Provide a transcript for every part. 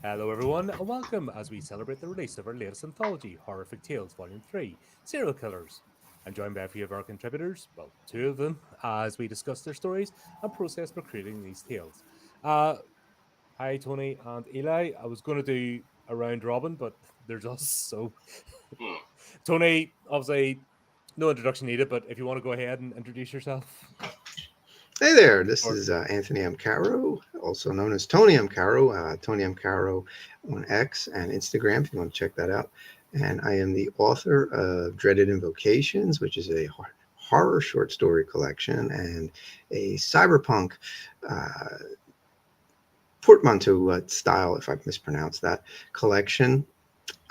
Hello, everyone, and welcome as we celebrate the release of our latest anthology, Horrific Tales Volume 3 Serial Killers. I'm joined by a few of our contributors, well, two of them, as we discuss their stories and process for creating these tales. Uh, Hi, Tony and Eli. I was going to do a round robin, but there's us. So, Hmm. Tony, obviously, no introduction needed, but if you want to go ahead and introduce yourself. Hey there, this Or, is Anthony M. Caro, also known as Tony M. Caro, Tony M. Caro on X and Instagram if you want to check that out. And I am the author of Dreaded Invocations, which is a horror short story collection, and a cyberpunk uh, portmanteau style, if I've mispronounced that, collection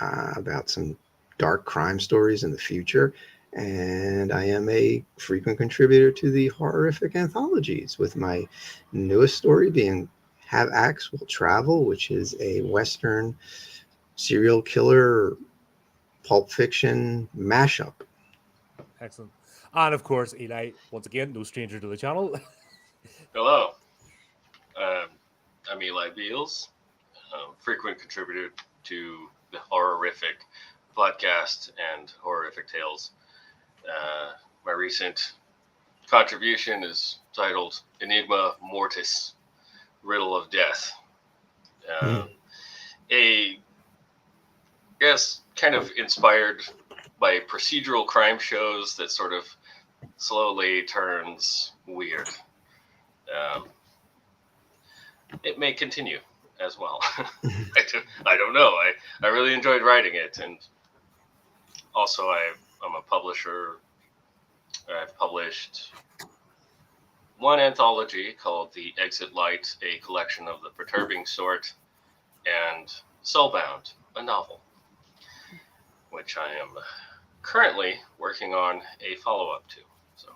about some dark crime stories in the future. And I am a frequent contributor to the horrific anthologies, with my newest story being Have Axe Will Travel, which is a Western serial killer pulp fiction mashup. excellent. And of course, Eli, once again, no stranger to the channel. Hello, um, I'm Eli Beals, frequent contributor to the Horrorific podcast and Horrific Tales. Uh, my recent contribution is titled Enigma Mortis, Riddle of Death. Mm. Um, a, guess, kind of inspired by procedural crime shows that sort of slowly turns weird. Um, it may continue as well. I don't know. I really enjoyed writing it, and also I'm a publisher. I've published one anthology called The Exit Light, a collection of the perturbing sort, and Soulbound, a novel, which I am currently working on a follow up to. So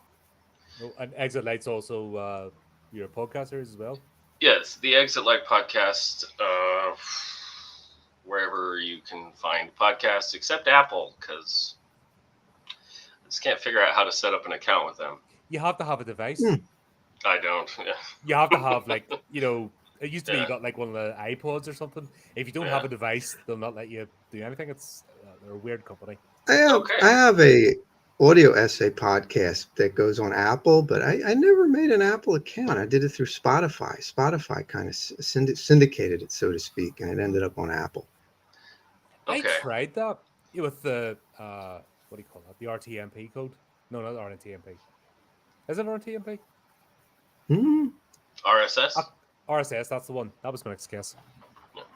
No, and Exit Light's also your podcasters as well. yes, the Exit Light podcast. Wherever you can find podcasts, except Apple, because I just can't figure out how to set up an account with them. You have to have a device. Mm. I don't. Yeah. You have to have it used to be you Yeah. got like one of the iPods or something. If you don't Yeah. have a device, they'll not let you do anything. It's they're a weird company. Okay. I have a audio essay podcast that goes on Apple, but I never made an Apple account. I did it through Spotify. Spotify kind of syndicated it, so to speak, and it ended up on Apple. I Okay. tried that with the what do you call that? The RTMP code? No, not RTMP. Is it RTMP? Hmm. Uh, RSS. RSS. That's the one. That was my next guess.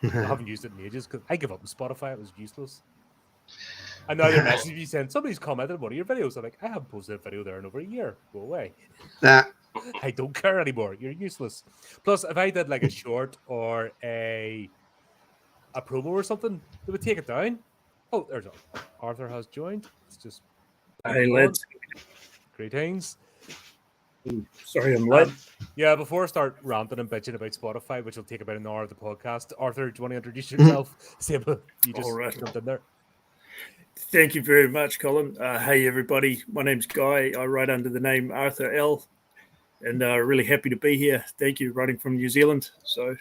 I haven't used it in ages because I give up on Spotify. It was useless. And now they're messaging me saying somebody's commented on one of your videos. I'm like, I haven't posted a video there in over a year. Go away. Nah. I don't care anymore. You're useless. Plus, if I did like a short or a promo or something, they would take it down. Oh, there's Arthur has joined. Let's just bring Hey him on. lads, Greetings. sorry I'm late. Yeah, before I start ranting and bitching about Spotify, which will take about an hour of the podcast, Arthur, do you want to introduce yourself? Same, you just All right. jumped in there. Thank you very much, Colin. Hey everybody, my name's Guy. I write under the name Arthur L, and really happy to be here. Thank you, writing from New Zealand. So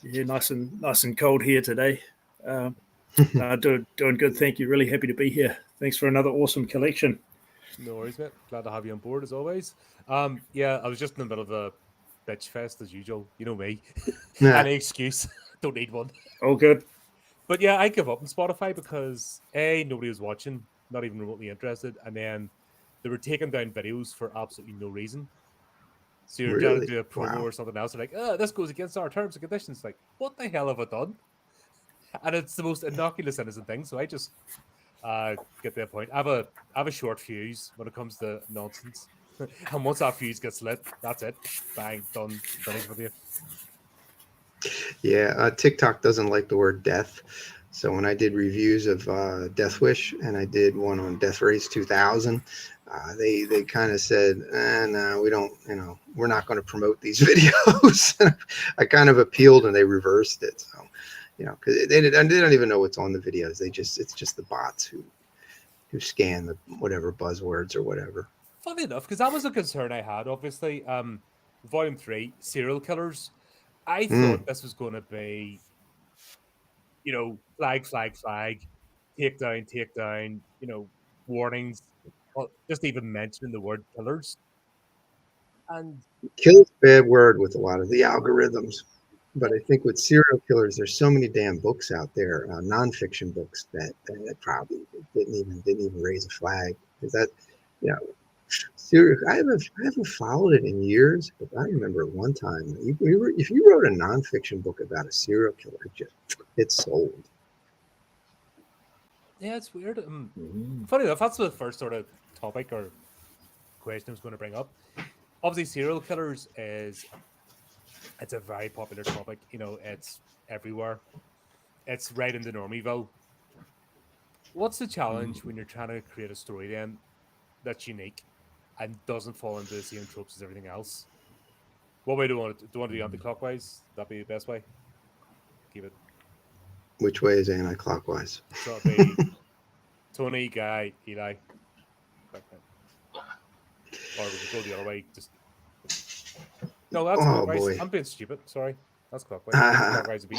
yeah, nice and cold here today. Doing good. Thank you. Really happy to be here. Thanks for another awesome collection. No worries, mate. Glad to have you on board as always. Yeah, I was just in the middle of a bitch fest as usual. You know me. Nah. Any excuse. Don't need one. All good. But yeah, I give up on Spotify because nobody was watching, not even remotely interested, and then they were taking down videos for absolutely no reason. So you're trying to Really? do a promo Wow. or something else, they're like, oh, this goes against our terms and conditions. Like, what the hell have I done? And it's the most innocuous, innocent thing. So I just get to the point. I have a short fuse when it comes to nonsense. And once that fuse gets lit, that's it. Bang, done, finished with you. Yeah, TikTok doesn't like the word death. So when I did reviews of Death Wish, and I did one on Death Race 2000, they kind of said, "No, we don't. We're not going to promote these videos." I kind of appealed, and they reversed it. So, because they don't even know what's on the videos. It's just the bots who scan the whatever buzzwords or whatever. Funny enough, because that was a concern I had, obviously. Volume 3, serial killers. I Mm. thought this was going to be flag, flag, flag, take down, warnings, well, just even mentioning the word killers. And Killer's a bad word with a lot of the algorithms. But I think with serial killers, there's so many damn books out there, nonfiction books that probably didn't even raise a flag. Because that, you know, serial. I haven't followed it in years, but I remember at one time if you wrote a nonfiction book about a serial killer, it sold. yeah, it's weird. Funny enough, that's the first sort of topic or question I was going to bring up. Obviously, serial killers it's a very popular topic. It's everywhere. It's right in the Normieville. What's the challenge when you're trying to create a story then that's unique and doesn't fall into the same tropes as everything else? What way do you want to do? You want to do anti-clockwise? That'd be the best way. Keep it. Which way is anti-clockwise? So it'd be Tony, Guy, Eli. Quick, quick. Or we could go the other way. Just no, that's Oh clockwise. boy. I'm being stupid. Sorry, that's clockwise. Clockwise would be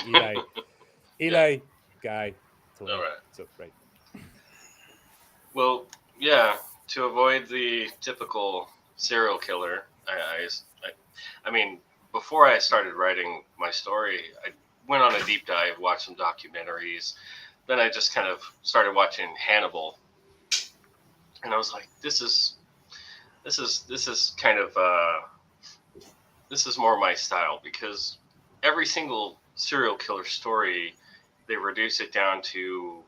Eli, Guy, Tony. All right. So right. Well, yeah. To avoid the typical serial killer, I mean, before I started writing my story, I went on a deep dive, watched some documentaries. Then I just kind of started watching Hannibal, and I was like, this is kind of this is more my style, because every single serial killer story, they reduce it down to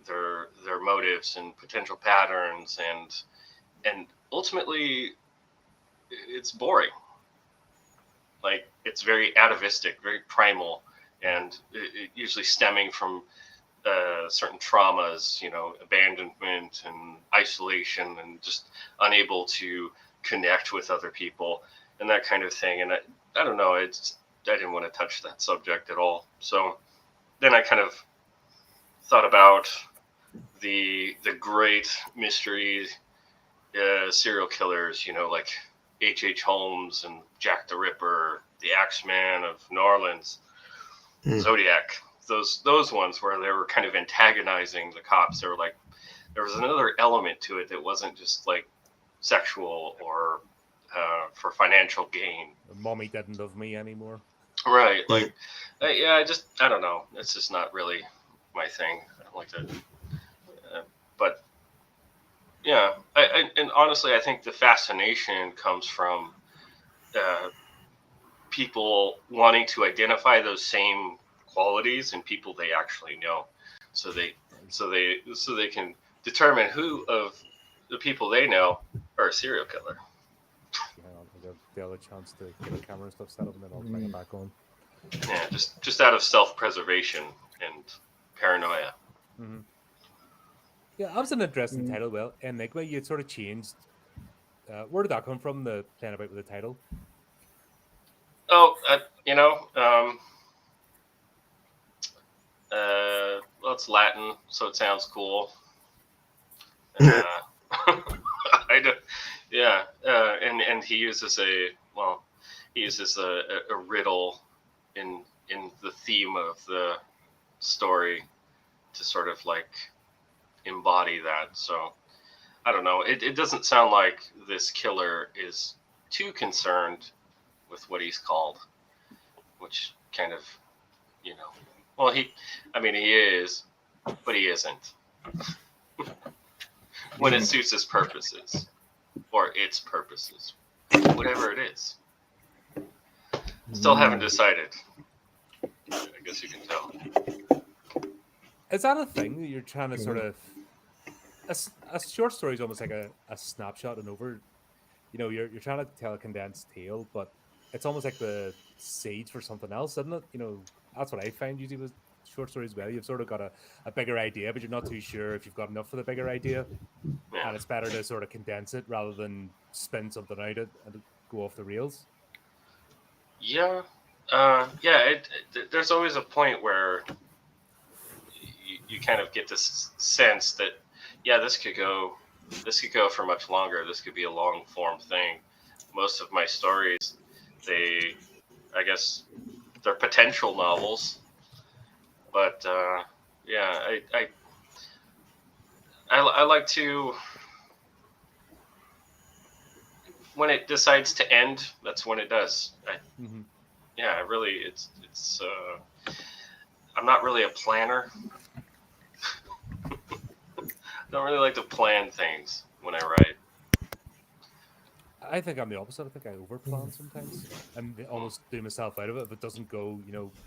their motives and potential patterns, and ultimately it's boring. Like, it's very atavistic, very primal, and it usually stemming from certain traumas, abandonment and isolation, and just unable to connect with other people and that kind of thing. And I don't know, I didn't want to touch that subject at all. So then I kind of thought about the great mystery serial killers, like H.H. Holmes and Jack the Ripper, the Axeman of New Orleans, Zodiac. Those ones where they were kind of antagonizing the cops. They were like, there was another element to it that wasn't just like sexual or for financial gain. Mommy didn't love me anymore. Right. Like, I don't know. It's just not really my thing. I don't like that. But yeah, and honestly, I think the fascination comes from people wanting to identify those same qualities in people they actually know, so they can determine who of the people they know are a serial killer. Hang on, I'll give Dale a chance to get the camera and stuff set up, and then I'll bring it back on. Yeah, just out of self-preservation and paranoia. Mm-hmm. Yeah, that was an interesting title. Well, Enigma, you sort of changed. Where did that come from? The playing about with the title. Oh, well, it's Latin, so it sounds cool. I don't, yeah, and he uses a riddle in the theme of the story to sort of like embody that. So I don't know. It doesn't sound like this killer is too concerned with what he's called, which kind of, well, he is, but he isn't. When it suits his purposes, or its purposes, whatever it is. Still haven't decided. I guess you can tell. Is that a thing that you're trying to sort of? A short story is almost like a snapshot and over. You're trying to tell a condensed tale, but it's almost like the seeds for something else, isn't it? That's what I find usually with short stories. Well, you've sort of got a bigger idea, but you're not too sure if you've got enough for the bigger idea. Yeah. And it's better to sort of condense it rather than spin something out and go off the rails. Yeah, there's always a point where you kind of get this sense that, yeah, this could go for much longer. This could be a long form thing. Most of my stories, I guess they're potential novels, But yeah, I like to, when it decides to end, that's when it does. Mm-hmm. Yeah, I really, it's I'm not really a planner. I don't really like to plan things when I write. I think I'm the opposite. I think I overplan sometimes and almost do myself out of it if it doesn't go.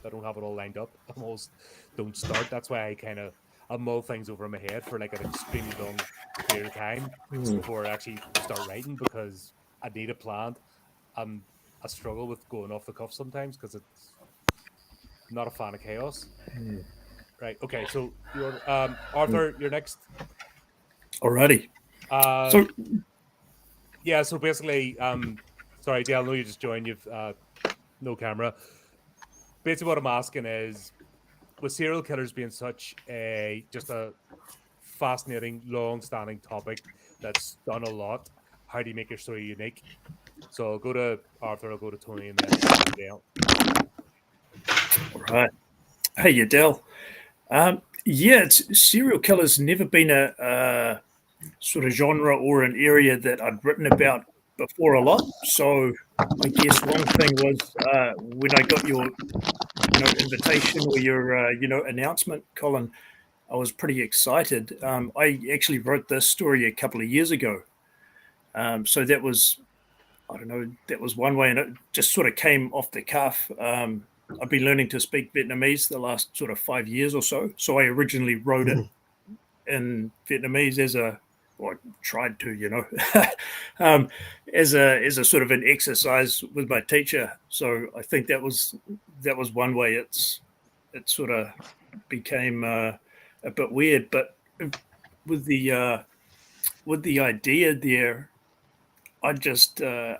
I don't have it all lined up. I almost don't start. That's why I mull things over in my head for like an extremely long period of time Mm. before I actually start writing because I need a plan. And I struggle with going off the cuff sometimes because it's not a fan of chaos. Mm. Right. Okay. So Arthur, you're next. Alrighty. Uh, So yeah. So basically, sorry, Dale. I know you just joined. You've no camera. Basically, what I'm asking is, with serial killers being such a just a fascinating, long-standing topic that's done a lot, how do you make your story unique? So I'll go to Arthur. I'll go to Tony, and then I'll go to Dale. all right. Hey, Adele. Yeah, serial killer's never been a sort of genre or an area that I'd written about before a lot. So I guess one thing was when I got your invitation or your announcement, Colin, I was pretty excited. I actually wrote this story a couple of years ago. So that was, I don't know, that was one way, and it just sort of came off the cuff. I've been learning to speak Vietnamese the last sort of 5 years or so. So I originally wrote it in Vietnamese or tried to, um, as a sort of an exercise with my teacher. So I think that was one way it sort of became a bit weird. But with the idea there, I just I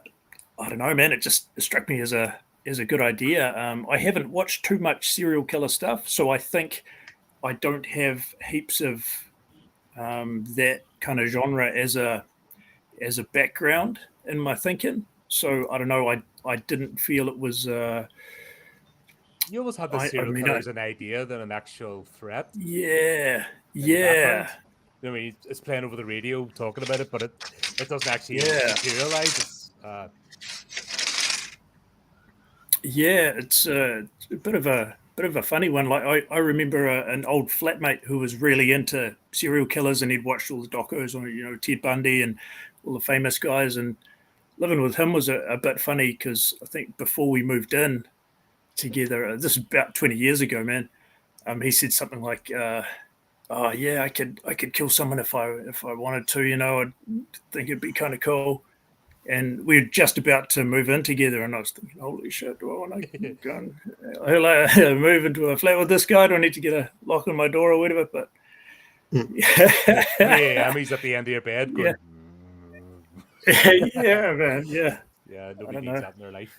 don't know, man. It struck me as a good idea. I haven't watched too much serial killer stuff, so I think I don't have heaps of that kind of genre as a background in my thinking. So I don't know. I didn't feel it was. You almost had the I serial mean, killer as an idea than an actual threat yeah, in the yeah, background. I mean, it's playing over the radio, talking about it, but it doesn't actually yeah, materialize. It's yeah. It's a bit of a funny one. Like I remember an old flatmate who was really into serial killers, and he'd watched all the docos on Ted Bundy and all the famous guys, and living with him was a bit funny because I think before we moved in together, this is about 20 years ago, man. He said something like, "Oh yeah, I could kill someone if I wanted to. I think it'd be kind of cool." And we were just about to move in together, and I was thinking, "Holy shit, do I want to go and move into a flat with this guy? Do I need to get a lock on my door or whatever?" But the 3 yeah, a.m. He's at the end of your bed yeah, going, yeah, man, yeah. yeah, I nobody don't needs know. that in their life.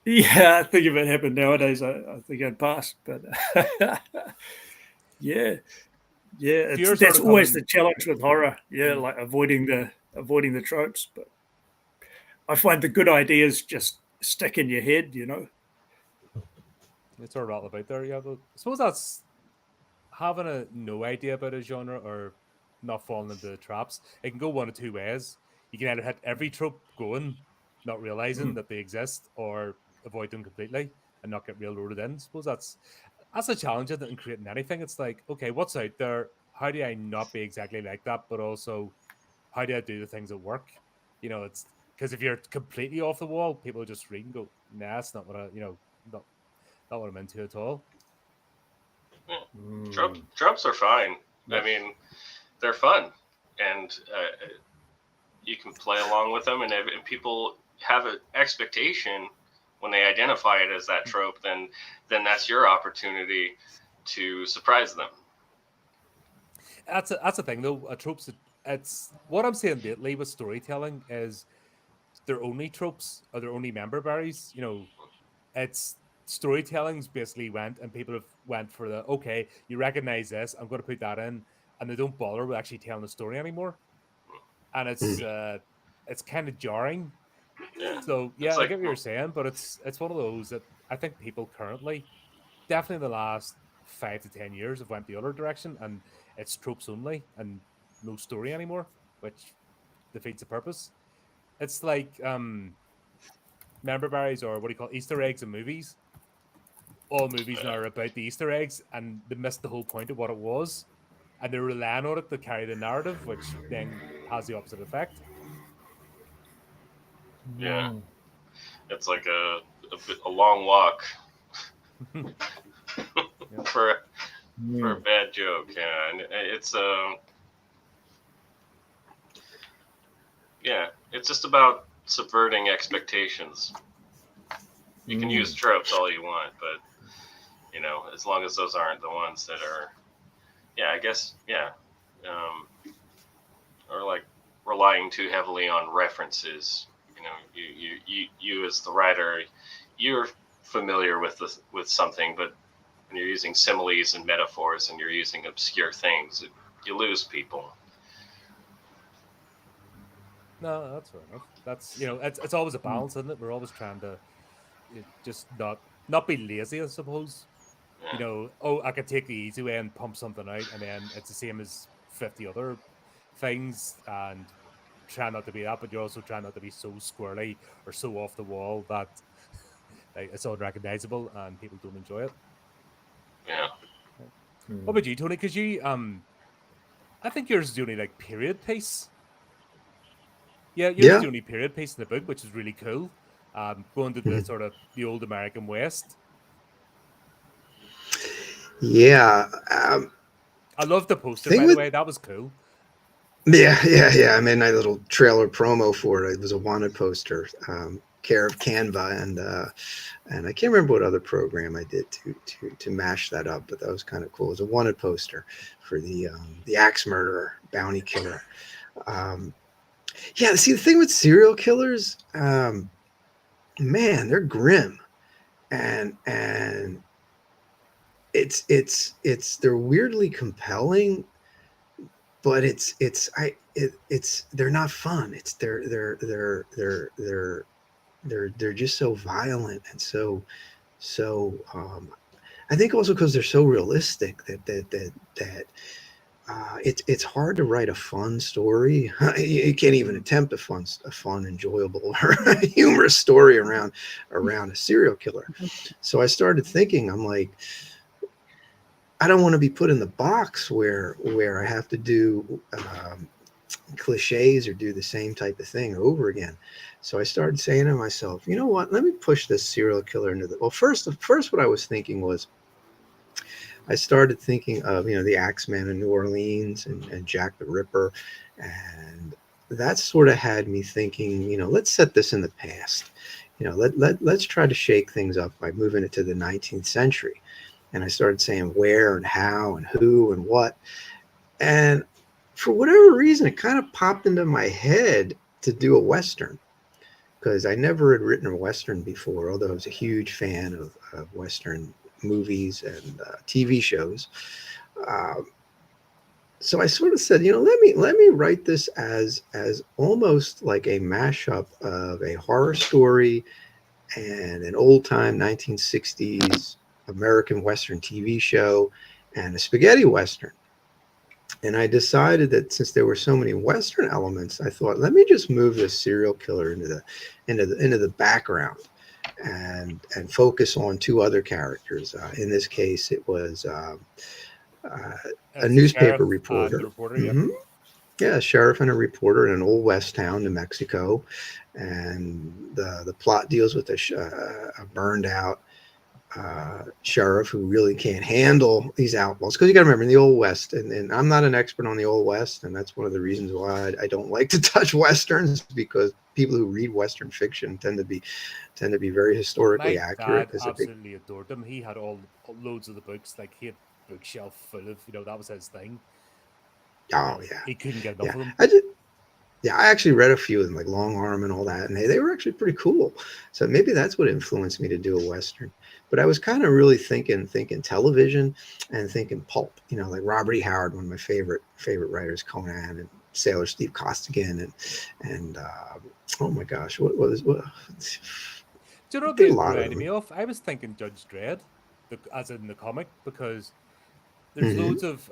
Yeah, I think if it happened nowadays, I think I'd pass. But yeah, yeah, So you're sort that's of always the coming, challenge with horror. Yeah, mm, like avoiding the tropes. But I find the good ideas just stick in your head. it's sort of all about there. Yeah, but I suppose that's having no idea about a genre or not falling into the traps. It can go one of two ways. You can either hit every trope going, not realizing Mm. that they exist, or avoid them completely and not get railroaded in. I suppose that's a challenge in creating anything. It's like, okay, what's out there? How do I not be exactly like that, but also how do I do the things that work? It's because if you're completely off the wall, people just read and go, nah, it's not what not, not what I'm into at all. Yeah. Mm. Tropes are fine. I Yep. mean, they're fun, and you can play along with them, and if people have an expectation when they identify it as that trope, then that's your opportunity to surprise them. That's a thing though. Tropes. It's what I'm saying lately with storytelling is they're only tropes or they're only member berries. It's storytelling's basically went and people have went for the okay. You recognize this. I'm going to put that in, and they don't bother with actually telling the story anymore. And it's kind of jarring. Yeah, So it's yeah, I like, get what you're saying, but it's one of those that I think people currently, definitely in the last 5 to 10 years have went the other direction, and it's tropes only and no story anymore, which defeats the purpose. It's like member berries, or what do you call it, Easter eggs in movies. All movies now are about the Easter eggs, and they missed the whole point of what it was, and they're relying on it to carry the narrative, which then has the opposite effect. Yeah, it's like a long walk Yeah. for a bad joke. Yeah, and it's yeah, it's just about subverting expectations. You can use tropes all you want, but as long as those aren't the ones that are, yeah, I guess, yeah, or like relying too heavily on references. You as the writer, you're familiar with something, but when you're using similes and metaphors and you're using obscure things, you lose people. No, that's fair enough. That's it's always a balance, isn't it? We're always trying to just not be lazy, I suppose. Yeah. Oh, I could take the easy way and pump something out, and then it's the same as 50 other things, and try not to be that, but you're also trying not to be so squirrely or so off the wall that like, it's unrecognizable and people don't enjoy it. Yeah. What about you, Tony? Because I think yours is the only like period piece. Yeah, yours is Yeah. the only period piece in the book, which is really cool. Going to the sort of the old American West. Yeah. I love the poster, Thing by the with way. That was cool. yeah. I made my little trailer promo for it. It was a wanted poster, care of Canva, and I can't remember what other program I did to mash that up, but that was kind of cool. It was a wanted poster for the axe murderer, bounty killer. Yeah. See, the thing with serial killers, man, they're grim, and it's they're weirdly compelling, but it's they're not fun. It's they're just so violent and so I think also because they're so realistic that it's hard to write a fun story. You can't even attempt a fun, enjoyable, or humorous story around a serial killer. So I started thinking, I'm like, I don't want to be put in the box where I have to do cliches or do the same type of thing over again. So I started saying to myself, you know what? Let me push this serial killer into the. Well, first, what I was thinking was, I started thinking of the Axeman in New Orleans and Jack the Ripper, and that sort of had me thinking, let's set this in the past. Let's try to shake things up by moving it to the 19th century. And I started saying where and how and who and what. And for whatever reason, it kind of popped into my head to do a Western, because I never had written a Western before, although I was a huge fan of Western movies and TV shows. So I sort of said, let me write this as almost like a mashup of a horror story and an old time 1960s American Western TV show and a spaghetti Western. And I decided that since there were so many Western elements, I thought, let me just move this serial killer into the background and focus on two other characters. In this case, it was a It's the newspaper sheriff and reporter. the reporter. Mm-hmm. Yeah, a sheriff and a reporter in an old West town, New Mexico, and the plot deals with a burned out sheriff who really can't handle these outlaws. Because you got to remember, in the Old West, and I'm not an expert on the Old West, and that's one of the reasons why I don't like to touch Westerns, because people who read Western fiction tend to be very historically My accurate. dad As a big absolutely adored them. He had all loads of the books. Like he had bookshelf full of, that was his thing. oh yeah, He couldn't get enough yeah. of them. I actually read a few of them, like Long Arm and all that, and they were actually pretty cool. So maybe that's what influenced me to do a Western. But I was kind of really thinking television and thinking pulp, like Robert E. Howard, one of my favorite writers, Conan and Sailor Steve Costigan, and oh my gosh, what Do you know what did a it lot of reminded them. me of? I was thinking Judge Dredd. as in the comic, because there's Hmm. loads of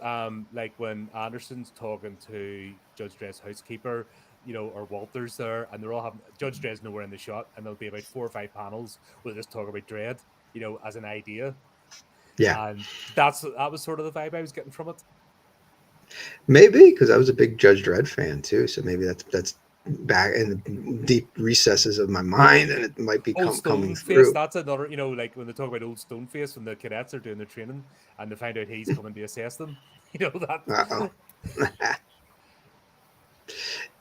like when Anderson's talking to Judge Dredd's housekeeper, or Walter's there, and they're all having Judge Dredd's nowhere in the shot, and there'll be about 4 or 5 panels where they just talk about Dredd, as an idea, Yeah, and that was sort of the vibe I was getting from it. maybe because I was a big Judge Dredd fan too, so maybe that's back in the deep recesses of my mind, and it might be Old coming Stoneface, through. that's another, like when they talk about Old Stoneface when the cadets are doing their training and they find out he's coming to assess them, Uh that. oh.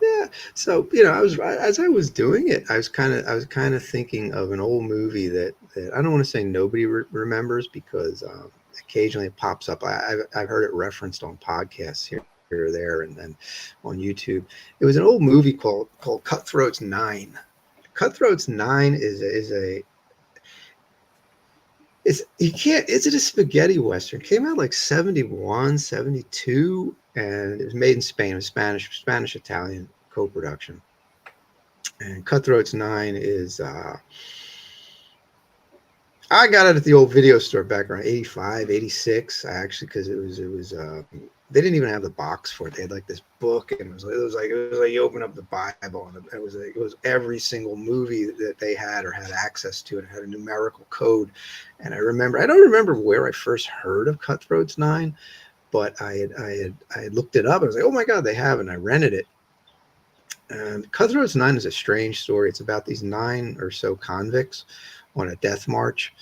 Yeah. So, as I was doing it, I was kind of thinking of an old movie that I don't want to say nobody remembers because occasionally it pops up. I've heard it referenced on podcasts here or there, and then on YouTube. It was an old movie called Cutthroats 9. Cutthroats 9 is it a spaghetti western? Came out like 71, 72, and it was made in Spain. It was Spanish Italian co-production. And Cutthroats 9 is I got it at the old video store back around 85, 86. Actually, because it was they didn't even have the box for it. They had like this book, and it was like you open up the Bible, and it was every single movie that they had or had access to. It had a numerical code, and I don't remember where I first heard of Cutthroats 9, but I had looked it up. I was like, oh my god, they have it. And I rented it. And Cutthroats 9 is a strange story. It's about these 9 or so convicts on a death march,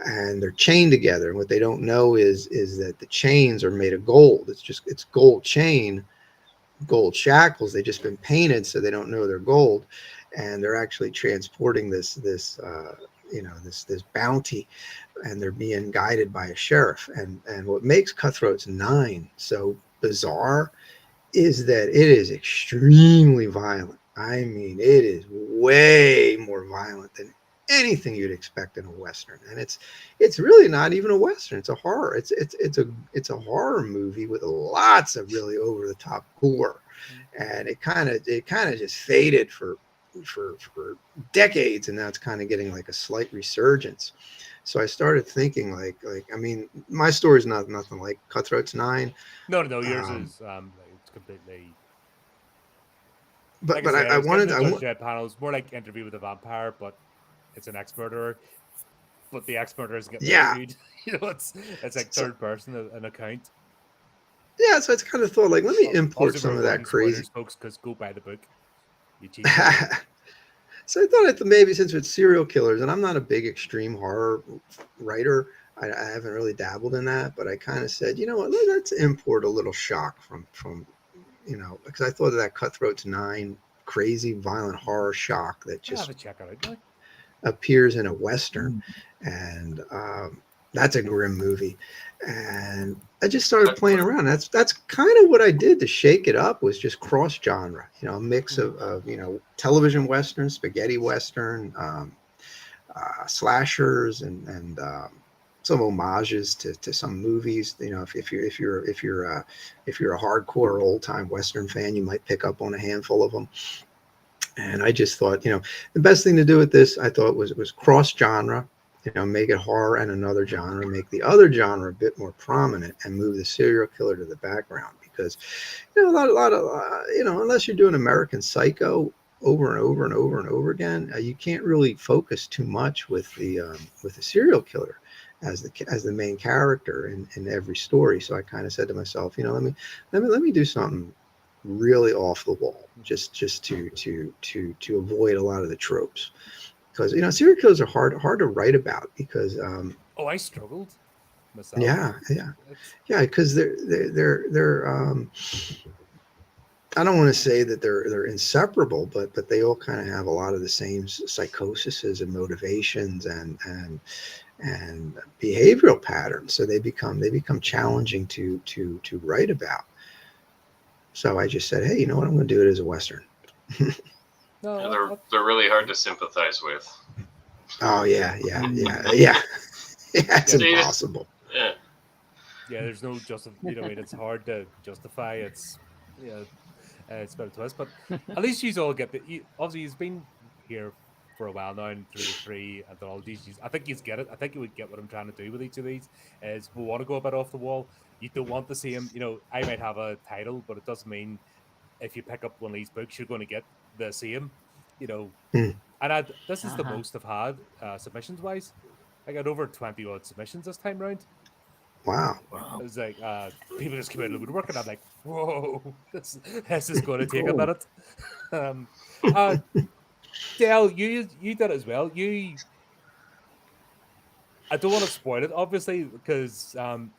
and they're chained together. And what they don't know is that the chains are made of gold. It's gold chain, gold shackles. They've just been painted, so they don't know they're gold, and they're actually transporting this bounty, and they're being guided by a sheriff. And what makes Cutthroats 9 so bizarre is that it is extremely violent. I mean, it is way more violent than anything you'd expect in a western, and it's really not even a western. It's a horror. It's a horror movie with lots of really over the top gore, and it kind of just faded for decades, and now it's kind of getting like a slight resurgence. So I started thinking like I mean, my story's not nothing like Cutthroats 9. No, yours um, is like, it's completely, but like I but said, I I was given wanted the I Judge want Dredd panels more like Interview with a Vampire, but it's an ex-murderer, but the ex-murderer is getting yeah. interviewed. It's like So third person an account. yeah, so it's kind of thought like let me import Obviously, we're some of that avoiding crazy. spoilers, folks, because go buy the book, you cheapskates. So I thought maybe since it's serial killers, and I'm not a big extreme horror writer, I haven't really dabbled in that, but I kind of said, you know what, let's import a little shock from because I thought of that Cutthroats 9 crazy violent horror shock that I'll have just a check out now. appears in a western, and that's a grim movie. And I just started playing around. That's kind of what I did to shake it up, was just cross genre, a mix of television western, spaghetti western, slashers, and some homages to some movies. If you're a hardcore old time western fan, you might pick up on a handful of them. And I just thought, the best thing to do with this, I thought, was cross genre, make it horror and another genre, make the other genre a bit more prominent, and move the serial killer to the background. Because, a lot of, unless you're doing American Psycho over and over and over and over again, you can't really focus too much with the serial killer as the main character in every story. So I kind of said to myself, let me do something really off the wall, just to avoid a lot of the tropes, because serial killers are hard to write about because Oh, I struggled myself. yeah, yeah, It's yeah, because they're I don't want to say that they're inseparable, but they all kind of have a lot of the same psychoses and motivations and behavioral patterns, so they become challenging to write about. So I just said, hey, you know what, I'm going to do it as a western. no, They're really hard to sympathize with. Oh yeah, yeah, yeah, yeah. Yeah, it's yeah, See, impossible. yeah, yeah. There's no I mean, it's hard to justify. It's about a twist, but at least you all get the. Obviously, he's been here for a while now and through the 3 anthologies. I think you get it. I think you would get what I'm trying to do with each of these. Is we want to go a bit off the wall. You don't want the same. I might have a title, but it doesn't mean if you pick up one of these books, you're going to get the same. Hmm. And this is the Uh-huh. most I've had submissions wise. I got over 20 odd submissions this time round. Wow. Wow. It was like people just came out of the woodwork, and I'm like, whoa, this is going to take a Cool. minute. um, uh, Dale, you did it as well. I don't want to spoil it, obviously, because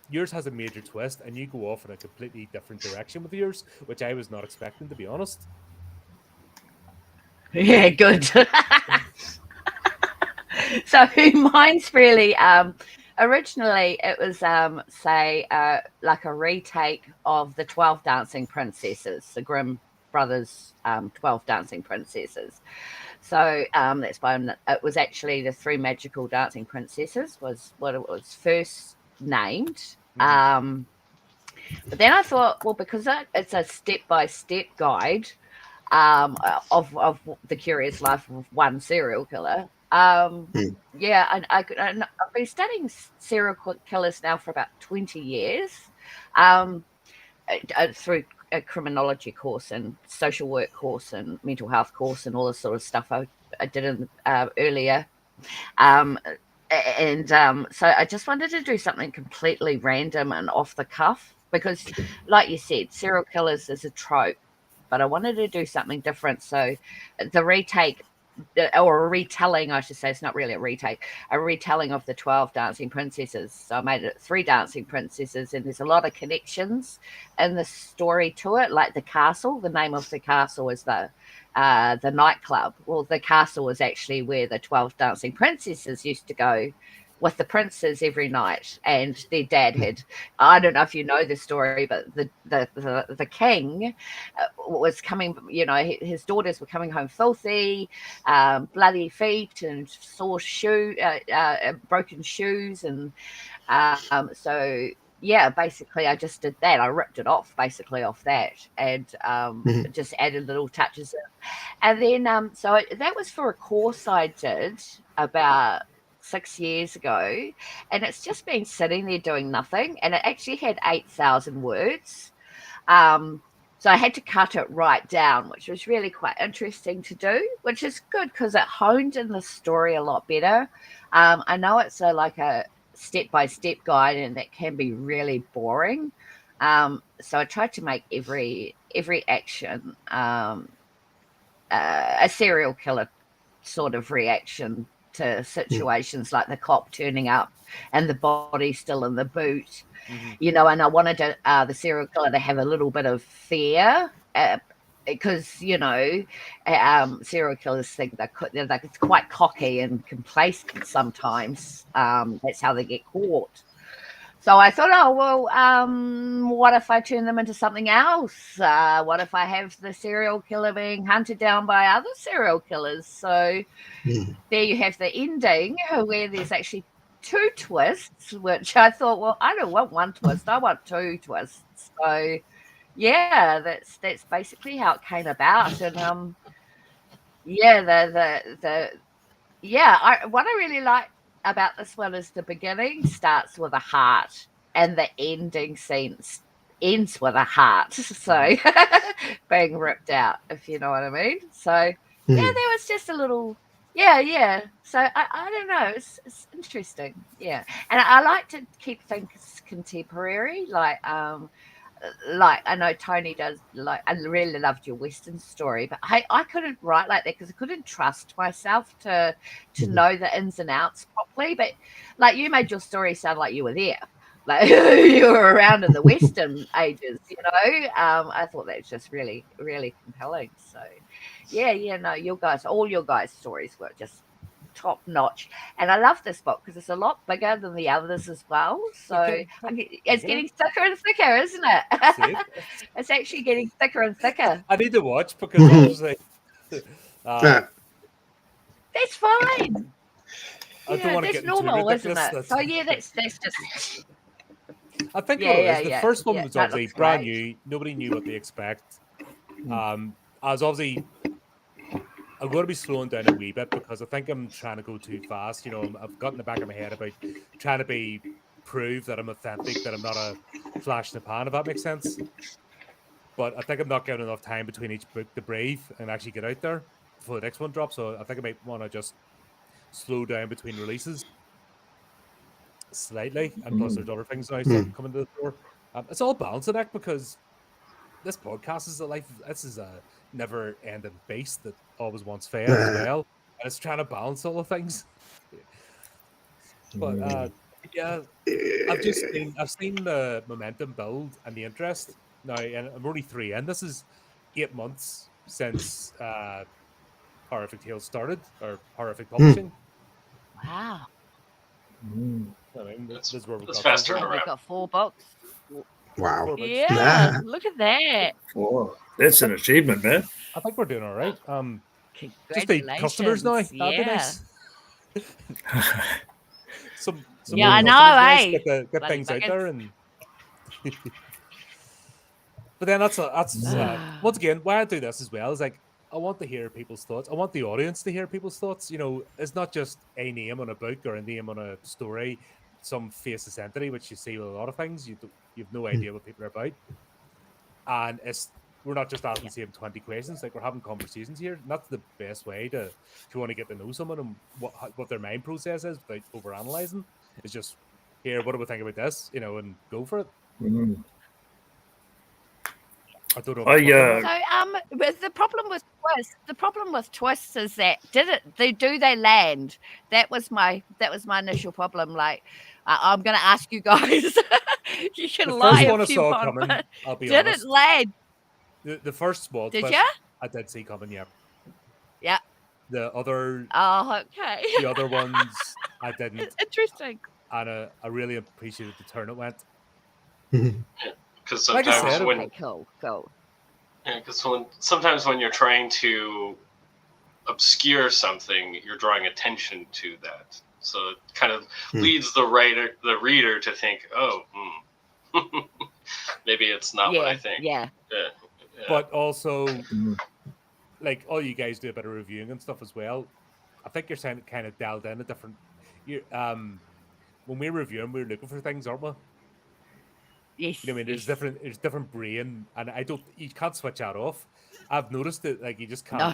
yours has a major twist, and you go off in a completely different direction with yours, which I was not expecting, to be honest. Yeah, good. So mine's really originally it was like a retake of the 12 Dancing Princesses, the Grimm brothers 12 Dancing Princesses. So that's why it was actually the 3 Magical Dancing Princesses was what it was first named. Mhm. But then I thought, well, because it's a step-by-step guide of the curious life of one serial killer. Hmm. Yeah, and I've been studying serial killers now for about 20 years through a criminology course and social work course and mental health course and all this sort of stuff I did in, earlier. So I just wanted to do something completely random and off the cuff because, like you said, serial killers is a trope, but I wanted to do something different. So the retake or a retelling, I should say, it's not really a retake, a retelling of the 12 Dancing Princesses. So I made it 3 Dancing Princesses, and there's a lot of connections in the story to it, like the castle. The name of the castle is the nightclub. Well, the castle was actually where the 12 Dancing Princesses used to go with the princes every night, and their dad had, I don't know if you know the story, but the king was coming, his daughters were coming home filthy, bloody feet and sore broken shoes, and so yeah, basically I just did that. I ripped it off basically off that, and Mhm. just added little touches in. And then so that was for a course I did about 6 years ago, and it's just been sitting there doing nothing, and it actually had 8,000 words. So I had to cut it right down, which was really quite interesting to do, which is good because it honed in the story a lot better. I know it's like a step-by-step guide, and that can be really boring. So I tried to make every action a serial killer sort of reaction to situations like the cop turning up and the body still in the boot, Mhm. and I wanted the serial killer to have a little bit of fear. Because serial killers think they're like quite cocky and complacent sometimes. That's how they get caught. So I thought, oh well, what if I turn them into something else? What if I have the serial killer being hunted down by other serial killers? So Hmm. there you have the ending where there's actually 2 twists, which I thought, well, I don't want 1 twist, I want 2 twists. So yeah, that's basically how it came about. And yeah, what I really like about this one is the beginning starts with a heart and the ending scene ends with a heart. So being ripped out, if you know what I mean. So yeah, Hmm. there was just a little yeah. So I don't know. It's interesting. Yeah. And I like to keep things contemporary, like I know Tony does. Like I really loved your Western story, but I couldn't write like that because I couldn't trust myself to Mhm. know the ins and outs properly. But like you made your story sound like you were there, like you were around in the Western ages. I thought that was just really really compelling. So yeah, no, all your guys' stories were just top notch, and I love this book because it's a lot bigger than the others as well. So it's Bigger? getting thicker and thicker, isn't See it? it? It's actually getting thicker and thicker. I need to watch because Mhm. obviously, uh, Ah, That's fine. I don't want to That's get into too normal, isn't ridiculous. it? That's So yeah, that's just I think what it is. The first one yeah. was That obviously looks brand great. new. Nobody knew what they expect. I was obviously I'm going to be slowing down a wee bit because I think I'm trying to go too fast. I've got in the back of my head about trying to prove that I'm authentic, that I'm not a flash in the pan, if that makes sense. But I think I'm not giving enough time between each book to breathe and actually get out there before the next one drops. So I think I might want to just slow down between releases slightly. And plus, there's other things now starting coming to the door. It's all balancing act because this podcast is this is a never ending beast that always wants fed as well. And it's trying to balance all the things. But yeah, I've seen the momentum build and the interest now, and I'm only 3 in. This is 8 months since Horrific Tales started or Horrific Publishing. Wow. I mean, this is where we That's got fast so far. We've turnaround. got 4 books. Wow. 4 books. Yeah, look at that. Oh, that's an achievement, man. I think we're doing all right. Just the Congratulations. customers now. That'd be Yeah. nice. Some Yeah, more I know, customers, nice, eh? get Bloody things out buggers. there and. But then that's once again why I do this as well is like I want to hear people's thoughts. I want the audience to hear people's thoughts. It's not just a name on a book or a name on a story, some faceless entity, which you see with a lot of things. You have no idea what people are about, and we're not just asking the same 20 questions. Like we're having conversations here, and that's the best way if you want to get to know someone and what their mind process is without over analyzing. Is just here. What do we think about this? And go for it. I don't know. But the problem with twists is that do they land? That was my initial problem. Like I'm going to ask you guys. You can The lie first one I if you saw want, coming, but I'll be did honest. it land? The first small Did twist ya? I did see coming, yeah. Yeah. The other okay. the other ones I didn't. Interesting. And I really appreciated the turn it went. Because sometimes Like I said, cool. Yeah, because sometimes when you're trying to obscure something, you're drawing attention to that. So it kind of leads the reader to think, oh, maybe it's not what I think. Yeah. But also, like all you guys do a bit of reviewing and stuff as well. I think you're saying kind of dialed in a different. When we're reviewing, we're looking for things, aren't we? Yes. You know what I mean? There's different brain, and you can't switch that off. I've noticed that, like, you just can't. No.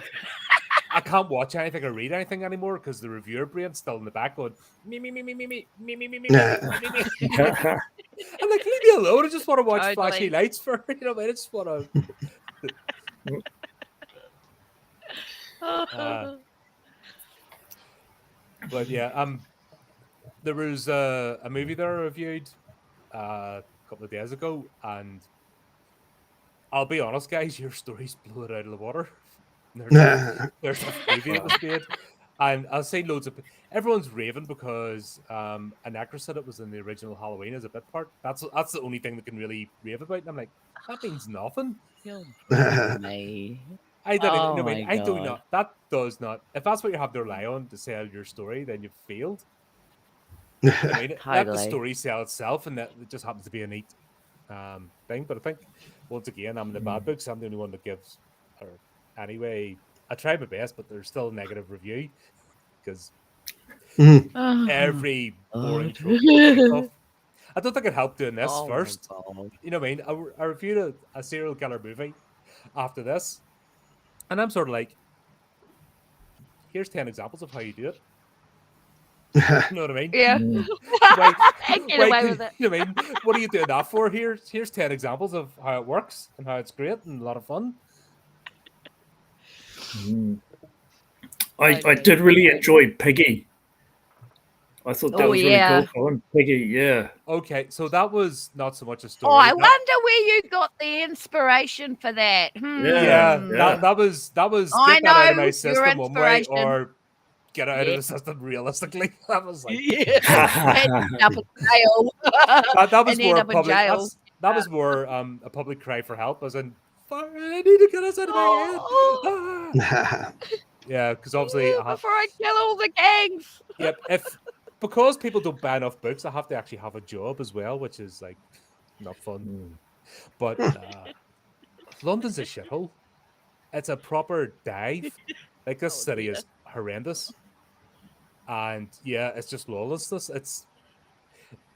I can't watch anything or read anything anymore because the reviewer brain's still in the back going me. I'm like, leave me alone. I just want to watch flashy lights for I just want to. But yeah, there was a movie that I reviewed a couple of days ago, and I'll be honest, guys, your stories blew it out of the water. There's a movie that was made, and I'll say everyone's raving because an actress said it was in the original Halloween as a bit part. That's the only thing that can really rave about, and I'm like, that means nothing. Me. I don't Oh even. my I do God. not. That does not. If that's what you have to rely on to sell your story, then you've failed. I mean, let the story sell itself, and that it just happens to be a neat thing. But I think once again, I'm in the bad books. I'm the only one that gives. Or anyway, I tried my best, but there's still a negative review because every boring trope stuff. I don't think it helped doing this first. You know what I mean? I reviewed a serial killer movie after this. And I'm sort of like, here's 10 examples of how you do it. You know what I mean? Yeah. Get away with it. You know what I mean? What are you doing that for? Here's 10 examples of how it works and how it's great and a lot of fun. I did really enjoy Piggy. I thought that was really cool, Colin. Piggy, yeah. Okay, so that was not so much a story. Oh, I wonder where you got the inspiration for that. Yeah. That was I get that out of my know system your one way inspiration. or get it out of the system realistically. That was like End up in jail. that was And more end up in public. jail. That was more a public cry for help, as in, I need to get us out of my head. Yeah, because obviously before I kill all the gangs. Yep, because people don't buy enough books, I have to actually have a job as well, which is like not fun. But London's a shithole. It's a proper dive. Like this Oh, city dear. is horrendous, and yeah, it's just lawlessness. It's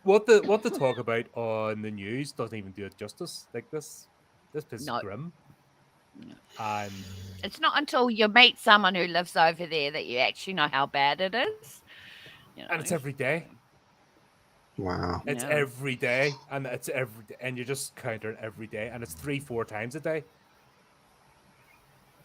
what they talk about on the news doesn't even do it justice. Like this place is No. grim, No. and It's not until you meet someone who lives over there that you actually know how bad it is. You know. it's every day. Wow. It's Yeah. every day, and it's every day, and you just counter it every day, and it's 3-4 times a day.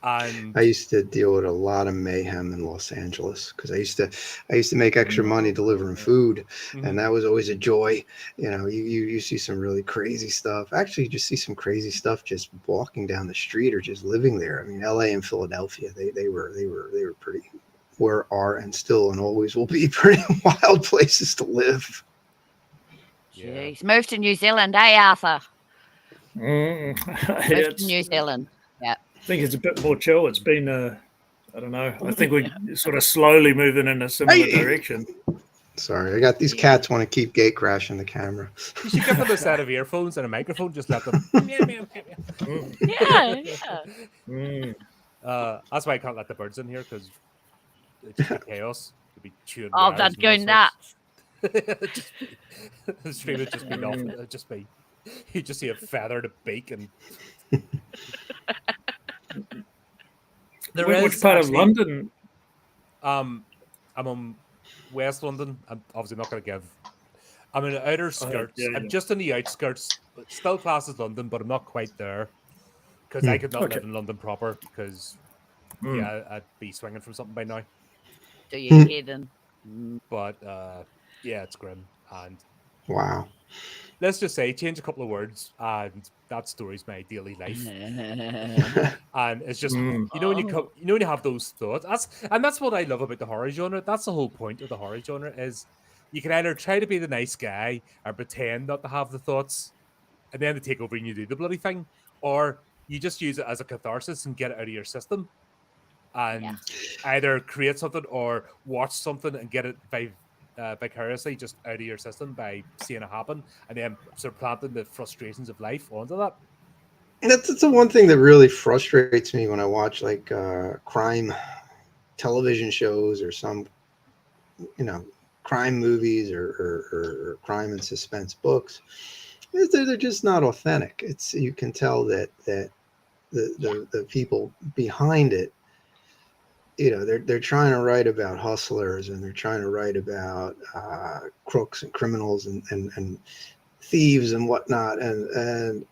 And I used to deal with a lot of mayhem in Los Angeles because I used to make extra money delivering food, and that was always a joy. You know, you see some really crazy stuff. Actually, you just see some crazy stuff just walking down the street or just living there. I mean, L.A. and Philadelphia, they were pretty, are and still and always will be pretty wild places to live. yeah, Jeez. Move to New Zealand, eh, Arthur? Mm. Move to New Zealand. Yeah. I think it's a bit more chill. It's been, I don't know. I think we're sort of slowly moving in a similar direction. Sorry, I got these cats want to keep gate crashing the camera. you should give them a set of earphones and a microphone. Just let them. Yeah. Yeah. Mm. That's why I can't let the birds in here because it'd just be chaos. It'd be chewing Oh, wires they'd and go all nuts. sorts. The stream would just be nothing. It'd just be you just see a feathered beak and. Which part of London? I'm on West London. I'm obviously not going to give. I'm in the outer skirts. yeah. I'm just in the outskirts. Still class as London, but I'm not quite there because I could not live in London proper. Because yeah, I'd be swinging from something by now. Do you kidding? But yeah, it's grim. And Wow. let's just say, change a couple of words, and that story's my daily life. And it's just you know when when you have those thoughts. That's what I love about the horror genre. That's the whole point of the horror genre is you can either try to be the nice guy or pretend not to have the thoughts, and then they take over and you do the bloody thing, or you just use it as a catharsis and get it out of your system, and either create something or watch something and get it vicariously just out of your system by seeing it happen, and then sort of planting the frustrations of life onto that. That's the one thing that really frustrates me when I watch like crime television shows or some, crime movies or crime and suspense books. Is they're just not authentic. It's you can tell that the people behind it, they're trying to write about hustlers and they're trying to write about crooks and criminals and thieves and whatnot, and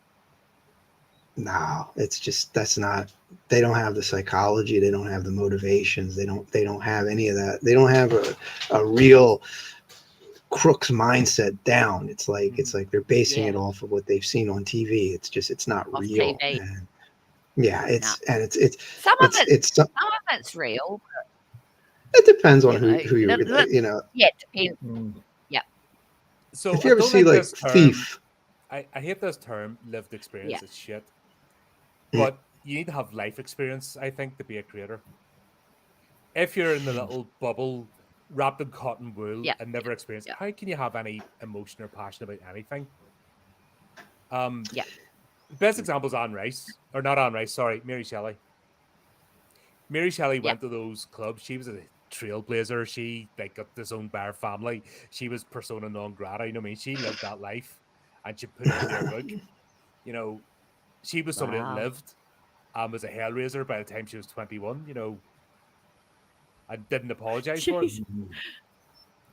no, it's just that's not. They don't have the psychology. They don't have the motivations. They don't have any of that. They don't have a real crook's mindset down. It's like they're basing it off of what they've seen on TV. It's not Off real. TV. And yeah, it's Some of some of it's real. it depends on You who know, you're. Yeah, it depends. Yeah. So If you I ever don't see like this term. Thief, I hate this term, lived experience. Yeah. It's shit. But you need to have life experience, I think, to be a creator. If you're in the little bubble wrapped in cotton wool and never experienced, how can you have any emotion or passion about anything? Best example is Anne Rice, or not Anne Rice, sorry, Mary Shelley. Mary Shelley went to those clubs. She was a trailblazer. She got this own bar family. She was persona non grata. You know what I mean? She lived that life, and she put it in her book. You know, she was somebody that lived and was a hellraiser by the time she was 21. You know, and didn't apologize for it.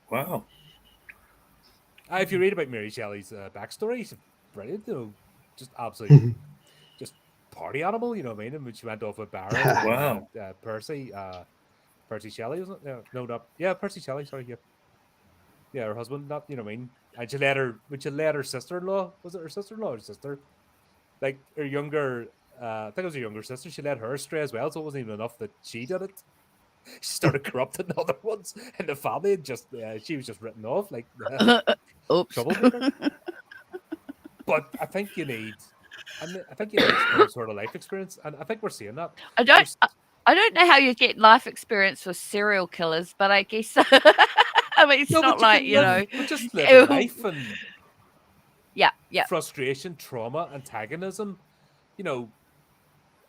Wow. If you read about Mary Shelley's backstory, she's brilliant. You know, just absolutely, just party animal. You know what I mean? And when she went off with Barrow, Percy Shelley, wasn't it? No, not Percy Shelley. Sorry, yeah, her husband. Not you know what I mean. And she let her sister-in-law. Was it her sister-in-law or sister? Like her younger, I think it was her younger sister. She let her astray as well, so it wasn't even enough that she did it. She started corrupting other ones in the family, and just she was just written off like troublemaker. But I think you need some sort of life experience, and I think we're seeing that. I don't know how you get life experience with serial killers, but I guess I mean it's not like just live life and frustration, trauma, antagonism. You know,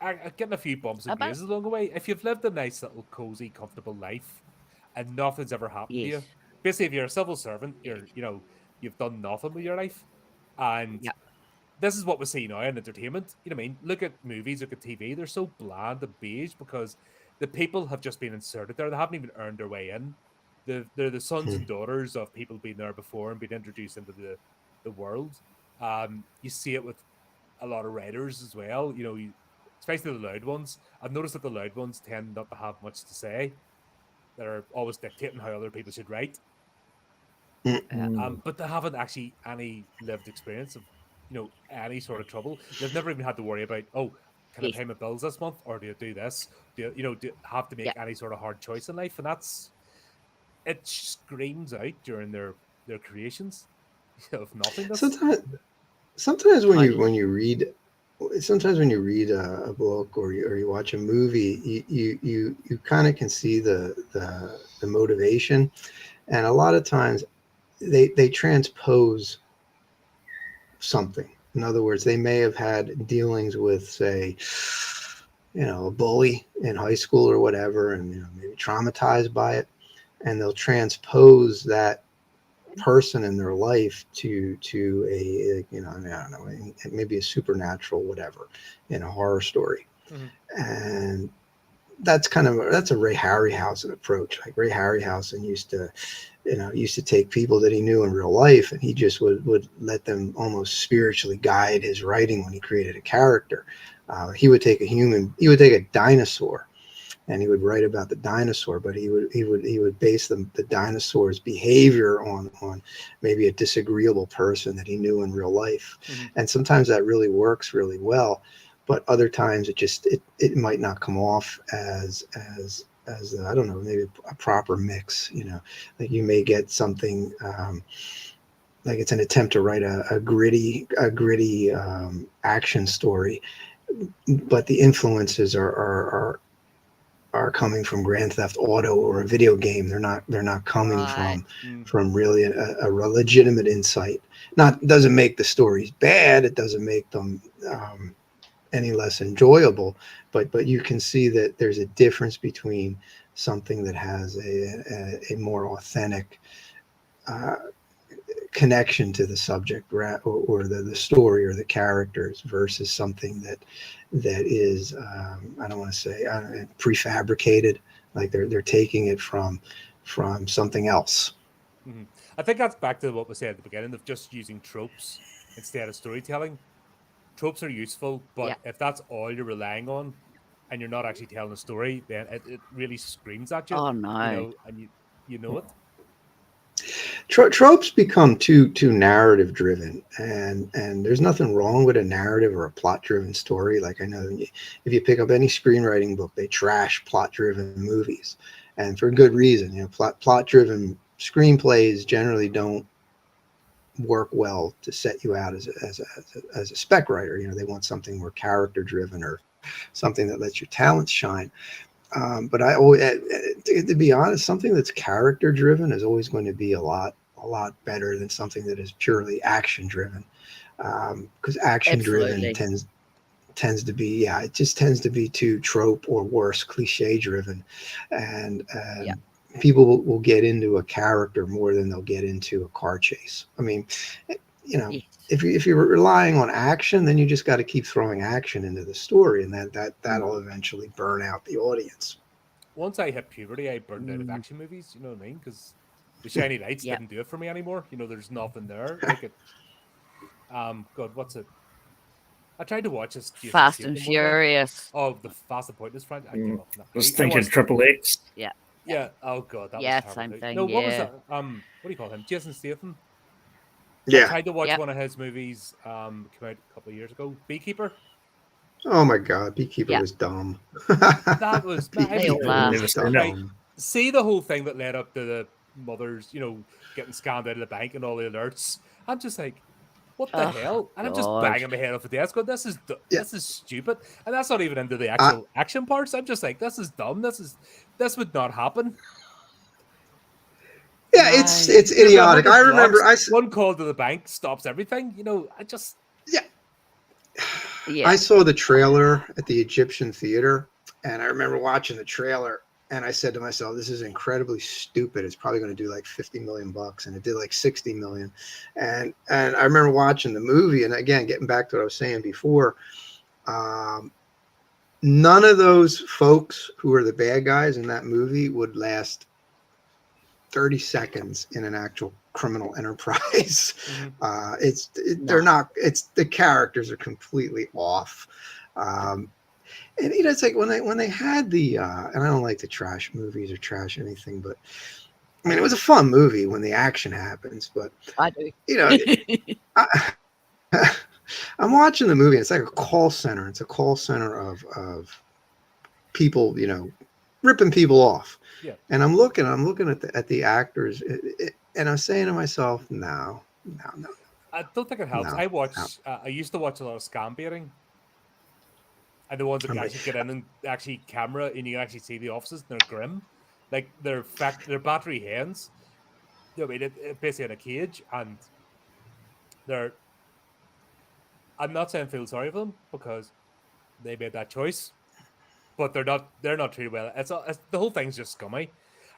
getting a few bumps and About bruises along the way. If you've lived a nice little cozy, comfortable life, and nothing's ever happened to yes, you, basically, if you're a civil servant, yes, you've done nothing with your life, and yeah, this is what we see now in entertainment. You know what I mean? Look at movies, look at TV. They're so bland and beige because the people have just been inserted there. They haven't even earned their way in. They're the sons Hmm. and daughters of people being there before and being introduced into the world. You see it with a lot of writers as well. Especially the loud ones. I've noticed that the loud ones tend not to have much to say. They're always dictating how other people should write. yeah, Mm. But they haven't actually any lived experience of, any sort of trouble. They've never even had to worry about, oh, can I yes, pay my bills this month, or do I do this? Do I have to yeah. make any sort of hard choice in life? And it screams out during their creations of nothingness. Sometimes, sometimes Totally. when you read, sometimes when you read a book or you watch a movie, you kind of can see the motivation, and a lot of times they transpose something. In other words, they may have had dealings with, say, a bully in high school or whatever, and maybe traumatized by it, and they'll transpose that person in their life to I mean, I don't know, maybe a supernatural whatever in a horror story. Mhm. And that's a Ray Harryhausen approach. Like Ray Harryhausen used to take people that he knew in real life, and he just would let them almost spiritually guide his writing when he created a character. He would take a dinosaur, and he would write about the dinosaur, but he would base the dinosaur's behavior on maybe a disagreeable person that he knew in real life. Mhm. And sometimes that really works really well, but other times it might not come off as I don't know, maybe a proper mix. Like you may get something like it's an attempt to write a gritty action story, but the influences are coming from Grand Theft Auto or a video game. They're not coming Right. from really a legitimate insight. Not doesn't make the stories bad. It doesn't make them any less enjoyable. But you can see that there's a difference between something that has a more authentic uh, connection to the subject or the story or the characters versus something that is I don't want to say prefabricated, like they're taking it from something else. Mhm. I think that's back to what we said at the beginning of just using tropes instead of storytelling. Tropes are useful, Yeah. but if that's all you're relying on and you're not actually telling a story, then it really screams at you, Oh no. and you know it. Tropes become too narrative driven, and there's nothing wrong with a narrative or a plot driven story. Like I know if you pick up any screenwriting book, they trash plot driven movies, and for good reason. Plot driven screenplays generally don't work well to set you out as a spec writer. They want something more character driven or something that lets your talents shine. But I always, to be honest, something that's character driven is always going to be a lot better than something that is purely action driven. Because action driven Absolutely. tends to be, yeah, it just tends to be too trope or worse, cliche driven, and Yeah. people will get into a character more than they'll get into a car chase. I mean, you know. Yes. If you're relying on action, then you just got to keep throwing action into the story, and that'll eventually burn out the audience. Once I hit puberty, I burned out of Mm, action movies. You know what I mean? Because the shiny lights yeah. didn't do it for me anymore. There's nothing there. Like it. God, what's it? I tried to watch this Jason Fast and Statham one day. Furious. Oh, the Fast and Pointless franchise. I gave Mm. up. No, I was I thinking watched. Triple X. Yeah. Yeah. Oh God, that was Yeah. terrible Same too. No, thing. what was Yeah. that? What do you call him? Jason Statham. I Yeah. tried to watch Yep. one of his movies. Came out a couple of years ago. Beekeeper. Oh my God, Beekeeper Yeah. was dumb. That was man. I They was all Beekeeper are. was Never seen it. right. dumb. See the whole thing that led up to the mothers, getting scammed out of the bank and all the alerts. I'm just like, what the Oh hell? And I'm just God. banging my head off the desk. Going, Yeah. this is stupid. And that's not even into the I, actual action parts. I'm just like, this is dumb. This would not happen. yeah, it's No. it's There's a idiotic. I hundred remember blocks. I One call to the bank stops everything. I just yeah. Yeah. I saw the trailer at the Egyptian Theater, and I remember watching the trailer, and I said to myself, "This is incredibly stupid. It's probably going to do like 50 million bucks," and it did like 60 million. And I remember watching the movie, and again, getting back to what I was saying before, none of those folks who are the bad guys in that movie would last 30 seconds in an actual criminal enterprise. They're not, it's the characters are completely off. And it's like when they had the and I don't like to trash movies or trash anything, but I mean it was a fun movie when the action happens, but I do. I'm watching the movie. It's like a call center. It's a call center of people, ripping people off. Yeah. And I'm looking at the actors, and I'm saying to myself, no. I don't think it helps. I used to watch a lot of scam baiting. And the ones that can actually get in and actually camera, and you can actually see the offices, and they're grim. Like, they're battery hens. I mean, it's basically in a cage, and I'm not saying feel sorry for them, because they made that choice. But they're not treated well. The whole thing's just scummy.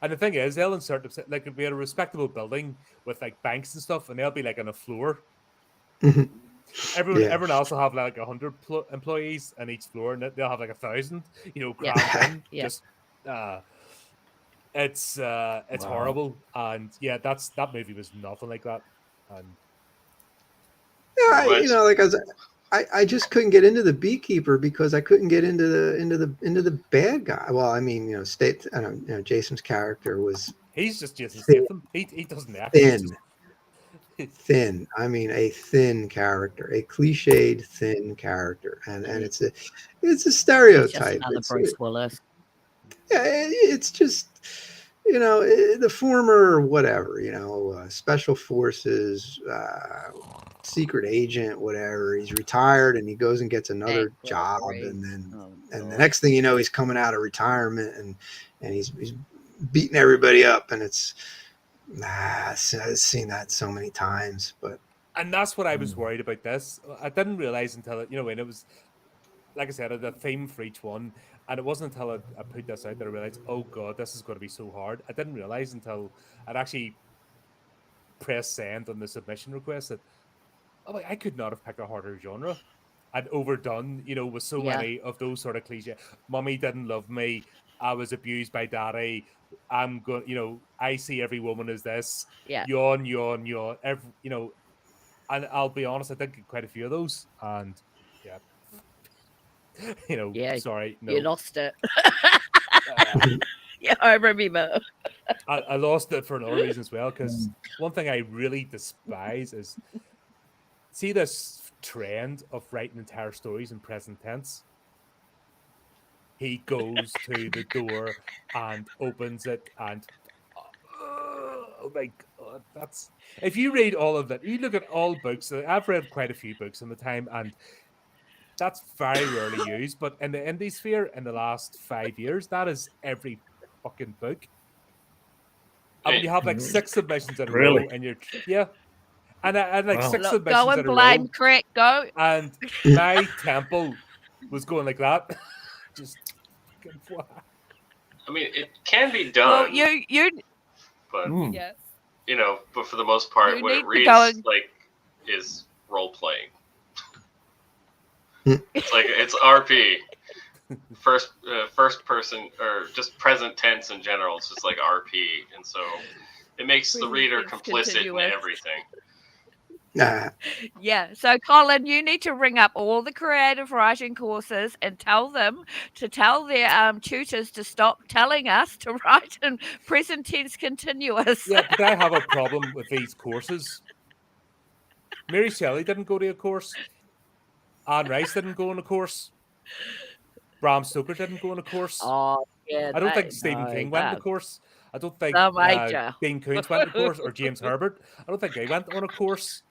And the thing is, they'll insert them, like, it'll be a respectable building with, like, banks and stuff, and they'll be, like, on a floor. Everyone else will have like 100 employees on each floor, and they'll have like 1,000. Crammed in. Just it's horrible, and that movie was nothing like that. And I just couldn't get into the Beekeeper because I couldn't get into the bad guy. Well, I mean, Jason's character was he's just Jason Statham. He doesn't act thin. I mean, a thin character, a cliched thin character, and it's a stereotype. It's Bruce Willis. Yeah, it's just the former whatever, special forces, secret agent, whatever. He's retired and he goes and gets another job, and then the next thing you know, he's coming out of retirement and he's beating everybody up, and it's. I've seen that so many times, and that's what I was worried about this. I didn't realize until when it was, like I said, the theme for each one, and it wasn't until I put this out that I realized, oh god, this is going to be so hard. I didn't realize until I'd actually pressed send on the submission request that I could not have picked a harder genre. I'd overdone, with so many of those sort of cliche. Mummy didn't love me. I was abused by daddy. I'm going, I see every woman as this. Yeah. Yawn. And I'll be honest, I did get quite a few of those. And sorry. No. You lost it. Yeah, I remember. I lost it for another reason as well, because one thing I really despise is see this trend of writing entire stories in present tense. He goes to the door and opens it, and oh my god, that's if you read all of that, you look at all books. I've read quite a few books in the time, and that's very rarely used. But in the indie sphere, in the last 5 years, that is every fucking book. I mean, you have like 6 submissions in a row, and you're and like 6 submissions go and in a blame row. Craig, go. And my temple was going like that. Just fucking fly. I mean, it can be done. Well, you but but for the most part, what it reads like is role playing. It's like it's RP, first person, or just present tense in general. It's just like RP, and so it makes the reader complicit in everything. Yeah, so Colin, you need to ring up all the creative writing courses and tell them to tell their tutors to stop telling us to write in present tense continuous. Yeah, but I have a problem with these courses. Mary Shelley didn't go to a course. Anne Rice didn't go on a course. Bram Stoker didn't go on a course. Oh, yeah. I don't think Stephen King went on a course. I don't think Dean Koontz went on a course, or James Herbert. I don't think they went on a course.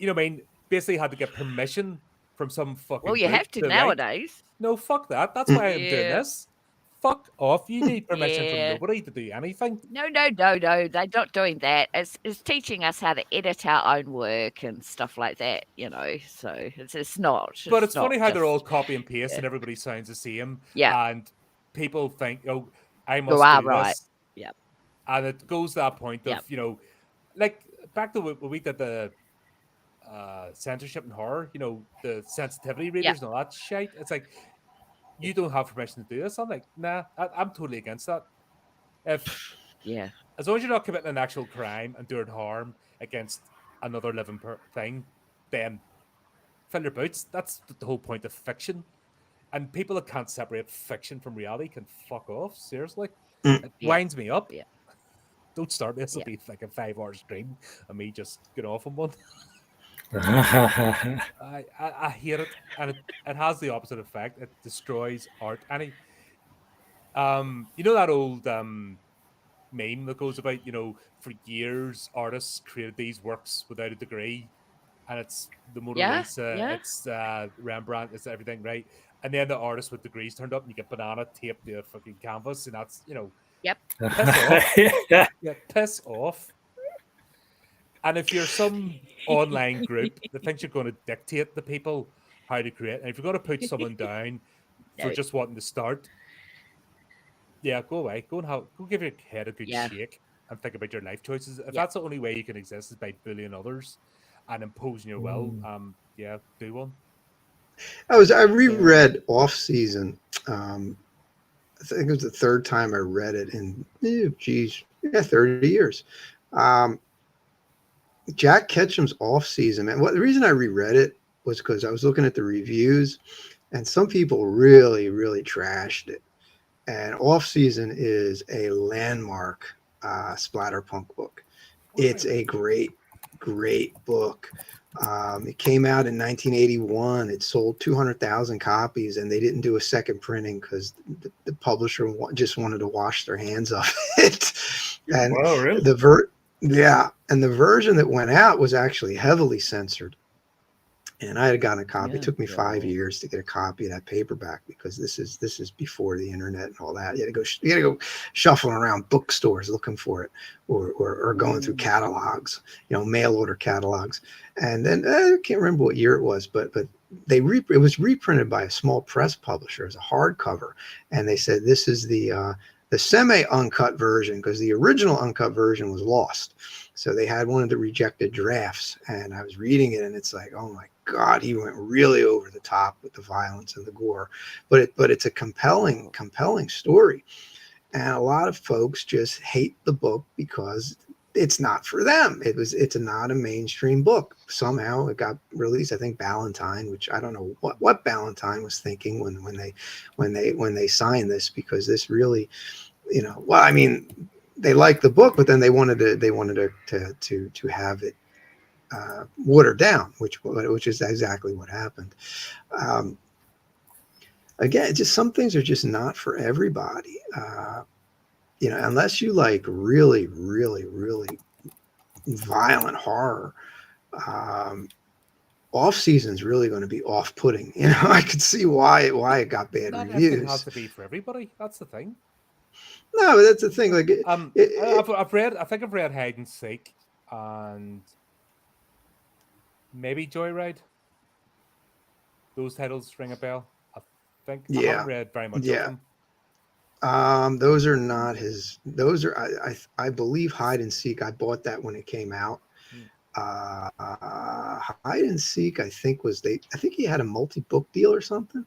I mean, basically had to get permission from some fucking. Well, you have to nowadays. No, fuck that. That's why I'm doing this. fuck off. You need permission from Yeah. nobody to do anything. No. They're not doing that. It's teaching us how to edit our own work and stuff like that, So it's not. But it's funny how they're all just copy and paste yeah. and everybody sounds the same. Yeah. And people think, oh, I You must are do right. this. Yep. And it goes to that point of, Yep. Like back to when we did the censorship and horror, the sensitivity readers and all that shit. It's like, you don't have permission to do this. I'm like, nah, I'm totally against that. Yeah. As long as you're not committing an actual crime and doing harm against another living thing, then fill your boots. That's the whole point of fiction. And people that can't separate fiction from reality can fuck off. Seriously, Mm. it Yeah. winds me up. Yeah. Don't start this. It'll Yeah. be like a 5-hour stream and me just get off on one. Yeah. I hate it, and it has the opposite effect. It destroys art. Any that old meme that goes about, for years artists created these works without a degree, and it's the Mona Yeah. Lisa, Yeah. it's Rembrandt, it's everything, right? And then the artists with degrees turned up, and you get banana taped to a fucking canvas, and that's Yep. piss off. Yeah, piss off. And if you're some online group that thinks you're going to dictate to people how to create, and if you're going to put someone down for No. just wanting to start, yeah, go away. Go give your head a good Yeah. shake and think about your life choices. If Yeah. that's the only way you can exist is by bullying others and imposing your will, yeah, do one. I reread Off Season. I think it was the third time I read it in 30 years. Jack Ketchum's Off Season, man. The reason I reread it was because I was looking at the reviews, and some people really, really trashed it. And Off Season is a landmark splatterpunk book. It's a great book. It came out in 1981. It sold 200,000 copies, and they didn't do a second printing because the publisher just wanted to wash their hands of it. And Wow, really? and the version that went out was actually heavily censored. And I had gotten a copy. It took me 5 years to get a copy of that paperback because this is before the internet and all that. You had to go shuffling around bookstores looking for it, or going through catalogs, mail order catalogs. And then I can't remember what year it was, but it was reprinted by a small press publisher as a hardcover, and they said this is the semi-uncut version because the original uncut version was lost. So they had one of the rejected drafts, and I was reading it, and it's like, oh my God, he went really over the top with the violence and the gore. But it's a compelling story. And a lot of folks just hate the book because it's not for them. It's not a mainstream book. Somehow it got released. I think Ballantine, which I don't know what Ballantine was thinking when they signed this, because this really, they liked the book, but then they wanted to have it watered down, which is exactly what happened. Again, just some things are just not for everybody. Unless you like really, really, really violent horror. Off Season is really going to be off-putting. I could see why it got bad Not reviews. everything has to be for everybody. That's the thing. No, but that's the thing. Like, I've read Hide and Seek and maybe Joyride. Those titles ring a bell. I haven't read very much of them. Those are not his. Those are I believe Hide and Seek. I bought that when it came out. Hide and Seek, I think he had a multi-book deal or something,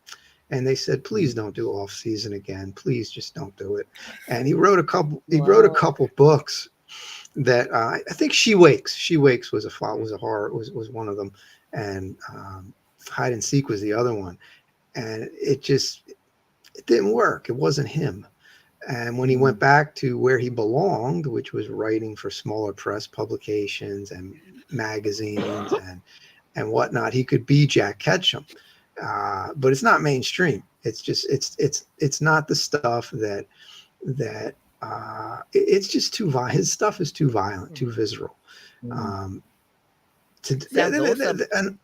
and they said, please don't do Off Season again. Please just don't do it. And he wrote a couple. He wrote a couple books that I think She Wakes. She Wakes was a horror. Was one of them, and Hide and Seek was the other one, and it didn't work. It wasn't him. And when he went back to where he belonged, which was writing for smaller press publications and magazines and whatnot, he could be Jack Ketchum. But it's not mainstream. It's just it's not the stuff that it's just too violent. His stuff is too violent, too visceral. Sounds awesome. And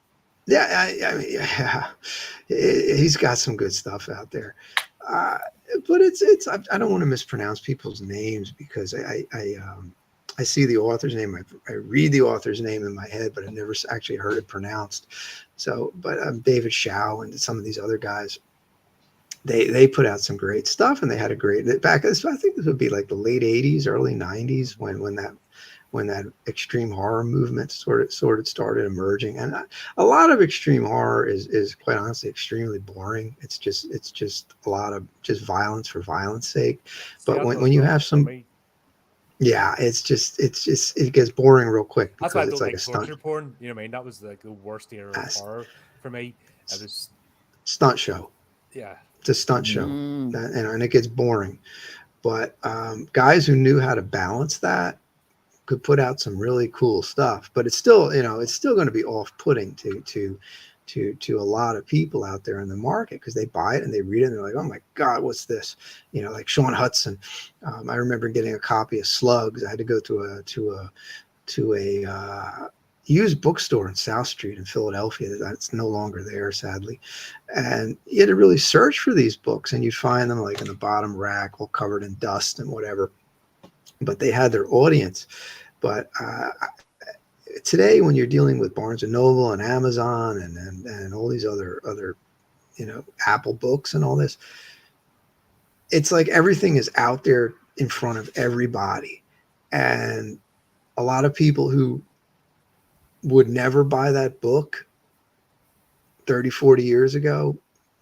yeah, he's got some good stuff out there. but it's I don't want to mispronounce people's names because I see the author's name, I read the author's name in my head, but I've never actually heard it pronounced. So, but David Shao and some of these other guys, they put out some great stuff, and they had a great back. I think this would be like the late '80s, early '90s when that extreme horror movement sort of started emerging. And a lot of extreme horror is quite honestly extremely boring. It's just a lot of just violence for violence sake. But when you have some, yeah, it gets boring real quick That's why I because it's don't like a like torture stunt porn. You know what I mean? That was like the worst era of horror for me. It was stunt show. Yeah. It's a stunt show, Mm. and it gets boring. But guys who knew how to balance that could put out some really cool stuff. But it's still, it's still going to be off-putting to a lot of people out there in the market because they buy it and they read it and they're like, oh my God, what's this? Like Sean Hudson. I remember getting a copy of Slugs. I had to go to a used bookstore in South Street in Philadelphia. That's no longer there, sadly. And you had to really search for these books, and you'd find them like in the bottom rack, all covered in dust and whatever. But they had their audience. But today, when you're dealing with Barnes and Noble and Amazon and all these other Apple Books and all this, it's like everything is out there in front of everybody, and a lot of people who would never buy that book 30, 40 years ago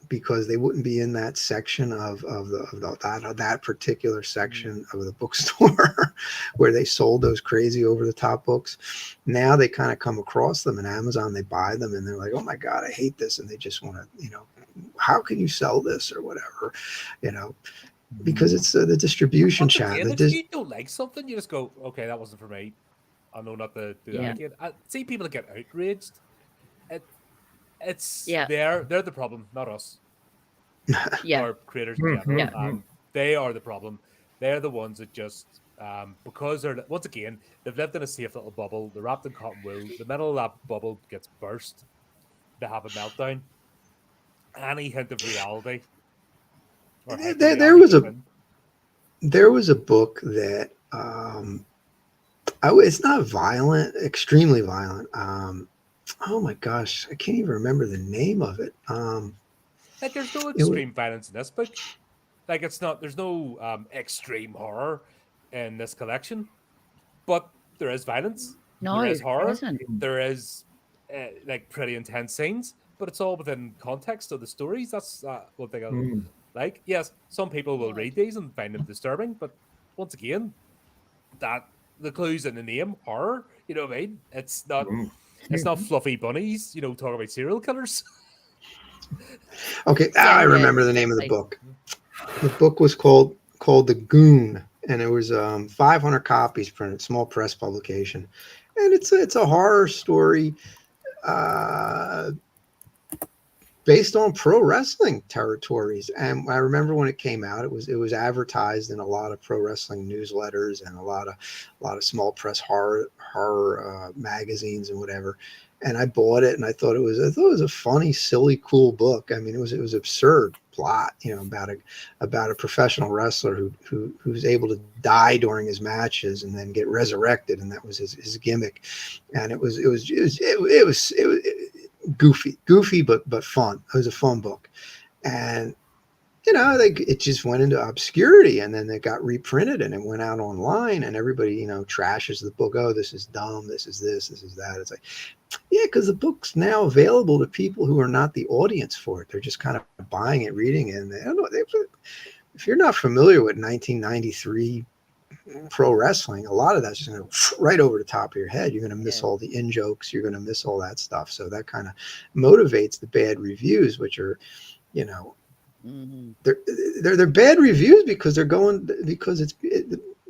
because they wouldn't be in that section of that particular section of the bookstore where they sold those crazy over the top books. Now they kind of come across them in Amazon, they buy them, and they're like, oh my God, I hate this. And they just want to, how can you sell this or whatever, because it's the distribution channel. If you don't like something, you just go, okay, that wasn't for me. I know not to do that again. I see people that get outraged. They're the problem, not us. Or creators in general. They are the problem. They're the ones that just because they're, once again, they've lived in a safe little bubble. They're wrapped in cotton wool. The middle of that bubble gets burst. They have a meltdown. Any hint of reality. There was a book that it's not violent, extremely violent. Oh my gosh, I can't even remember the name of it. Like, there's no extreme violence in this book. Like, there's no extreme horror in this collection, but there is violence. No, there is horror. Isn't. There is like pretty intense scenes, but it's all within context of the stories. That's one thing I like. Yes, some people will read these and find them disturbing, but once again, that the clues in the name, horror. You know what I mean? It's not. It's not fluffy bunnies. Talking about serial killers. Okay, I remember the name of the book. The book was called The Goon, and it was 500 copies printed, small press publication, and it's a horror story based on pro wrestling territories. And I remember when it came out, it was advertised in a lot of pro wrestling newsletters and a lot of small press horror magazines and whatever. And I bought it, and I thought it was a funny, silly, cool book. I mean, it was absurd plot, about a professional wrestler who's able to die during his matches and then get resurrected, and that was his gimmick. And it was goofy, but fun. It was a fun book, and it just went into obscurity, and then it got reprinted and it went out online, and everybody, trashes the book. Oh, this is dumb. This is this is that. It's like, yeah, because the book's now available to people who are not the audience for it. They're just kind of buying it, reading it. And they don't know. If you're not familiar with 1993 pro wrestling, a lot of that's just going to right over the top of your head. You're going to miss all the in jokes. You're going to miss all that stuff. So that kind of motivates the bad reviews, which are, they're bad reviews because because it's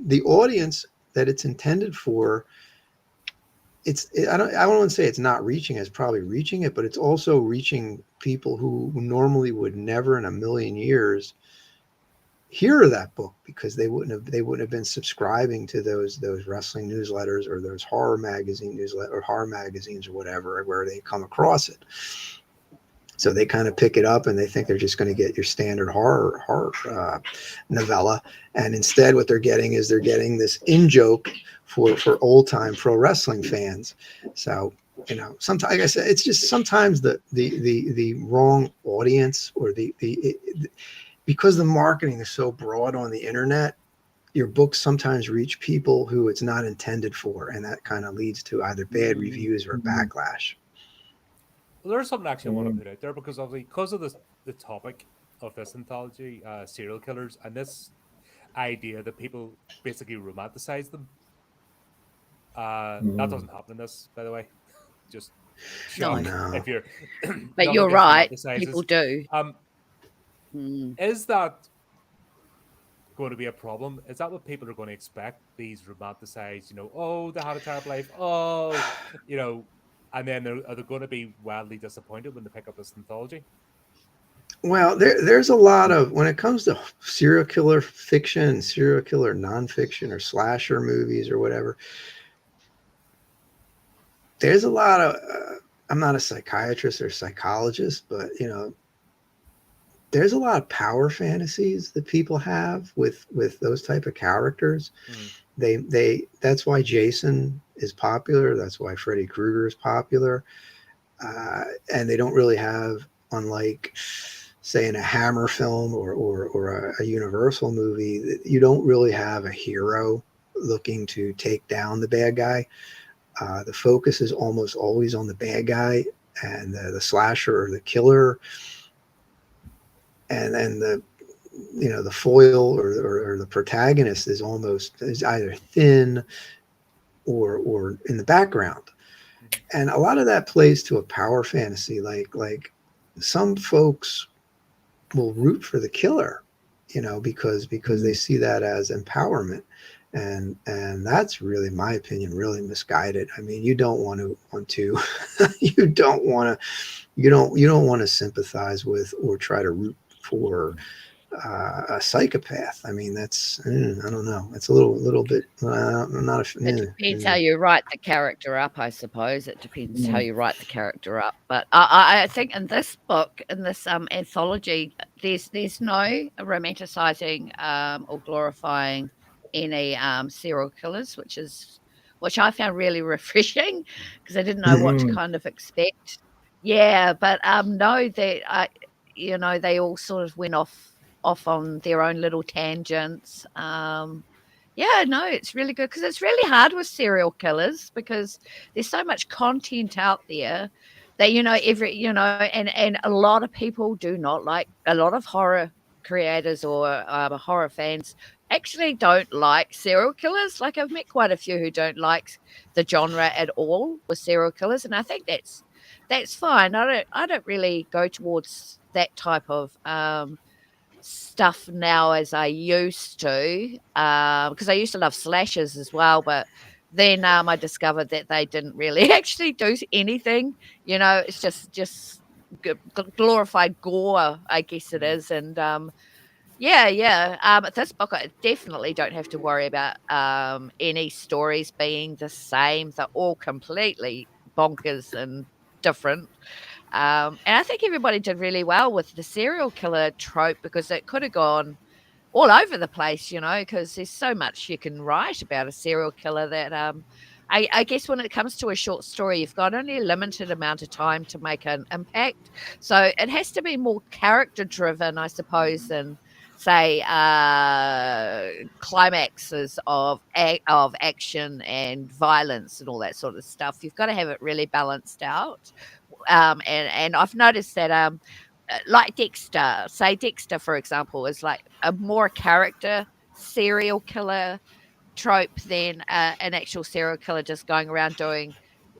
the audience that it's intended for. I don't want to say it's not reaching it. It's probably reaching it, but it's also reaching people who normally would never in a million years hear of that book because they wouldn't have been subscribing to those wrestling newsletters or those horror magazine newsletter or horror magazines or whatever where they come across it. So they kind of pick it up and they think they're just going to get your standard horror novella, and instead what they're getting is they're getting this in joke for old time pro wrestling fans. So sometimes, like I said, it's just sometimes the wrong audience, or because the marketing is so broad on the internet, your books sometimes reach people who it's not intended for, and that kind of leads to either bad reviews or backlash. Well, there's something actually I want to put out there, because obviously, because of the topic of this anthology, serial killers, and this idea that people basically romanticize them. That doesn't happen in this, by the way. Just shock No. if you're. But nothing you're gets right. romanticized. People do. Is that going to be a problem? Is that what people are going to expect? These romanticized, oh, they had a terrible life. Oh, and then are they going to be wildly disappointed when they pick up this anthology? Well, there's a lot of, when it comes to serial killer fiction, serial killer nonfiction, or slasher movies or whatever, there's a lot of, I'm not a psychiatrist or psychologist, but there's a lot of power fantasies that people have with those type of characters. That's why Jason is popular. That's why Freddy Krueger is popular. And they don't really have, unlike, say, in a Hammer film or a Universal movie, you don't really have a hero looking to take down the bad guy. The focus is almost always on the bad guy and the slasher or the killer. And then the foil or the protagonist is either thin or in the background. And a lot of that plays to a power fantasy. Like some folks will root for the killer, because they see that as empowerment. And that's really, my opinion, really misguided. I mean, you don't want to you don't want to sympathize with or try to root for a psychopath. I mean, that's I don't know. It's a little bit. I'm not. It depends how you write the character up, I suppose. It depends how you write the character up. But I think in this book, in this anthology, there's no romanticizing or glorifying any serial killers, which I found really refreshing, because I didn't know what to kind of expect. Yeah, but no, they all sort of went off on their own little tangents. Yeah, no, it's really good, because it's really hard with serial killers, because there's so much content out there that and a lot of people do not like, a lot of horror creators or horror fans actually don't like serial killers. Like, I've met quite a few who don't like the genre at all with serial killers, and I think that's fine. I don't really go towards that type of stuff now as I used to, because I used to love slashers as well, but then I discovered that they didn't really actually do anything. It's just glorified gore, I guess it is. And this book, I definitely don't have to worry about any stories being the same. They're all completely bonkers and different. And I think everybody did really well with the serial killer trope, because it could have gone all over the place, because there's so much you can write about a serial killer that I guess when it comes to a short story, you've got only a limited amount of time to make an impact. So it has to be more character driven, I suppose, than, say, climaxes of action and violence and all that sort of stuff. You've got to have it really balanced out. And I've noticed that like Dexter, for example, is like a more character serial killer trope than an actual serial killer just going around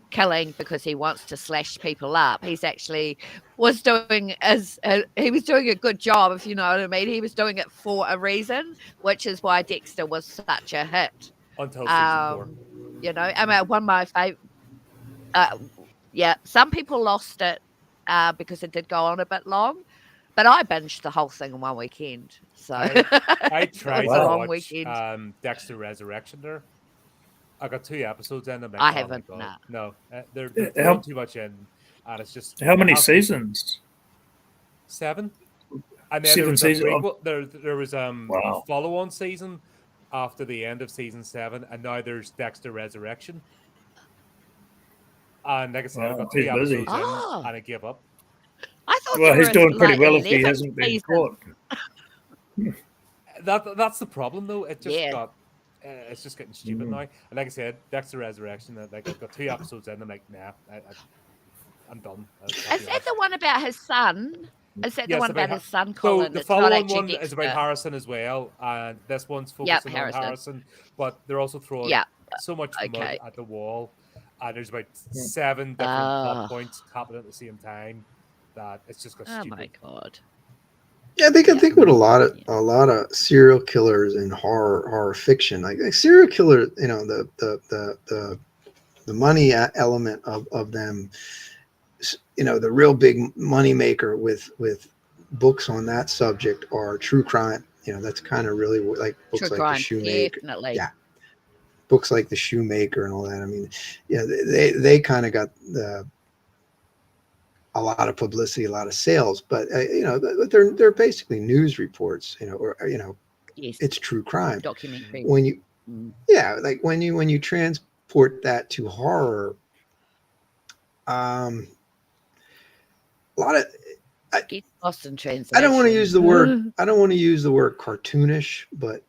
killing because he wants to slash people up. He's actually he was doing a good job, if you know what I mean. He was doing it for a reason, which is why Dexter was such a hit. Until season 4. I mean, one of my favorite. Yeah, some people lost it because it did go on a bit long, but I binged the whole thing in one weekend. So I tried it was to a long watch weekend. Dexter Resurrection there. I got 2 episodes in. I'm like, I oh haven't. my God. Nah. No, they're throwing too much in, and it's just How many seasons? 7. And then there 7 was a seasons. prequel. There was a Wow. follow-on season after the end of season 7, and now there's Dexter Resurrection. And like I said, I Wow, got he's 3 busy. episodes in, Oh, and I gave up. I thought Well, there he's were doing pretty like well if he 11 hasn't been seasons. caught. That's the problem, though. It just Yeah. got. It's just getting stupid now. And like I said, Dexter Resurrection. Like I've got 2 episodes in. I'm like, nah, I'm done. Is that the one about his son? Is that the Yes, one about about his son, so Colin? the It's not follow-on actually one is about Dexter. Harrison as well, and this one's Yep, focusing on Harrison. Harrison, but they're also throwing Yeah. so much mud Okay. at the wall, and there's about 7 different plot points happening at the same time that it's just got Oh stupid. my god. Yeah, I Yeah. think with a lot of serial killers in horror fiction, like serial killer, you know, the money element of them, you know, the real big money maker with books on that subject are true crime. You know, that's kind of really like books True like The crime. Shoemaker. Definitely. Yeah, books like The Shoemaker and all that. I mean, yeah, they kind of got a lot of publicity, a lot of sales, but you know, but they're basically news reports, you know, or you know, Yes. it's true crime. Documentary. When you, Mm. yeah, like when you transport that to horror, a lot of Get lost in translation. I don't want to use the word cartoonish, but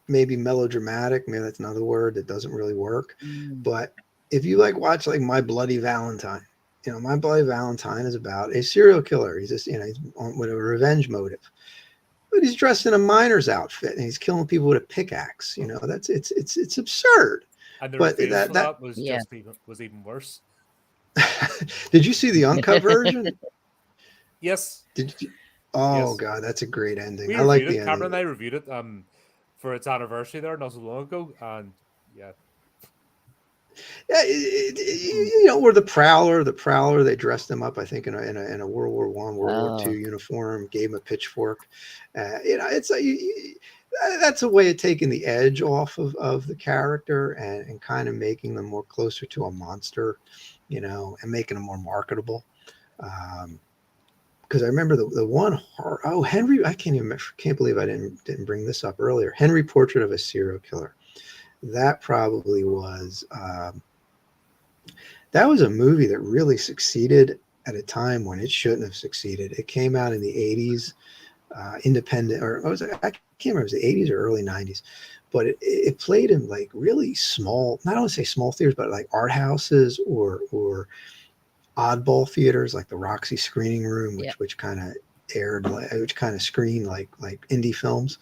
maybe melodramatic. Maybe that's another word that doesn't really work. Mm. But if you like watch like My Bloody Valentine, you know, My Bloody Valentine is about a serial killer. He's just, you know, he's on with a revenge motive, but he's dressed in a miner's outfit and he's killing people with a pickaxe. You know, that's it's absurd. And the But reviews that for that that was Yeah. just even worse. did you see the uncut version? Yes, Did you? Oh Yes. God, that's a great ending. we I like reviewed the it. Cameron and ending. I reviewed it for its anniversary there not so long ago, and yeah, Yeah, you know, or the Prowler. The Prowler. They dressed him up, I think, in a World War I, World War II uniform. Gave him a pitchfork. You know, it's that's a way of taking the edge off of the character and kind of making them more closer to a monster, you know, and making them more marketable. Because I remember the one horror. Oh, Henry! I can't believe I didn't bring this up earlier. Henry, Portrait of a Serial Killer. That probably was. That was a movie that really succeeded at a time when it shouldn't have succeeded. It came out in the 80s, independent, or was it, I can't remember, if it was the 80s or early 90s, but it played in like really small, not only say small theaters, but like art houses or oddball theaters like the Roxy Screening Room, which kind of which kind of screened like indie films.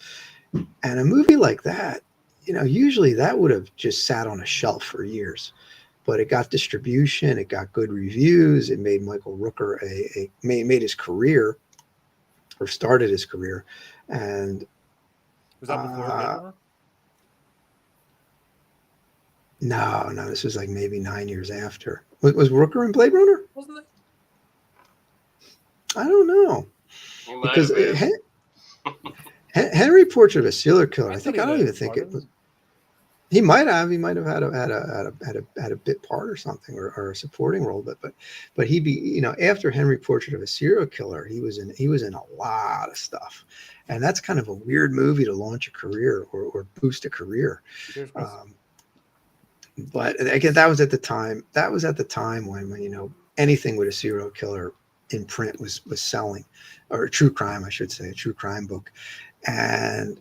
And a movie like that, you know, usually that would have just sat on a shelf for years. But it got distribution, it got good reviews, it made Michael Rooker made his career, or started his career. And was that before Blade Runner? No, this was like maybe 9 years after. Was Rooker in Blade Runner? Wasn't it? I don't know. He might Because have been. Henry, Portrait of a Serial Killer. I thought don't he even was think part it of was. He might have had a bit part or something, or a supporting role, but he be, you know, after Henry, Portrait of a Serial Killer, he was in a lot of stuff, and that's kind of a weird movie to launch a career or boost a career. Cheers, Chris. But again, that was at the time. That was at the time when you know, anything with a serial killer in print was selling, or a true crime, I should say, a true crime book, and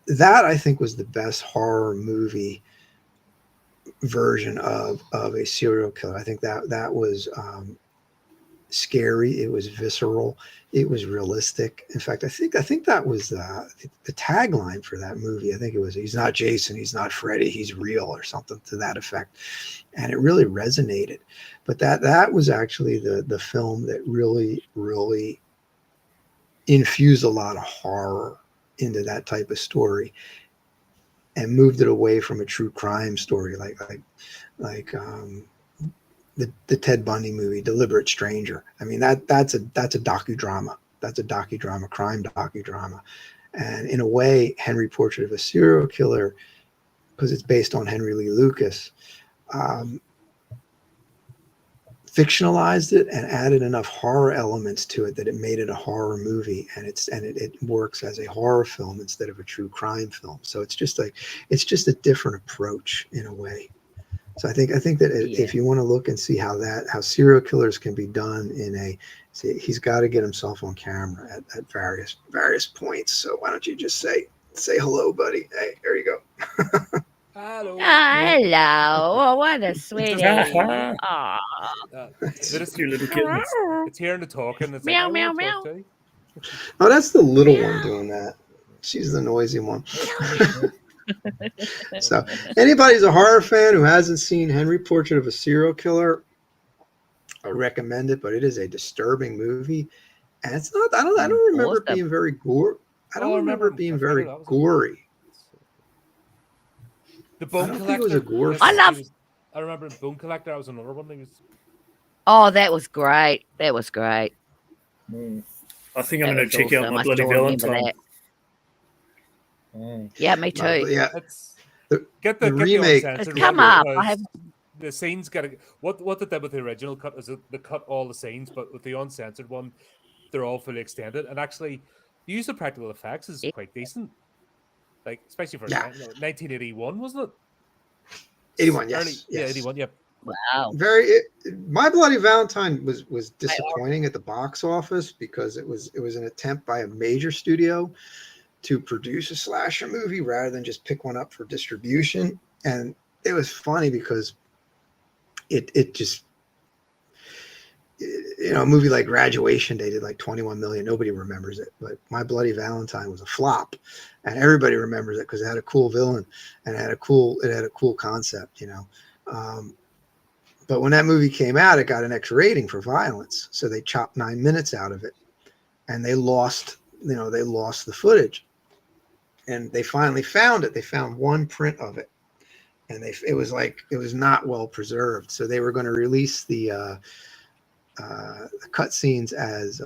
that I think was the best horror movie version of a serial killer. I think that was scary. It was visceral. It was realistic. In fact, I think that was the tagline for that movie. I think it was, "He's not Jason, he's not Freddy, he's real," or something to that effect. And it really resonated. But that was actually the film that really infused a lot of horror into that type of story, and moved it away from a true crime story like the Ted Bundy movie, Deliberate Stranger. I mean, that's a docudrama. That's a docudrama, crime docudrama. And in a way, Henry, Portrait of a Serial Killer, because it's based on Henry Lee Lucas, fictionalized it and added enough horror elements to it that it made it a horror movie, and it works as a horror film instead of a true crime film. So it's just a different approach in a way. So I think that if you want to look and see how serial killers can be done he's got to get himself on camera at various points. So why don't you just say hello, buddy? Hey, there you go. Hello. Hello. Oh, what a sweetie. Ah, Aw. two little kittens. It's hearing the talking. It's Meow, like, meow, I want to talk meow. to you. Oh, that's the little one doing that. She's the noisy one. So anybody who's a horror fan who hasn't seen Henry Portrait of a Serial Killer, I recommend it, but it is a disturbing movie. And it's not, I don't remember it Awesome. being very gory. I don't remember it being very gory. The Bone I don't Collector. think it was a gore I love- I remember Bone Collector. That was another one. He was, Oh, that was great. That was great. I think I'm That going was to check out awesome. My I Bloody still remember Valentine. that. Mm. Yeah, me too. Yeah, it's the get the remake- uncensored It's come one up. because I have the scenes got to what they did with the original cut is that they cut all the scenes, but with the uncensored one, they're all fully extended. And actually, the use of practical effects is quite decent. Like especially for 1981, wasn't it? 81, yes. Early, yeah, 81. Yep. wow. My Bloody Valentine was disappointing at the box office because it was an attempt by a major studio to produce a slasher movie rather than just pick one up for distribution. And it was funny because it just, a movie like Graduation Day did like 21 million. Nobody remembers it, but My Bloody Valentine was a flop, and everybody remembers it because it had a cool villain and it had a cool concept, But when that movie came out, it got an X rating for violence, so they chopped 9 minutes out of it, and they lost the footage. And they finally found it. They found one print of it, and it was not well preserved. So they were going to release the cut scenes as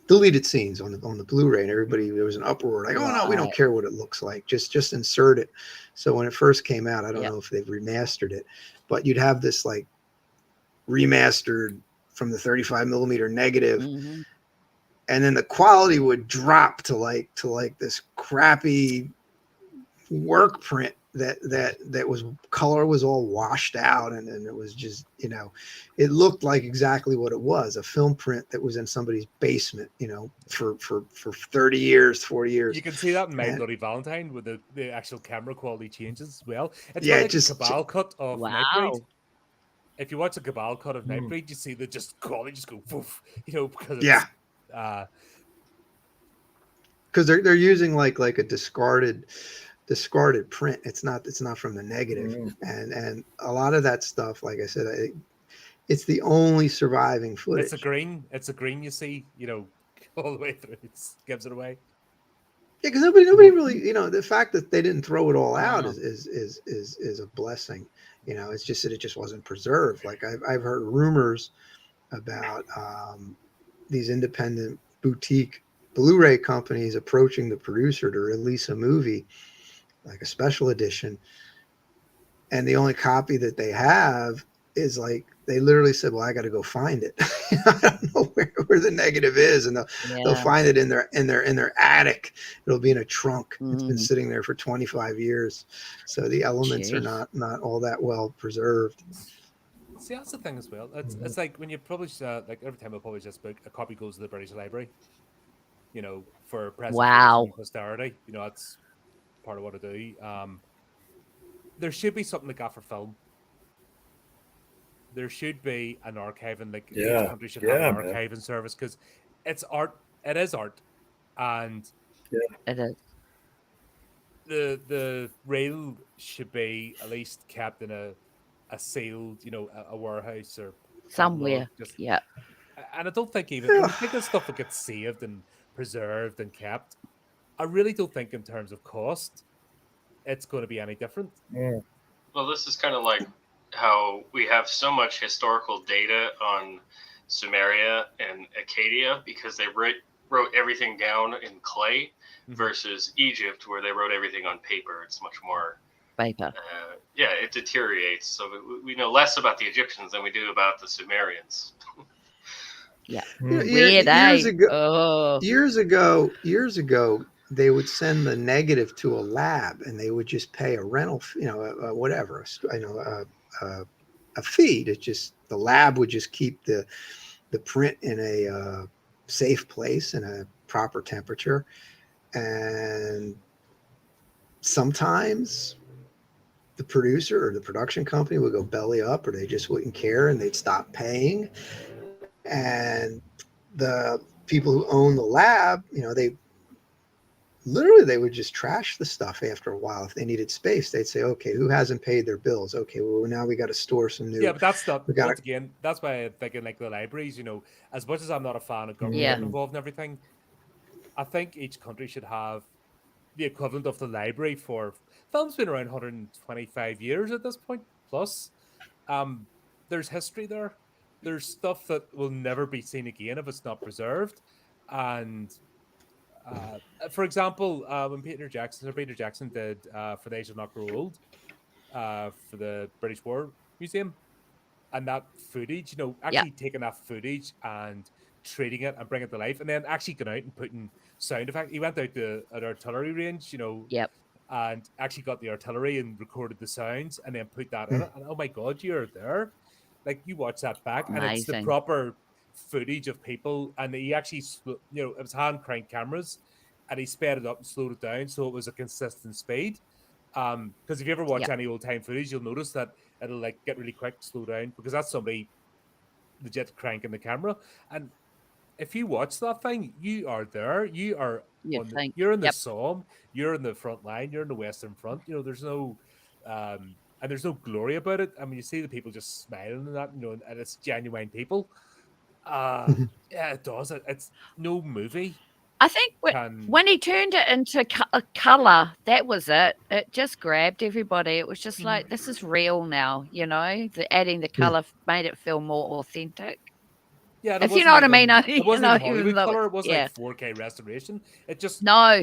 deleted scenes on the Blu-ray, and there was an uproar like, oh no, we don't care what it looks like, just insert it. So when it first came out, I don't know if they've remastered it, but you'd have this like remastered from the 35 millimeter negative, and then the quality would drop to like this crappy work print that was color was all washed out, and it was just it looked like exactly what it was, a film print that was in somebody's basement for 30 years, 40 years. You can see that in My Bloody Valentine with the actual camera quality changes as well. It's Yeah, like a Cabal cut of Nightbreed. If you watch a Cabal cut of Nightbreed, you see the quality just go poof, because it's, because they're using like a discarded print. It's not from the negative, and a lot of that stuff, like I said, it's the only surviving footage. It's a green you see, all the way through. It gives it away. Yeah, because nobody really, the fact that they didn't throw it all out is a blessing. It's just that it just wasn't preserved. Like I've heard rumors about these independent boutique Blu-ray companies approaching the producer to release a movie, like a special edition, and the only copy that they have is like, they literally said, well, I got to go find it. I don't know where the negative is, and they'll find it in their attic. It'll be in a trunk. It's been sitting there for 25 years, so the elements are not all that well preserved. See, that's the thing as well. It's like when you publish, like every time I publish this book, a copy goes to the British Library, for presentation and posterity. That's part of what I do. There should be something like that for film. There should be an archiving, like each country should have an archiving service, because it's art. It is art, and it is. The rail should be at least kept in a sealed, a warehouse or somewhere. And I don't think even when you think of stuff that gets saved and preserved and kept, I really don't think in terms of cost it's going to be any different. Well, this is kind of like how we have so much historical data on Sumeria and Acadia because they wrote everything down in clay versus Egypt, where they wrote everything on paper. It's much more Vapor. Yeah, it deteriorates. So we know less about the Egyptians than we do about the Sumerians. Yeah. Years ago, Oh, years ago, they would send the negative to a lab, and they would just pay a rental, whatever, a fee to just the lab would just keep the print in a safe place in a proper temperature, and sometimes the producer or the production company would go belly up, or they just wouldn't care and they'd stop paying. And the people who own the lab, they literally they would just trash the stuff after a while. If they needed space, they'd say, okay, who hasn't paid their bills? Okay, well, now we got to store some new. Yeah, but that's not, we got once again, that's why I'm thinking like the libraries, as much as I'm not a fan of government Yeah. getting involved in everything, I think each country should have the equivalent of the library for film's been around 125 years at this point plus. Um, there's history there. There's stuff that will never be seen again if it's not preserved. And for example, when Peter Jackson did For They Shall Not Grow Old for the British War Museum, and that footage, Yeah. actually taking that footage and treating it and bringing it to life, and then actually going out and putting sound effect. He went out to an artillery range, Yep. and actually got the artillery and recorded the sounds and then put that in Hmm. it. And oh my god, you're there! Like you watch that back, and it's the Amazing. proper footage of people, and he actually, it was hand crank cameras, and he sped it up and slowed it down so it was a consistent speed. Because if you ever watch Yep. any old time footage, you'll notice that it'll like get really quick, slow down, because that's somebody legit cranking the camera. And if you watch that thing, you are there. You are You'd think. you're in the Yep. Somme, you're in the front line, you're in the Western Front. There's no and there's no glory about it. I mean, you see the people just smiling and that, and it's genuine people. Yeah, it does. It's no movie I think can. when he turned it into color, that was it. It just grabbed everybody. It was just like, this is real now, adding the color made it feel more authentic. Yeah, and If you know what I mean, it wasn't even even Hollywood though color. It wasn't yeah. like 4K restoration. It just No,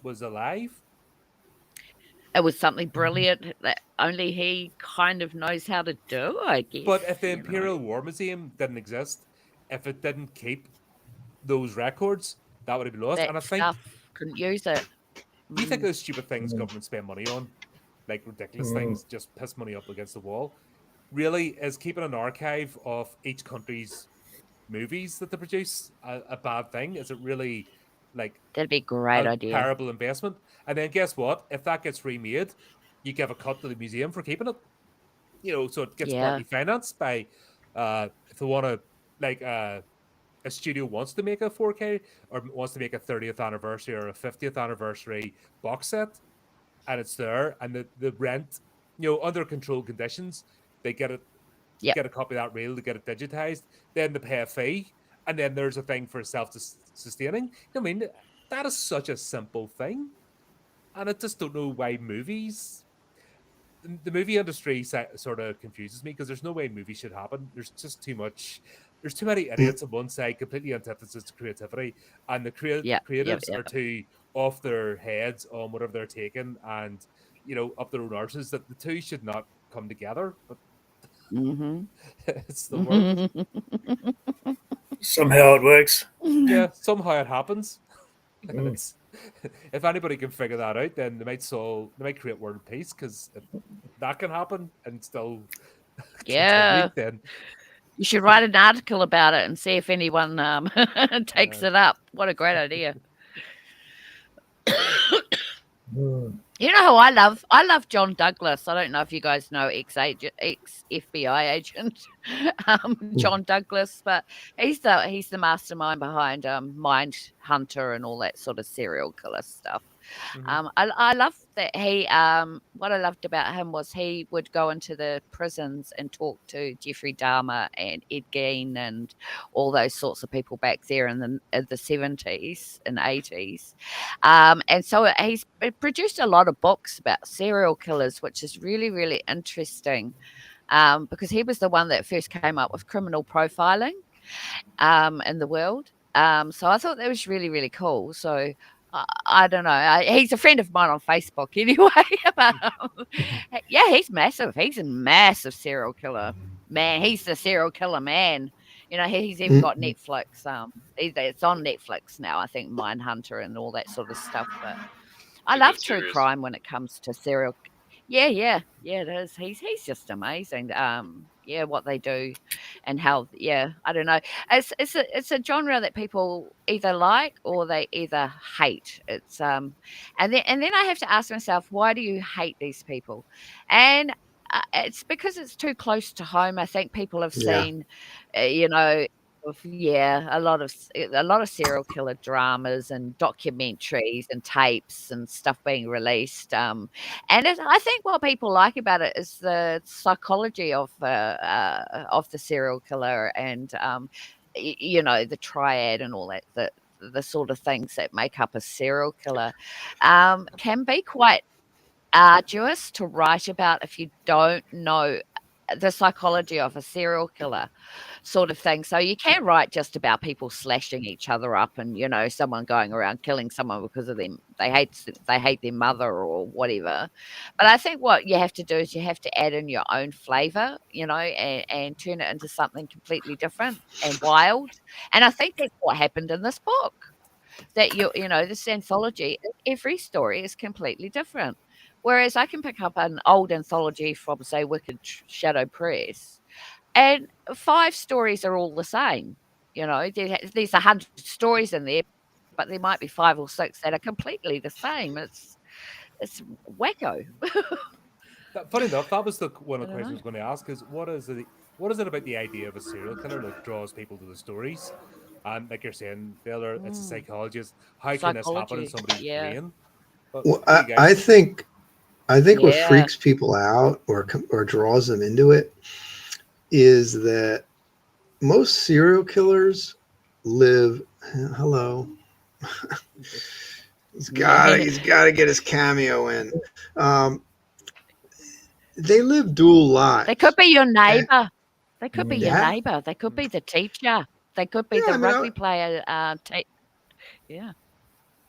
was alive. it was something brilliant that only he kind of knows how to do, I guess. But if the Imperial War Museum didn't exist, if it didn't keep those records, that would have been lost. that And I think, stuff couldn't use it. do you think those stupid things governments spend money on, like ridiculous things, just piss money up against the wall, really is keeping an archive of each country's movies that they produce a bad thing? Is it really like That'd be a great a idea. terrible investment? And then guess what? If that gets remade, you give a cut to the museum for keeping it. So it gets Yeah. partly financed by if they want to, like a studio wants to make a 4K or wants to make a 30th anniversary or a 50th anniversary box set, and it's there, and the rent, under controlled conditions, they get it, Yep. get a copy of that reel to get it digitized, then they pay a fee, and then there's a thing for self-sustaining. I mean, that is such a simple thing, and I just don't know why the movie industry sort of confuses me, because there's no way movies should happen. There's just too much. There's too many idiots on one side, completely antithesis to creativity, and the creatives are too off their heads on whatever they're taking, and up their own arses. That the two should not come together. But it's the world. Somehow it works. Yeah, somehow it happens. And if anybody can figure that out, then they might create world peace, because if that can happen and still Yeah. continue, then You should write an article about it and see if anyone takes it up. What a great idea. You know who I love? I love John Douglas. I don't know if you guys know ex FBI agent John Douglas, but he's the mastermind behind Mind Hunter and all that sort of serial killer stuff. I love that he what I loved about him was he would go into the prisons and talk to Jeffrey Dahmer and Ed Gein and all those sorts of people back there in the 70s and 80s. And so he's produced a lot of books about serial killers, which is really, really interesting, because he was the one that first came up with criminal profiling in the world. So I thought that was really, really cool. So I don't know. He's a friend of mine on Facebook anyway. But, yeah, he's massive. He's a massive serial killer man. He's the serial killer man. He's even got Mm. Netflix. It's on Netflix now. I think Mindhunter and all that sort of stuff. But I It's a good love true series. crime when it comes to serial. Yeah, yeah, yeah. It is. He's just amazing. Yeah, what they do, and how. Yeah, I don't know. It's a genre that people either like or they either hate. And then I have to ask myself, why do you hate these people? And it's because it's too close to home. I think people have Yeah. seen, you know, yeah, a lot of serial killer dramas and documentaries and tapes and stuff being released. And I think what people like about it is the psychology of the serial killer and the triad and all that. The sort of things that make up a serial killer can be quite arduous to write about if you don't know the psychology of a serial killer sort of thing. So you can write just about people slashing each other up and, someone going around killing someone because of them. They hate their mother or whatever. But I think what you have to do is you have to add in your own flavor, and turn it into something completely different and wild. And I think that's what happened in this book. That this anthology, every story is completely different. Whereas I can pick up an old anthology from, say, Wicked Shadow Press, and 5 stories are all the same. There's 100 stories in there, but there might be 5 or 6 that are completely the same. It's wacko. Funny enough, that was one I of the don't questions I know. was going to ask is what is it about the idea of a serial killer that draws people to the stories? And like you're saying, the other, it's a Mm, psychologist. How can this happen in psychology. somebody's Yeah. brain? But Well, what do you I guys? think what Yeah. freaks people out or draws them into it is that most serial killers live. Hello, Yeah. he's got to get his cameo in. Um, they live dual They could lives, be your and neighbor. They could be your Mm, yeah, neighbor. They could mm. be the teacher. They could be yeah. the I mean, rugby player. Yeah.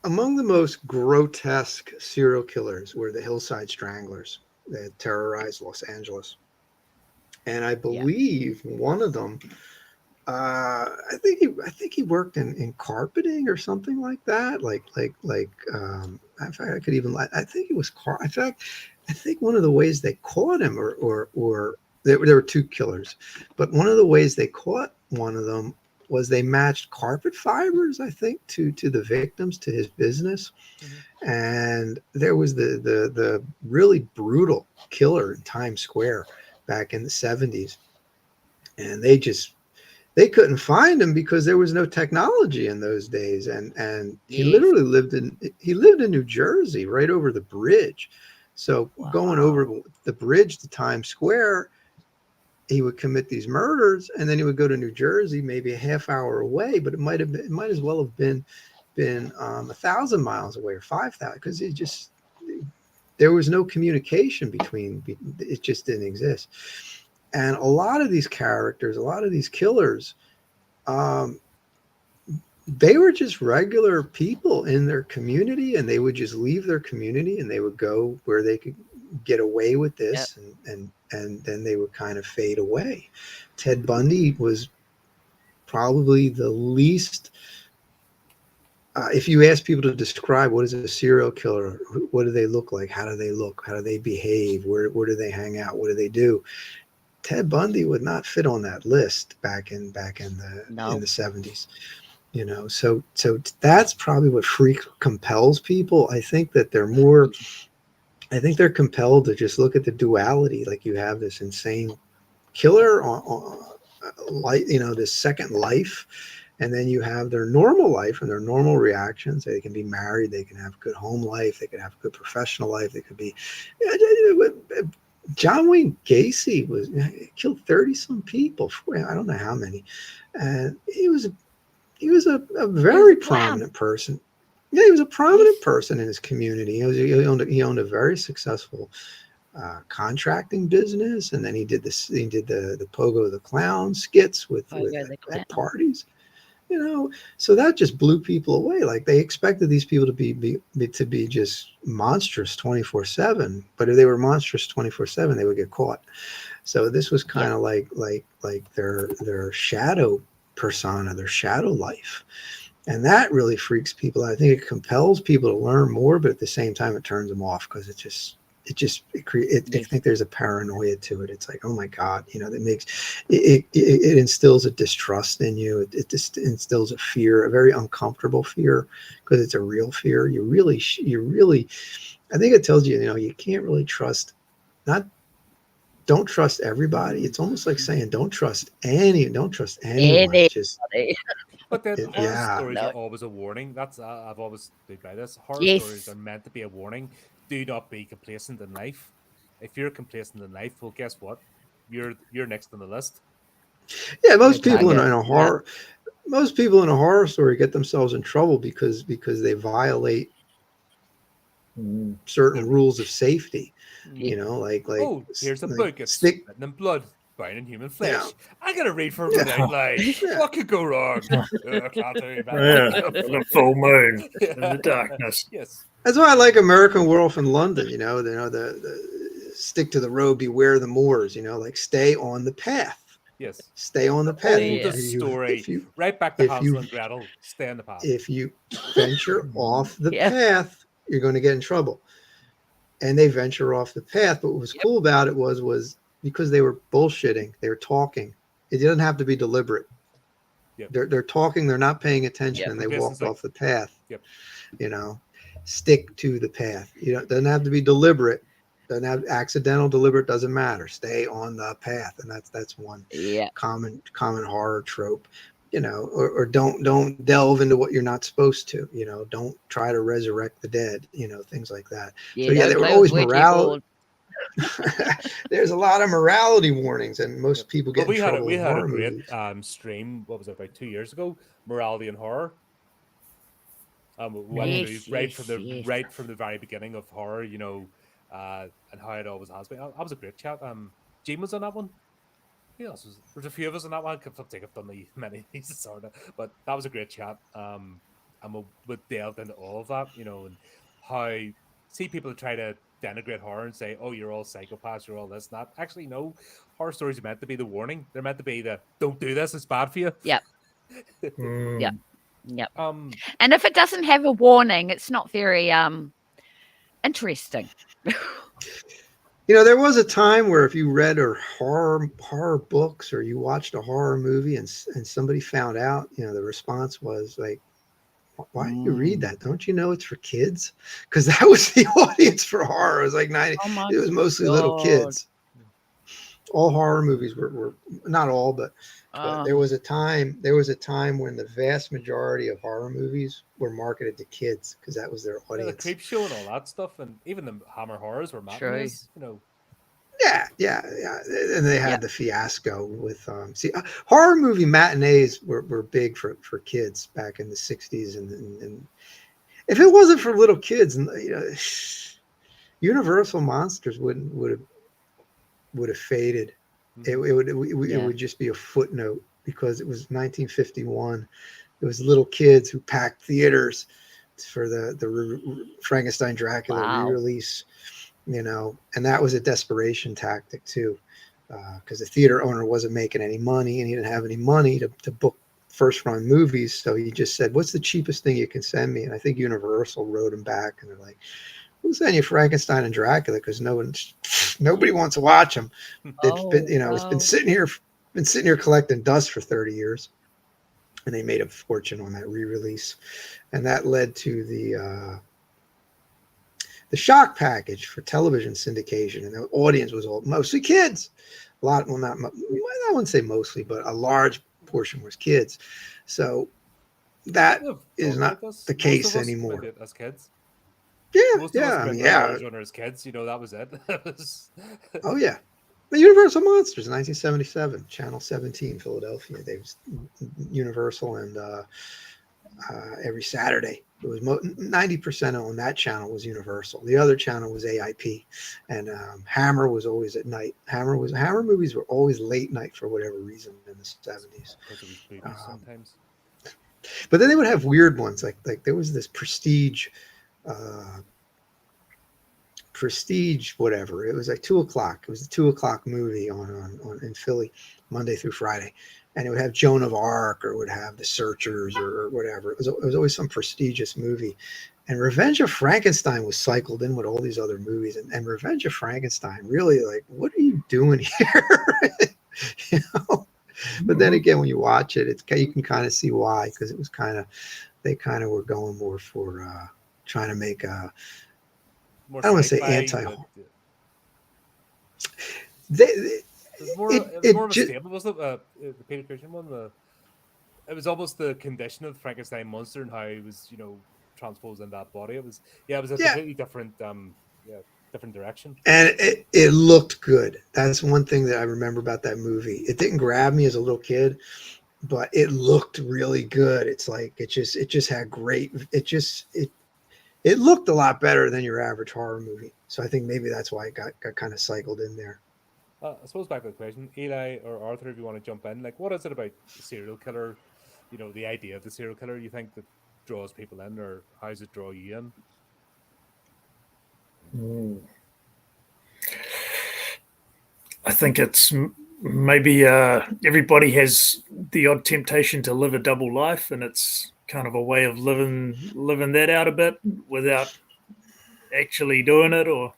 among the most grotesque serial killers were the Hillside Stranglers that terrorized Los Angeles, and I Yeah. believe one of them. I think he worked in carpeting or something like that. In fact, I could even. I think it was car. In fact, I think one of the ways they caught him, or there were two killers, but one of the ways they caught one of them was they matched carpet fibers, I think, to the victims, to his business. Mhm. And there was the really brutal killer in Times Square back in the 70s, and they couldn't find him because there was no technology in those days, and he Yes. literally lived in New Jersey, right over the bridge. So going over Wow. the bridge to Times Square, he would commit these murders, and then he would go to New Jersey, maybe a half hour away, but it might as well have been 1,000 miles away or 5,000, because there was no communication between. It just didn't exist. And a lot of these characters, a lot of these killers, um, they were just regular people in their community, and they would just leave their community and they would go where they could get away with Yep. this, and then they would kind of fade away. Ted Bundy was probably the least. If you ask people to describe what is a serial killer, what do they look like, how do they look, how do they behave, where do they hang out, what do they do, Ted Bundy would not fit on that list back in the No. 70s. So that's probably what freak compels people. I think they're compelled to just look at the duality. Like, you have this insane killer on like, this second life, and then you have their normal life and their normal reactions. They can be married, they can have a good home life, they can have a good professional life, they could be. John Wayne Gacy killed 30 some people. I don't know how many, and he was a He was a very clown. prominent person. Yeah, he was a prominent Yes. person in his community. He owned a very successful contracting business, and then he did the Pogo the Clown skits with Pogo the at clown. parties. you know, so that just blew people away. Like they expected these people to be just monstrous 24/7, but if they were monstrous 24/7, they would get caught. So this was kind of like their shadow persona, their shadow life. And that really freaks people out. I think it compels people to learn more, but at the same time, it turns them off because I think there's a paranoia to it. It's like, oh my God, you know, that makes it instills a distrust in you. It just instills a fear, a very uncomfortable fear, because it's a real fear. You really, I think it tells you, you know, you can't really trust, don't trust everybody. It's almost like saying, don't trust anyone. Anybody. Just, But then horror yeah. stories No. are always a warning. That's I've always stood by this. Horror stories Yes. are meant to be a warning. Do not be complacent in life. If you're complacent in life, well, guess what? You're next on the list. Yeah, You're a most people in target. a Yeah. horror, most people in a horror story get themselves in trouble because they violate certain They're- rules of safety. Yeah. You know, Oh, here's a book. It's stick. written in blood, bound in human Yeah, flesh. I gotta read for a bit yeah, out loud. yeah. What could go wrong? Can't do Yeah, that. the full moon in Yeah. the darkness. Yes. That's why I like American Werewolf in London. You know the stick to the road, beware the moors. You know, like stay on the path. Yes. Stay on the The path. Yeah. oldest story, If you right back to if Hansel you and Gretel. Stay on the path. if you venture off the Yeah. path, you're going to get in trouble. And they venture off the path. But what was Yep. cool about it was because they were bullshitting, they were talking. It didn't have to be deliberate. Yep. They're talking, they're not paying attention, Yep. and they Complacency. walked off the path. Yep. You know, stick to the path. You know, it doesn't have to be deliberate. Doesn't have accidental, deliberate, doesn't matter. Stay on the path. And that's one Yeah. common horror trope. You know, or don't delve into what you're not supposed to. You know, don't try to resurrect the dead. You know, things like that. So Yeah. yeah, Don't there were play with always Ouija morality. board. There's a lot of morality warnings, and most Yep. people Well, get in trouble we in had a horror great movies. stream. What was it, about 2 years ago? Morality and horror. We went Mm. through Yes. Yes. Yes. right from the very beginning of horror, you know, and how it always has been. That was a great chat. Jim was on that one. Who else was? There's a few of us on that one. I think I've done the many of these sort of, but that was a great chat. And we delved into all of that, you know, and how see people try to denigrate horror and say, "Oh, you're all psychopaths, you're all this, and that." Actually, no. Horror stories are meant to be the warning. They're meant to be the "Don't do this; it's bad for you." Yep. Mm. Yep. Yep. Um, And if it doesn't have a warning, it's not very interesting. You know, there was a time where if you read horror books or you watched a horror movie and somebody found out, you know, the response was like, "Why do you read that? Don't you know it's for kids?" Because that was the audience for horror. It was like 90. Oh my It was mostly little God. kids. All horror movies were not all, but Oh, there was a time when the vast majority of horror movies were marketed to kids because that was their yeah, the audience. creep show and all that stuff, and even the Hammer horrors were True. matinees, you know. Yeah. And they had Yep. the fiasco with horror movie matinees were big for kids back in the 60s and if it wasn't for little kids, you know, Universal Monsters would have faded. It Yeah. would just be a footnote because it was 1951. It was little kids who packed theaters for the Frankenstein Dracula Wow. re-release, you know, and that was a desperation tactic too, because the theater owner wasn't making any money and he didn't have any money to book first run movies. So he just said, "What's the cheapest thing you can send me?" And I think Universal wrote him back and they're like, "We'll send you Frankenstein and Dracula because nobody wants to watch them. It's Oh, been, you know, it's been sitting here collecting dust for 30 years." And they made a fortune on that re-release, and that led to the shock package for television syndication, and the audience was mostly kids. A lot, well, not I wouldn't say mostly, but a large portion was kids. So that is not the case anymore. Went it as kids. Yeah, Most of us I went mean, to the yeah. horror genre as kids. You know, that was it. Oh yeah. The Universal Monsters, 1977, Channel 17, Philadelphia. They was Universal, and every Saturday it was 90% on that channel was Universal. The other channel was AIP, and Hammer was always at night. Hammer movies were always late night for whatever reason in the 70s. Because it was boobies sometimes. But then they would have weird ones, like there was this uh, Prestige, whatever. It was like 2 o'clock. It was a 2 o'clock movie on in Philly, Monday through Friday, and it would have Joan of Arc, or it would have The Searchers, or whatever. It was always some prestigious movie. And Revenge of Frankenstein was cycled in with all these other movies, and Revenge of Frankenstein really, like, what are you doing here? you know. But then again, when you watch it, you can kind of see why, because it was they kind of were going more for trying to make a, More I don't want to say sci-fi, anti. but They, it was more. It was more of a staple, wasn't it? The Peter Cushing one. It was almost the condition of the Frankenstein monster and how he was, transposed in that body. It was a completely different, different direction. And it looked good. That's one thing that I remember about that movie. It didn't grab me as a little kid, but it looked really good. It's like it just had great. It looked a lot better than your average horror movie. So I think maybe that's why it got kind of cycled in there. I suppose back to the question, Eli or Arthur, if you want to jump in, like, what is it about the serial killer? The idea of the serial killer, you think, that draws people in, or how does it draw you in? I think it's maybe everybody has the odd temptation to live a double life, and it's kind of a way of living that out a bit without actually doing it, or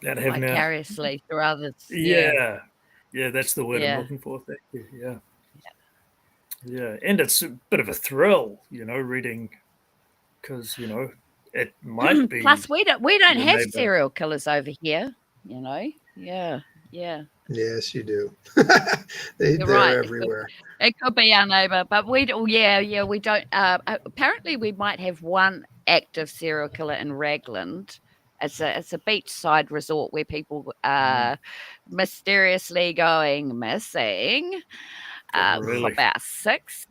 that having vicariously through others. Yeah, that's the word I'm looking for. Thank you. Yeah, and it's a bit of a thrill, reading, because it might be. Plus, we don't have serial killers over here, Yeah. Yes, you do. They're right. everywhere. It could be our neighbour, but we don't. Yeah, we don't. Apparently, we might have one active serial killer in Raglan. It's a beachside resort where people are mysteriously going missing. Really? About six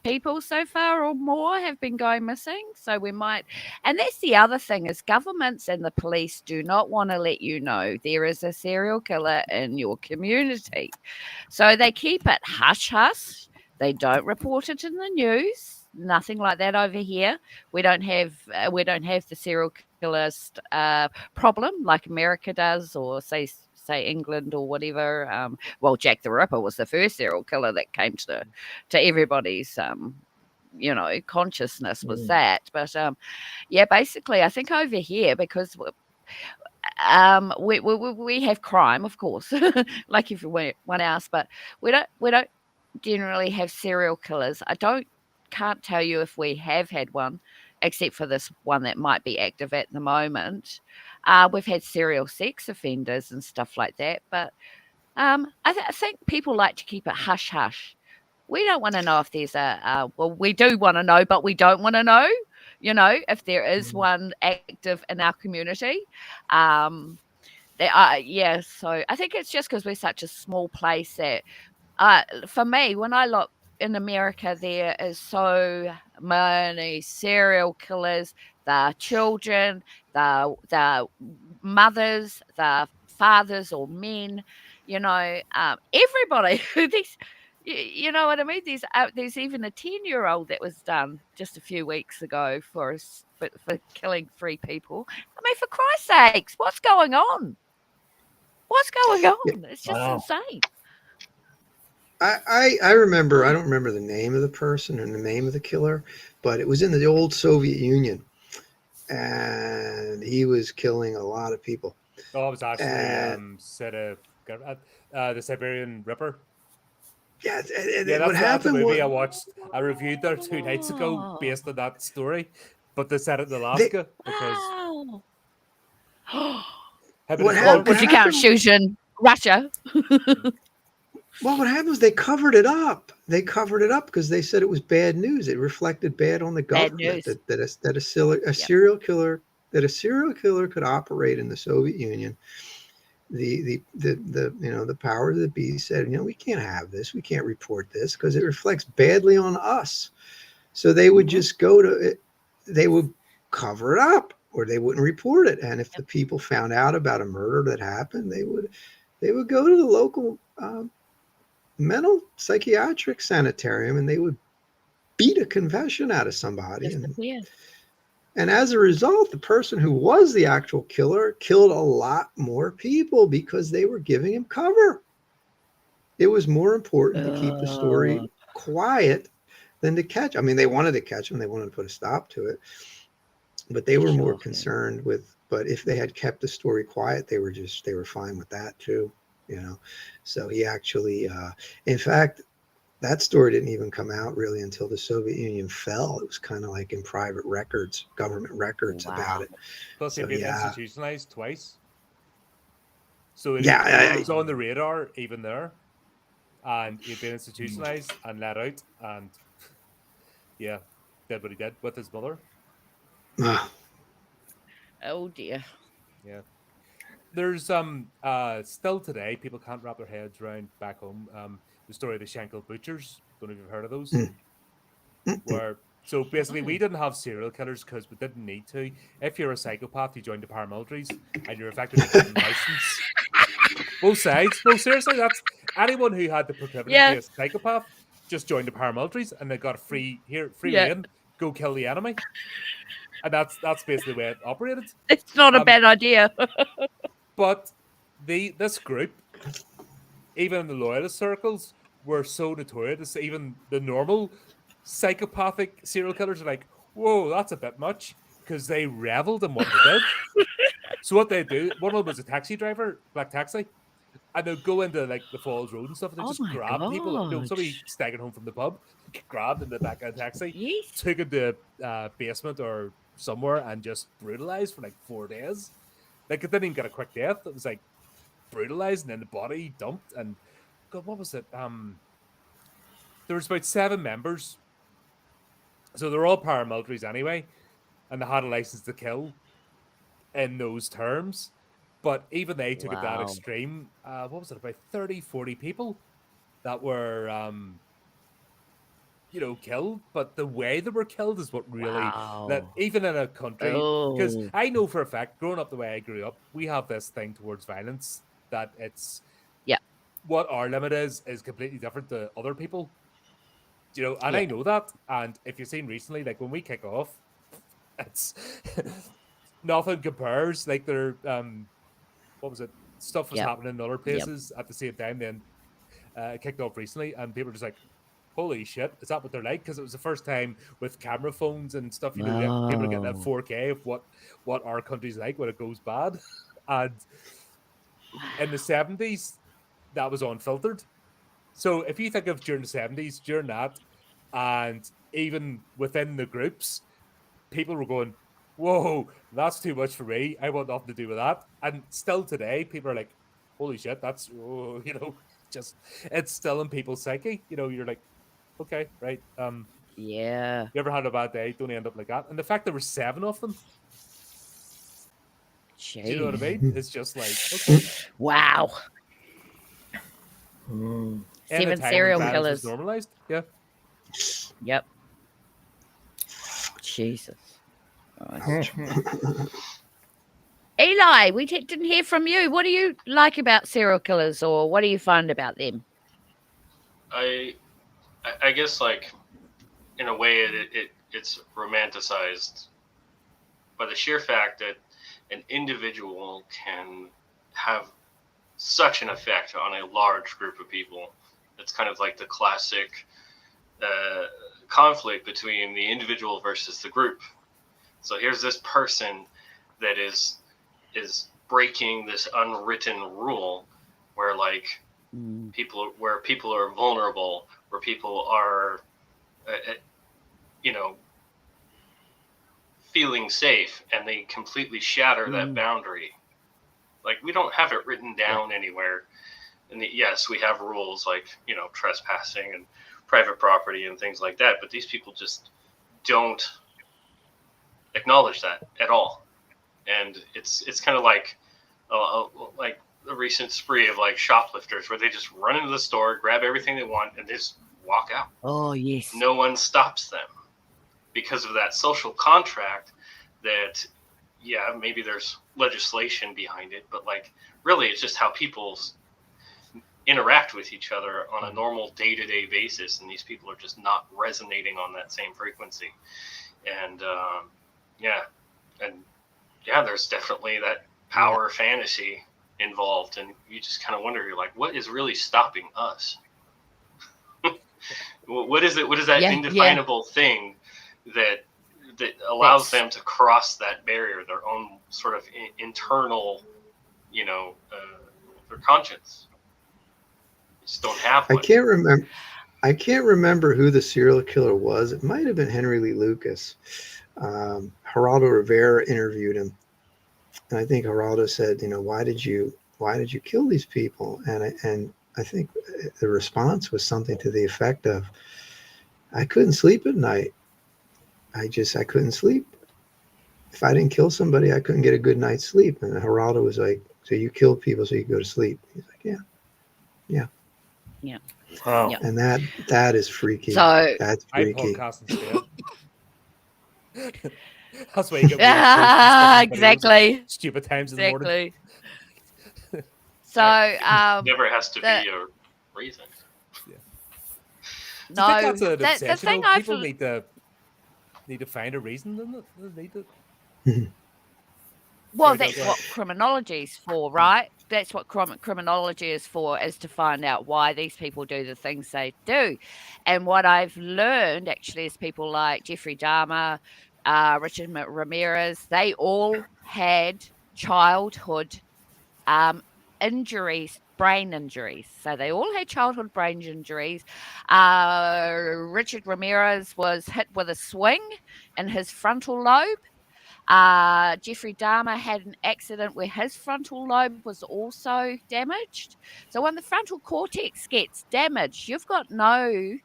people so far or more have been going missing. So we might, and that's the other thing, is governments and the police do not want to let you know there is a serial killer in your community. So they keep it hush hush. They don't report it in the news. Nothing like that over here. We don't have the serial killer problem like America does, or say England or whatever. Well, Jack the Ripper was the first serial killer that came to everybody's consciousness was that. But basically, I think over here, because we have crime, of course, like everyone else, but we don't generally have serial killers. Can't tell you if we have had one, except for this one that might be active at the moment. We've had serial sex offenders and stuff like that, but I think people like to keep it hush hush. We don't want to know if there's we do want to know, but we don't want to know, if there is one active in our community. So I think it's just because we're such a small place that, for me, when I look in America, there is so many serial killers, the children, the mothers, the fathers or men, everybody. You know what I mean? There's even a 10-year-old that was done just a few weeks ago for killing 3 people. I mean, for Christ's sakes, what's going on? What's going on? It's just insane. I remember, I don't remember the name of the person and the name of the killer, but it was in the old Soviet Union, and he was killing a lot of people. Oh, it was actually the Siberian Ripper. Yeah, that's the movie I watched. I reviewed there 2 nights ago based on that story, but they set it in Alaska because. Would you count Fusion Russia? Well, what happened was they covered it up. They covered it up because they said it was bad news. It reflected bad on the government that a serial killer could operate in the Soviet Union. The powers that be said, we can't have this. We can't report this because it reflects badly on us. So they would just go to it. They would cover it up, or they wouldn't report it. And if the people found out about a murder that happened, they would go to the local mental psychiatric sanitarium, and they would beat a confession out of somebody. And as a result, the person who was the actual killer killed a lot more people because they were giving him cover. It was more important to keep the story quiet than to catch. I mean, they wanted to catch him. They wanted to put a stop to it. But they were more concerned with, but if they had kept the story quiet, they were fine with that too, you know? So he actually, in fact, that story didn't even come out really until the Soviet Union fell. It was kind of like in private records, government records about it. Plus, So, he'd been yeah. institutionalized twice. So it was on the radar even there. And he'd been institutionalized and let out. And yeah, did what he did with his mother. Oh dear. Yeah. There's still today people can't wrap their heads around back home the story of the Schenkel butchers. Don't know if you've heard of those. Where so basically we didn't have serial killers because we didn't need to. If you're a psychopath, you joined the paramilitaries and you're effectively given a license. Both sides. No, seriously, that's anyone who had the proclivity to be a psychopath just joined the paramilitaries and they got a free reign, go kill the enemy. And that's basically the way it operated. It's not a bad idea. But this group, even in the loyalist circles, were so notorious. Even the normal psychopathic serial killers are like, whoa, that's a bit much, because they reveled in what they did. So what they do, one of them was a taxi driver, black taxi, and they'll go into like the Falls Road and stuff, and they just grab people. You know, somebody staggering home from the pub, grabbed in the back of a taxi, took it to basement or somewhere, and just brutalized for like 4 days. Like it didn't even get a quick death. It was like brutalized and then the body dumped. And God, what was it? There was about 7 members, so they're all paramilitaries anyway, and they had a license to kill in those terms. But even they took it that extreme. What was it? About 30, 40 people that were, killed. But the way they were killed is what really, that even in a country, because I know for a fact, growing up the way I grew up, we have this thing towards violence that it's, what our limit is completely different to other people. And I know that. And if you've seen recently, like when we kick off, it's nothing compares. Like they're what was it? Stuff was happening in other places at the same time. Then kicked off recently, and people were just like, "Holy shit, is that what they're like?" Because it was the first time with camera phones and stuff. People are getting that 4K of what our country's like when it goes bad. And in the 70s, that was unfiltered. So if you think of during the 70s, during that, and even within the groups, people were going, whoa, that's too much for me. I want nothing to do with that. And still today, people are like, holy shit, that's, just, it's still in people's psyche. You're like, okay, right. You ever had a bad day? Don't end up like that. And the fact there were 7 of them, do you know what I mean? It's just like, okay. Wow. 7 serial killers. Normalized. Yeah. Yep. Jesus. Eli, we didn't hear from you. What do you like about serial killers, or what do you find about them? I guess, like, in a way, it's romanticized by the sheer fact that an individual can have such an effect on a large group of people. It's kind of like the classic conflict between the individual versus the group. So here's this person that is breaking this unwritten rule where, like, people are vulnerable, where people are feeling safe, and they completely shatter that boundary. Like, we don't have it written down anywhere. And yes, we have rules like, trespassing and private property and things like that, but these people just don't acknowledge that at all. And it's kind of like a recent spree of, like, shoplifters where they just run into the store, grab everything they want, and just walk out. Oh, yes. No one stops them because of that social contract that, maybe there's legislation behind it, but, like, really it's just how people interact with each other on a normal day-to-day basis, and these people are just not resonating on that same frequency. And there's definitely that power fantasy involved, and you just kind of wonder, you're like, what is really stopping us? What is it? What is that indefinable thing that allows them to cross that barrier, their own sort of internal, their conscience? You just don't have one. I can't remember who the serial killer was. It might have been Henry Lee Lucas. Geraldo Rivera interviewed him, and I think Geraldo said, why did you kill these people? And I think the response was something to the effect of, I couldn't sleep at night. I couldn't sleep. If I didn't kill somebody, I couldn't get a good night's sleep. And Geraldo was like, so you killed people so you could go to sleep? He's like, yeah. Wow. And that is freaky. So That's I freaky. podcast instead. That's why you get exactly. stupid times in the morning. So never has to be a reason. Do you think that's an the obsession? thing People need to find a reason, don't they? Need to... Well, that's what criminology is for, right? That's what criminology is for, is to find out why these people do the things they do. And what I've learned, actually, is people like Jeffrey Dahmer, Richard Ramirez, they all had childhood injuries, brain injuries. So they all had childhood brain injuries. Richard Ramirez was hit with a swing in his frontal lobe. Jeffrey Dahmer had an accident where his frontal lobe was also damaged. So when the frontal cortex gets damaged, you've got no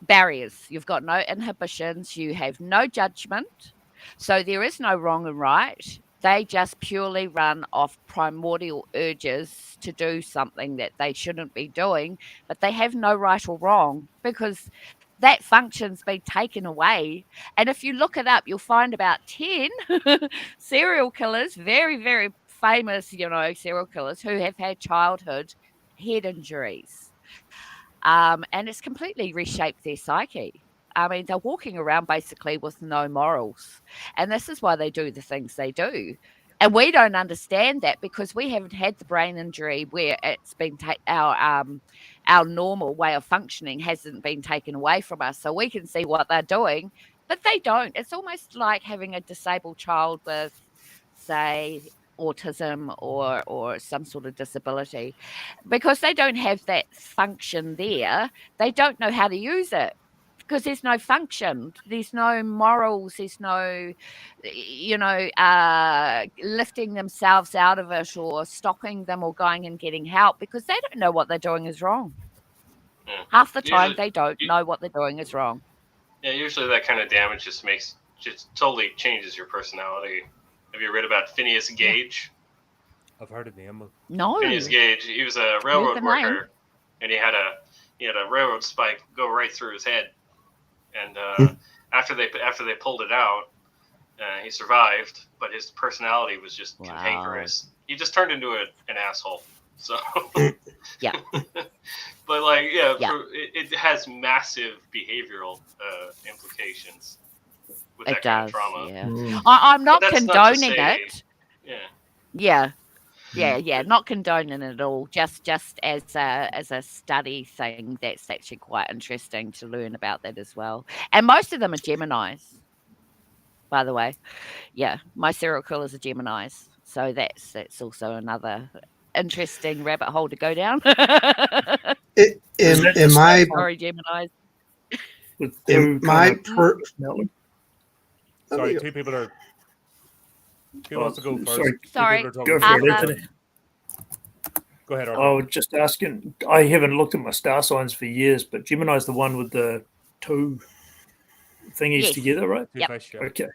barriers, you've got no inhibitions, you have no judgment. So there is no wrong and right. They just purely run off primordial urges to do something that they shouldn't be doing, but they have no right or wrong because that function's been taken away. And if you look it up, you'll find about 10 serial killers, very, very famous, serial killers who have had childhood head injuries. And it's completely reshaped their psyche. I mean, they're walking around basically with no morals. And this is why they do the things they do. And we don't understand that because we haven't had the brain injury where it's been our normal way of functioning hasn't been taken away from us. So we can see what they're doing, but they don't. It's almost like having a disabled child with, say, autism or some sort of disability. Because they don't have that function there, they don't know how to use it. Because there's no function, there's no morals, there's no, lifting themselves out of it or stopping them or going and getting help because they don't know what they're doing is wrong. Yeah. Half the time they don't know what they're doing is wrong. Yeah, usually that kind of damage just totally changes your personality. Have you read about Phineas Gage? I've heard the name. No. Phineas Gage, he was a railroad worker, and he had a railroad spike go right through his head. And after they pulled it out, he survived, but his personality was just cantankerous. He just turned into an asshole. So yeah, but it has massive behavioral implications with that kind of trauma. Yeah. I'm not condoning it. Yeah. Not condoning it at all. Just as a study thing, that's actually quite interesting to learn about that as well. And most of them are Geminis, by the way. Yeah, my serial killers are Geminis, so that's also another interesting rabbit hole to go down. Sorry, Geminis. Sorry, two people are. Who wants to go first? Sorry. Go for it, Anthony. Go ahead, Arthur. I was just asking. I haven't looked at my star signs for years, but Gemini's the one with the two thingies together, right? Yep. Fish, Okay.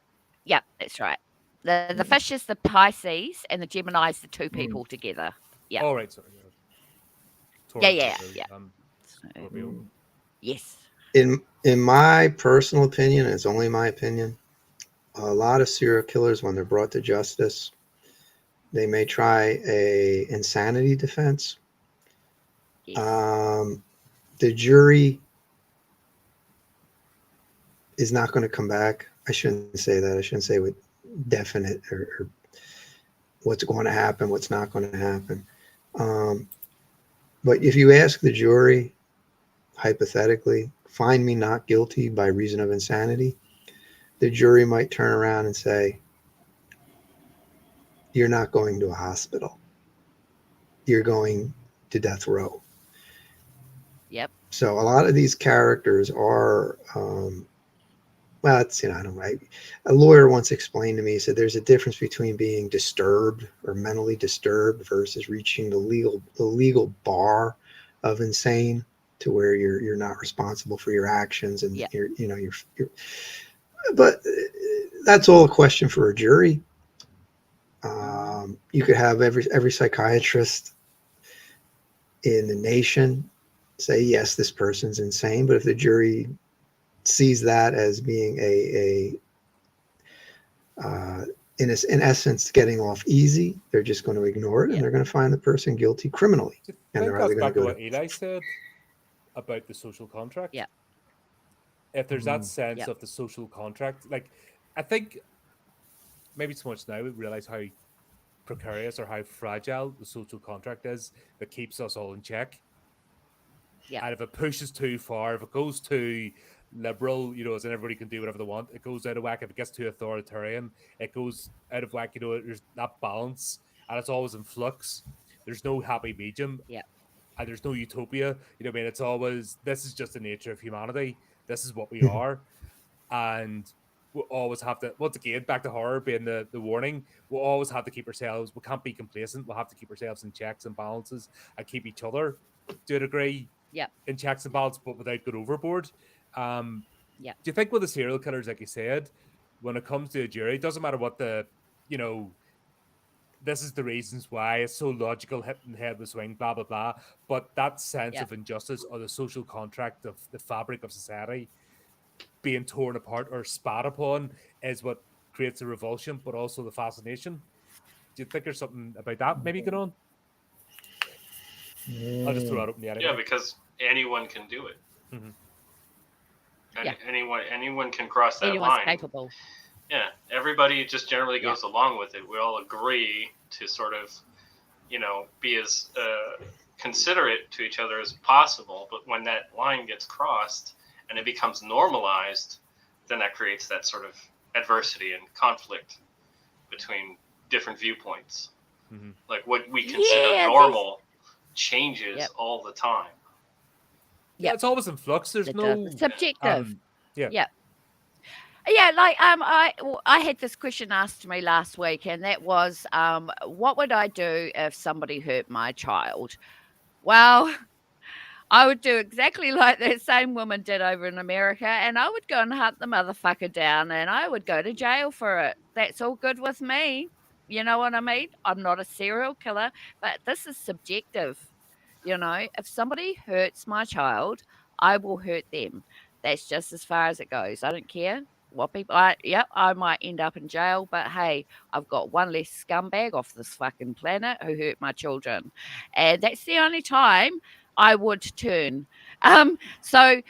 Yep, that's right. The fish is the Pisces, and the Gemini is the two people together. Yeah. All right. Sorry. Yeah. Yes. In my personal opinion, it's only my opinion, a lot of serial killers, when they're brought to justice, they may try a insanity defense, Yes. The jury is not going to come back. I shouldn't say that. I shouldn't say with definite or what's going to happen, what's not going to happen. Um, but if you ask the jury, hypothetically, find me not guilty by reason of insanity, the jury might turn around and say, you're not going to a hospital. You're going to death row. Yep. So a lot of these characters are, well, it's, I don't know. A lawyer once explained to me, he said there's a difference between being disturbed or mentally disturbed versus reaching the legal bar of insane to where you're not responsible for your actions and Yep. you're but that's all a question for a jury. You could have every psychiatrist in the nation say yes, this person's insane, but if the jury sees that as being in essence getting off easy, they're just going to ignore it and Yep. they're going to find the person guilty criminally, Do you and think they're either that's going to back to go what to Eli said about the social contract? Yep. If there's that Mm. sense Yep. of the social contract, like I think maybe so much now we realize how precarious or how fragile the social contract is that keeps us all in check. Yep. And if it pushes too far, if it goes too liberal, as in everybody can do whatever they want, it goes out of whack. If it gets too authoritarian, it goes out of whack. There's that balance, and it's always in flux. There's no happy medium, Yep. and there's no utopia. What I mean? It's always this is just the nature of humanity. This is what we Mhm. are, and we'll always have to. Once again, back to horror being the warning. We'll always have to keep ourselves. We can't be complacent. We'll have to keep ourselves in checks and balances, and keep each other to a degree Yep. in checks and balances, but without going overboard. Yep. Do you think with the serial killers, like you said, when it comes to a jury, it doesn't matter what you know, this is the reasons why it's so logical, hitting the head with swing, blah blah blah. But that sense Yep. of injustice or the social contract of the fabric of society being torn apart or spat upon is what creates a revulsion, but also the fascination. Do you think there's something about that maybe going on? I'll just throw Mm. that up in the air Yeah, anyway. because anyone can do it. Mhm. Yeah. Anyone can cross that Anyone's line. capable. Yeah, everybody just generally Yeah. goes along with it. We all agree to sort of, be as considerate to each other as possible. But when that line gets crossed and it becomes normalized, then that creates that sort of adversity and conflict between different viewpoints. Mhm. Like what we consider Yeah. normal changes Yep. all the time. Yeah, Yep. it's always in flux. There's It does. no It's subjective. yeah. Yep. Yeah, like I had this question asked to me last week, and that was, what would I do if somebody hurt my child? Well, I would do exactly like that same woman did over in America, and I would go and hunt the motherfucker down, and I would go to jail for it. That's all good with me. You know what I mean? I'm not a serial killer, but this is subjective. If somebody hurts my child, I will hurt them. That's just as far as it goes. I don't care what I might end up in jail, but hey, I've got one less scumbag off this fucking planet who hurt my children. And that's the only time I would turn. So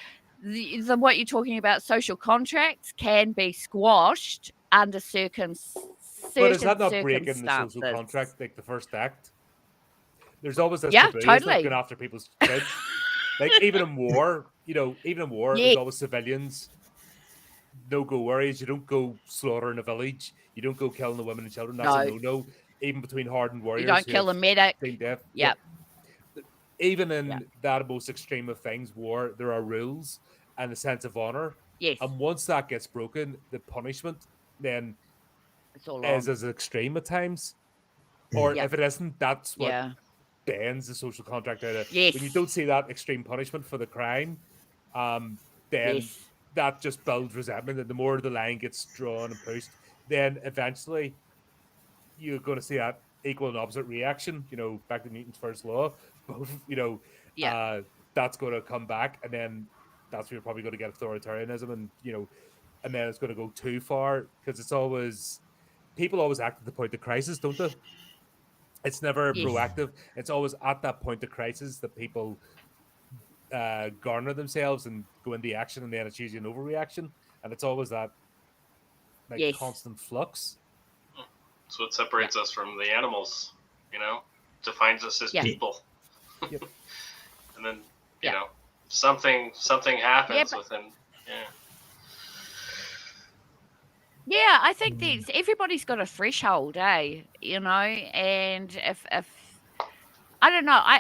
what you're talking about, social contracts can be squashed under But is certain that not breaking the social circumstances. contract, like the first act? There's always this Yeah, taboo, isn't it, going totally. after people's kids? Like even in war, even in war, Yeah, there's always civilians. No go worries. You don't go slaughtering a village. You don't go killing the women and children. That's a no, no no. Even between hardened you warriors don't who kill have the medic. seen death. Yeah. Yep, Even yep, in that most extreme of things, war, there are rules and a sense of honor. yes, And once that gets broken, the punishment then it's all is on. as extreme at times. Mm. Or Yep, if it isn't, that's what yeah, bends the social contract out of. When you yes, don't see that extreme punishment for the crime, um, then yes, that just builds resentment. And the more the line gets drawn and pushed, then eventually you're going to see that equal and opposite reaction. Back to Newton's first law. Both, yeah, uh, that's going to come back, and then that's where you're probably going to get authoritarianism, and and then it's going to go too far because it's always people always act at the point of crisis, don't they? It's never Yes. proactive. It's always at that point of crisis that people garner themselves and go into action, and then it's usually an overreaction, and it's always that like Yes. constant flux. That's what separates us from the animals, defines us as Yeah. people. Yep. And then, Yeah. something happens but- within, Yeah, I think there's everybody's got a threshold, and if I don't know,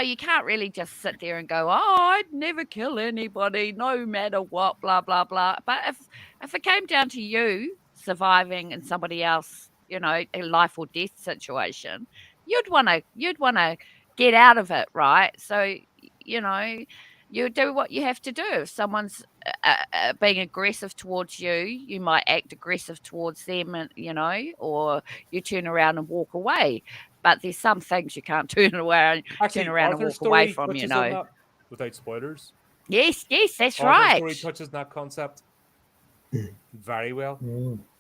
you can't really just sit there and go, "Oh, I'd never kill anybody, no matter what, blah blah blah." But if it came down to you surviving in somebody else, a life or death situation, you'd wanna get out of it, right? So, you know, you do what you have to do. If someone's being aggressive towards you, you might act aggressive towards them, and or you turn around and walk away. But there's some things you can't turn around Actually, and Arthur's walk away story from. touches on that without spoilers. Yes, that's Arthur's right. story touches that concept very well.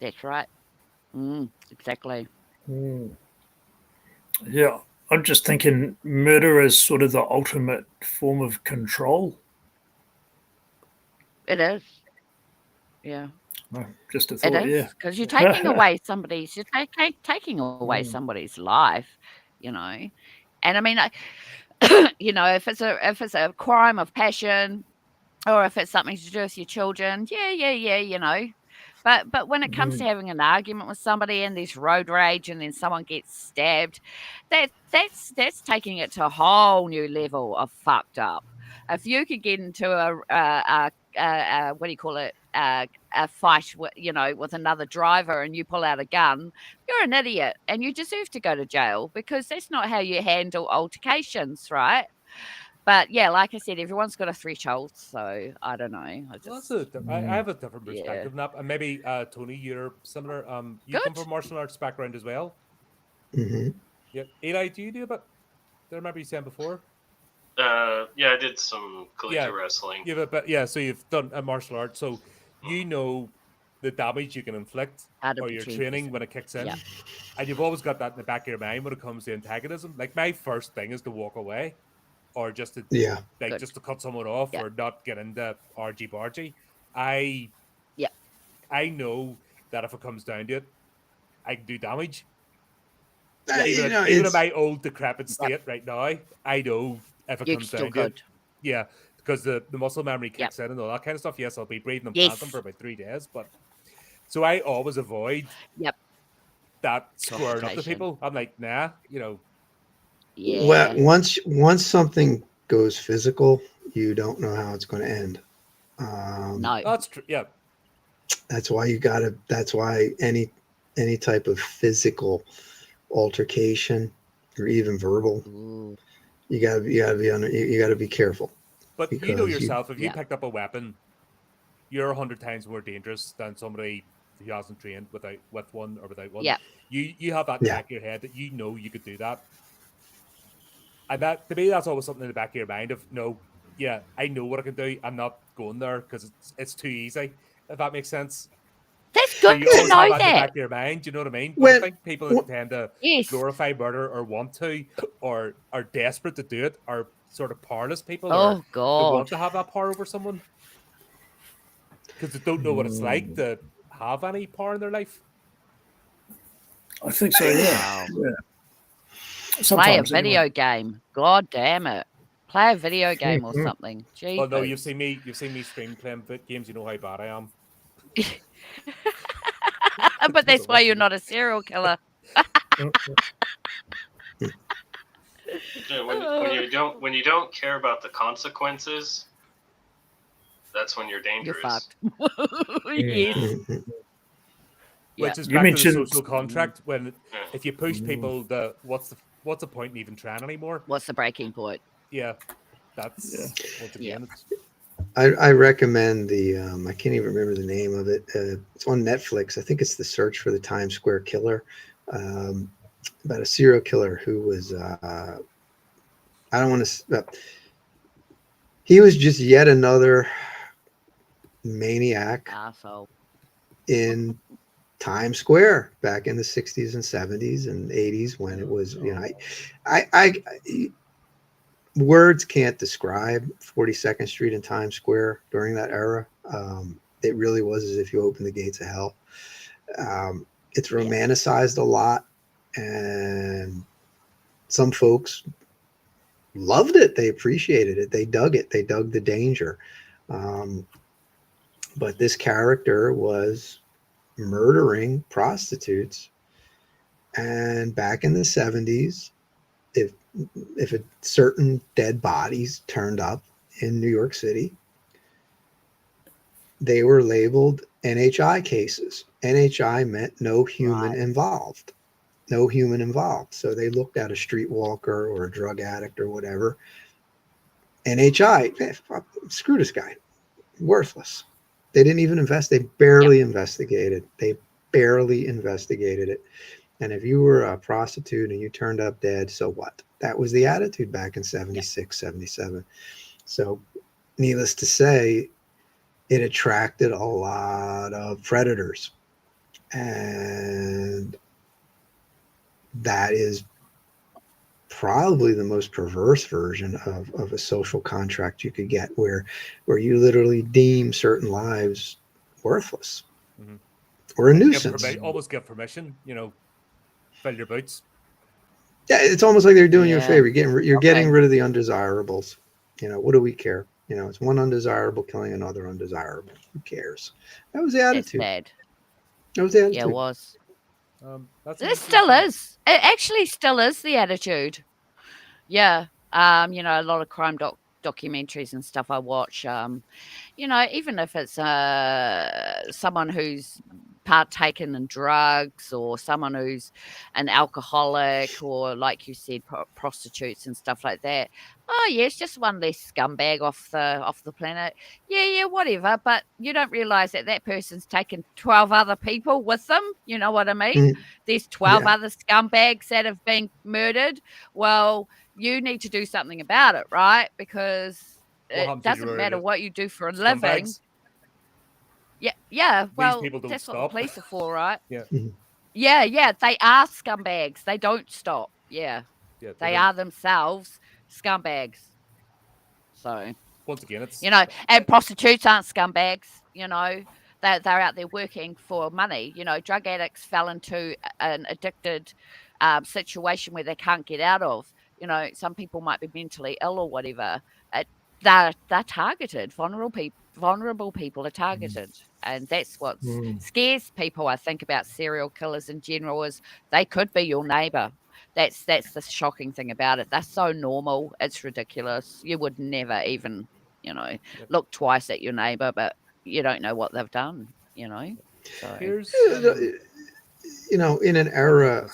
That's right. Exactly. Yeah, I'm just thinking murder is sort of the ultimate form of control. It is. Yeah. Just a It thought, is yeah. because you're taking away somebody's. You're taking away somebody's life. And I mean, if it's a crime of passion, or if it's something to do with your children, yeah. But when it comes to having an argument with somebody and there's road rage and then someone gets stabbed, that's taking it to a whole new level of fucked up. If you could get into a what do you call it, a fight with another driver and you pull out a gun, you're an idiot and you deserve to go to jail because that's not how you handle altercations, right? But yeah, like I said, everyone's got a threshold, so I don't know. I have a different Yeah. perspective now, and maybe Tony, you're similar. You come Good. from martial arts background as well. Hmm. Yeah, Eli, do you do about? I remember you saying before. Yeah, I did some collegiate wrestling. Yeah, but yeah, so you've done a martial art, so you know the damage you can inflict, How to or your protect training yourself. when it kicks in, Yeah. and you've always got that in the back of your mind when it comes to antagonism. Like my first thing is to walk away, or just to Yeah. Good. just to cut someone off, Yeah. or not get into argy bargy. I know that if it comes down to it, I can do damage. Even in my old decrepit state right now, I know if it You comes still down to it, could. yeah, because the muscle memory Yep. kicks in and all that kind of stuff. Yes, I'll be breathing and Yes. panting for about 3 days, but so I always avoid Yep. that squaring up to Confrontation. people. I'm like, nah, Yeah. Well, once something goes physical, you don't know how it's going to end. No. that's true. Yeah, That's why That's why any type of physical altercation or even verbal, Ooh. you gotta be careful. but you Because know you- yourself, if you Yeah. picked up a weapon, you're 100 times more dangerous than somebody who hasn't trained with one or without one. Yeah. You have that in the Yeah. back of your head that you know you could do that. And that, to me, that's always something in the back of your mind of, no, yeah, I know what I can do. I'm not going there because it's too easy, if that makes sense. That's So good you to always have know that in the back that. of your mind, you know what I mean? But I When- think people that when- tend to Yes. glorify murder or want to, or are desperate to do it, are sort of powerless people, or Oh they God. want to have that power over someone because they don't know what it's like to have any power in their life. I think so, yeah. Wow. Yeah. Play a Sometimes, video anyway. game. God damn it. Play a video game or Mhm. something. Jeepers. Well, no, you've seen me stream playing games. You know how bad I am. But that's why you're not a serial killer. Yeah, when you don't care about the consequences, that's when you're You're dangerous. fucked. Yes. Mhm. Which is You back mentioned- to the social contract. When Yeah. if you push people, what's the point in even trying anymore? What's the breaking point? Yeah, that's once again. It's, I recommend the I can't even remember the name of it. It's on Netflix. I think it's The Search for the Times Square Killer, about a serial killer who was I don't want to. He was just yet another maniac Asshole. in Times Square back in the 60s and 70s and 80s when it was, I words can't describe 42nd Street and Times Square during that era. It really was as if you opened the gates of hell. It's romanticized a lot, and some folks loved it. They appreciated it. They dug it. They dug the danger. But this character was murdering prostitutes. And back in the 70s, if certain dead bodies turned up in New York City, they were labeled NHI cases. NHI meant no human involved. No human involved. So they looked at a streetwalker or a drug addict or whatever. NHI, screw this guy. Worthless. They didn't even they barely investigated. They barely investigated it. And if you were a prostitute and you turned up dead, so what? That was the attitude back in 76, 77. So needless to say, it attracted a lot of predators. And that is probably the most perverse version of a social contract you could get, where you literally deem certain lives worthless or a nuisance. Almost give permission, fill your boots. Yeah, it's almost like they're doing you a favor. You're getting rid of the undesirables. What do we care? It's one undesirable killing another undesirable. Who cares? That was the attitude. Bad. That was the attitude. Yeah, it was. It still is. It actually still is the attitude. Yeah. A lot of crime documentaries and stuff I watch, even if it's someone who's partaken in drugs or someone who's an alcoholic or, like you said, prostitutes and stuff like that. Oh, yeah, it's just one less scumbag off the planet. Yeah, whatever. But you don't realize that person's taken 12 other people with them. You know what I mean? There's 12 other scumbags that have been murdered. Well, you need to do something about it, right? Because it doesn't matter what you do for a living. Yeah. Well, that's what the police are for, right? Yeah. They are scumbags. They don't stop. Yeah. They are themselves scumbags. So once again, it's and prostitutes aren't scumbags. They're out there working for money. Drug addicts fell into an addicted situation where they can't get out of. Some people might be mentally ill or whatever. They're targeted. Vulnerable people are targeted, and that's what scares people. I think about serial killers in general is they could be your neighbor. That's the shocking thing about it. They're so normal. It's ridiculous. You would never even look twice at your neighbor, but you don't know what they've done. So here's in an era.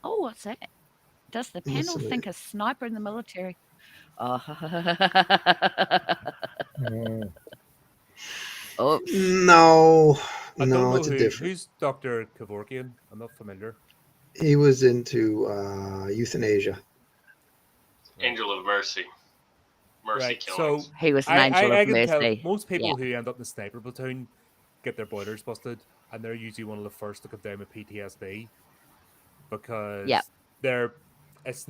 Oh, what's that? Does the panel think a sniper in the military? Oh. Oops. No, I don't know it's a different. Who's Dr. Kevorkian? I'm not familiar. He was into euthanasia. Angel of Mercy. Mercy killings. So he was an angel of mercy. Most people who end up in the sniper platoon get their boilers busted, and they're usually one of the first to come down with PTSD because it's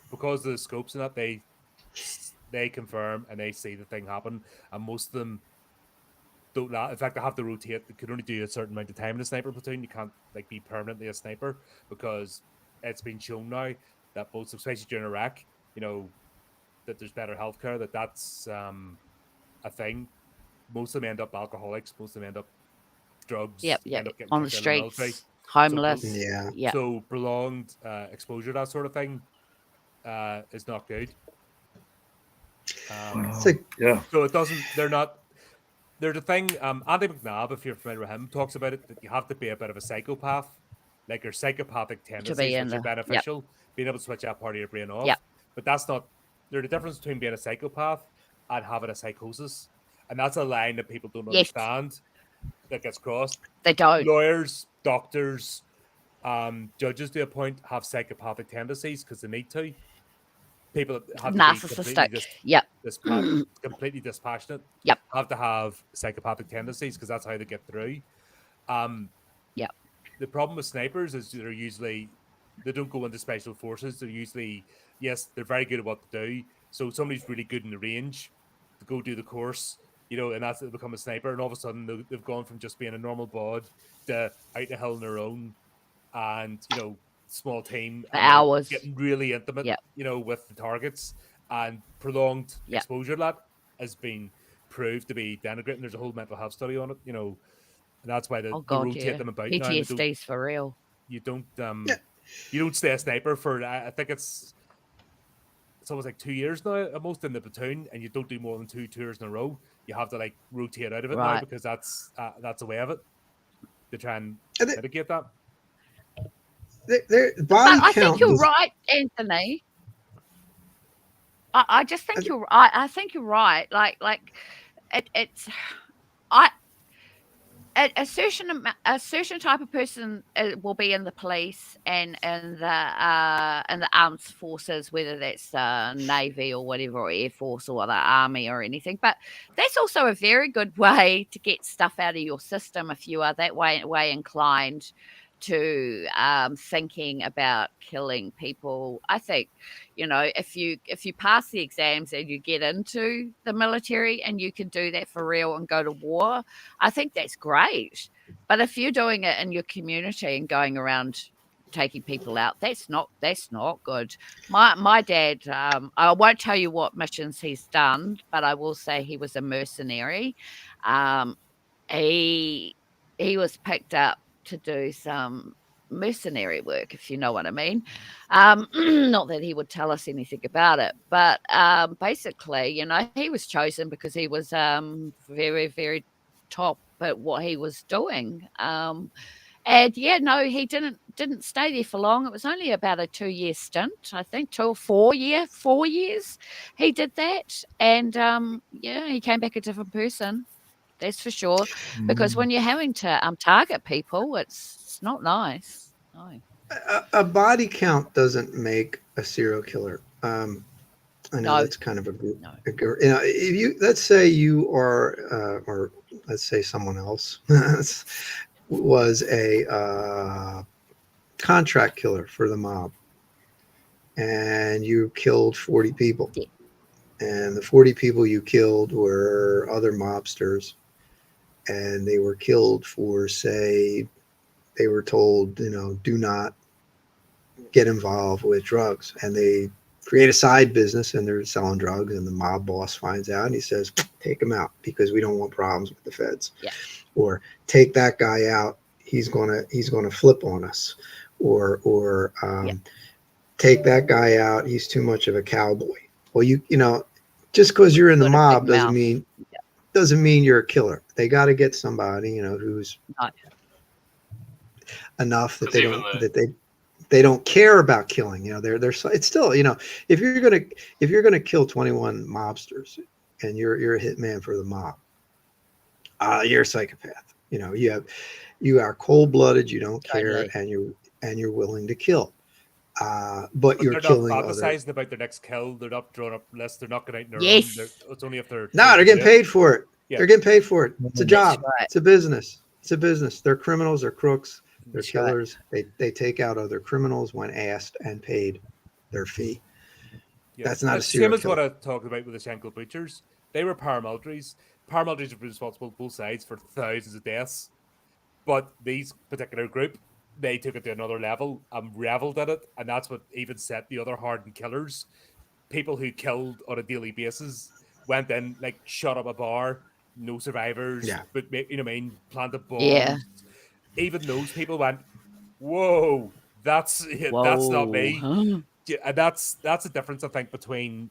because of the scopes and that they confirm and they see the thing happen, and most of them don't. In fact, they have to rotate. They could only do a certain amount of time in a sniper platoon. You can't be permanently a sniper because it's been shown now that both, especially during Iraq, that there's better healthcare. That's a thing. Most of them end up alcoholics. Most of them end up drugs. End up getting on the streets, homeless. So prolonged exposure, that sort of thing, is not good. So it doesn't. They're not. They're the thing. Andy McNabb, if you're familiar with him, talks about it that you have to be a bit of a psychopath, like your psychopathic tendencies, which are beneficial, being able to switch that part of your brain off. But that's not. There's a difference between being a psychopath and having a psychosis, and that's a line that people don't understand. That gets crossed. They don't. Lawyers, doctors, judges to a point have psychopathic tendencies because they need to. People have narcissistic. completely dispassionate. Yep. Have to have psychopathic tendencies because that's how they get through. Um, Yep. the problem with snipers is they don't go into special forces. They're usually, yes, they're very good at what they do. So somebody's really good in the range to go do the course, and that's to become a sniper. And all of a sudden they've gone from just being a normal bod to out the hell on their own, and small team, For and they're hours. getting really intimate, Yep. with the targets, and prolonged Yep. exposure to that has been proved to be denigrating. There's a whole mental health study on it, and that's why they Oh God, rotate yeah. them about now. And PTSD's for real. you don't Yeah. you don't stay a sniper for I think it's almost like 2 years now at most in the platoon, and you don't do more than two tours in a row. You have to like rotate out of it now Right. because that's a way of it to try and And mitigate that. their But body I think count you're does. right, Anthony. I just think I think you're right. Like it's I a certain type of person will be in the police and the armed forces, whether that's navy or whatever, or air force or the army or anything. But that's also a very good way to get stuff out of your system if you are that way inclined to thinking about killing people. I think, if you pass the exams and you get into the military and you can do that for real and go to war, I think that's great. But if you're doing it in your community and going around taking people out, that's not good. My dad, I won't tell you what missions he's done, but I will say he was a mercenary. Um, he was picked up to do some mercenary work, if you know what I mean. Not that he would tell us anything about it, but basically, he was chosen because he was very, very top at what he was doing. And yeah, no, he didn't stay there for long. It was only about a 2-year stint, I think, 4 years he did that. And yeah, he came back a different person. That's for sure. Because when you're having to target people, it's not nice. No. A body count doesn't make a serial killer. I know No. that's kind of a group. No. If you, let's say you are, or let's say someone else was a contract killer for the mob, and you killed 40 people, Yeah. and the 40 people you killed were other mobsters, and they were killed for, say, they were told, do not get involved with drugs, and they create a side business and they're selling drugs, and the mob boss finds out and he says, take him out because we don't want problems with the feds. Yeah. Or take that guy out, he's gonna flip on us. Or take that guy out, he's too much of a cowboy. Well, just because you're in the mob doesn't mean you're a killer. They got to get somebody who's enough that they don't care about killing. They're it's still, if you're gonna kill 21 mobsters and you're a hitman for the mob, you're a psychopath. You are cold blooded. You don't care, Totally. and you're willing to kill. But you're they're killing not other. fantasizing about their next kill. They're not drawing up lists. They're not going out on their Yes. own. It's only if they're No, they're getting paid for it. Yeah. They're getting paid for it. It's a job. Right. It's a business. It's a business. They're criminals. They're crooks. They're That's killers. Right. They take out other criminals when asked and paid their fee. Yeah. That's not it's a serial same as killer. what I talked about with the Schenkel butchers. They were paramilitaries. Paramilitaries were responsible both sides for thousands of deaths. But these particular group, they took it to another level and reveled at it. And that's what even set the other hardened killers. People who killed on a daily basis went in, like, shut up a bar, no survivors, but, planted bombs. Yeah. Even those people went, whoa, that's not me. Huh? And that's the difference, I think, between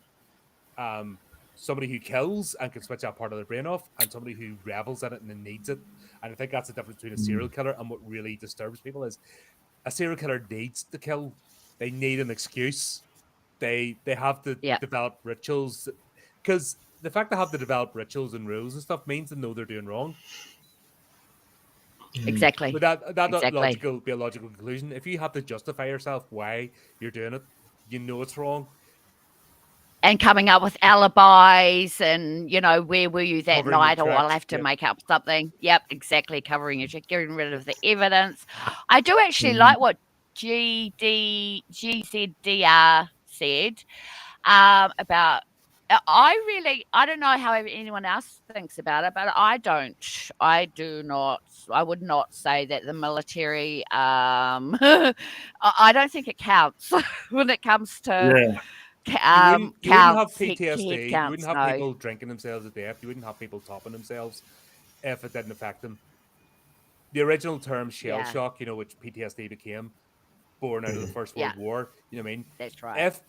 somebody who kills and can switch that part of their brain off and somebody who revels in it and then needs it. And I think that's the difference between a serial killer and what really disturbs people is a serial killer needs to kill. They need an excuse. They have to develop rituals, because the fact they have to develop rituals and rules and stuff means they know they're doing wrong. Exactly. But that exactly. be a logical conclusion. If you have to justify yourself why you're doing it, you know it's wrong. and coming up with alibis and, where were you that Covering your night? Or I'll tracks, have to yep. make up something. Yep, exactly. Covering it, getting rid of the evidence. I do actually Mhm. like what GZDR said about. I don't know how anyone else thinks about it, but I don't. I would not say that the military. I don't think it counts when it comes to Yeah. You wouldn't have head PTSD. You wouldn't counts. have No. people drinking themselves to death. You wouldn't have people topping themselves if it didn't affect them. The original term shell Yeah. shock, which PTSD became, born out of the Mhm. First Yeah. World War. You know what I mean? That's right. If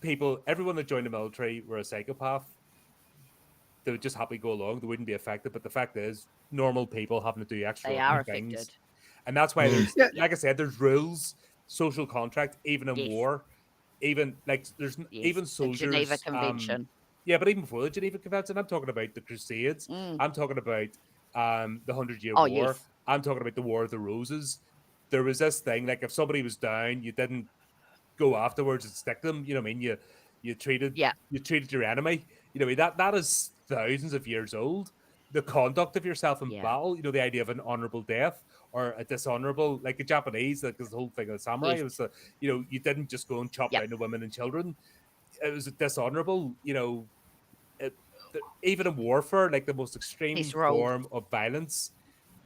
everyone that joined the military were a psychopath, they would just happily go along. They wouldn't be affected. But the fact is, normal people having to do They extraordinary are things, affected. and that's why Mm. there's, Yeah. like I said, there's rules, social contract, even in Yes. war. Even like there's Yes. even The Geneva soldiers. Convention. Yeah, but even before the Geneva Convention, I'm talking about the Crusades. Mm. I'm talking about the 100-Year Oh, War. yes. I'm talking about the War of the Roses. There was this thing like if somebody was down, you didn't go afterwards and stick them. You know what I mean? You treated Yeah. your enemy. You know what I mean? That is thousands of years old. The conduct of yourself in Yeah. battle, the idea of an honorable death or a dishonorable, like the Japanese, like this whole thing of the samurai. Yes. It was you didn't just go and chop Yep. down the women and children. It was dishonorable. It, even in warfare, like the most extreme His role. form of violence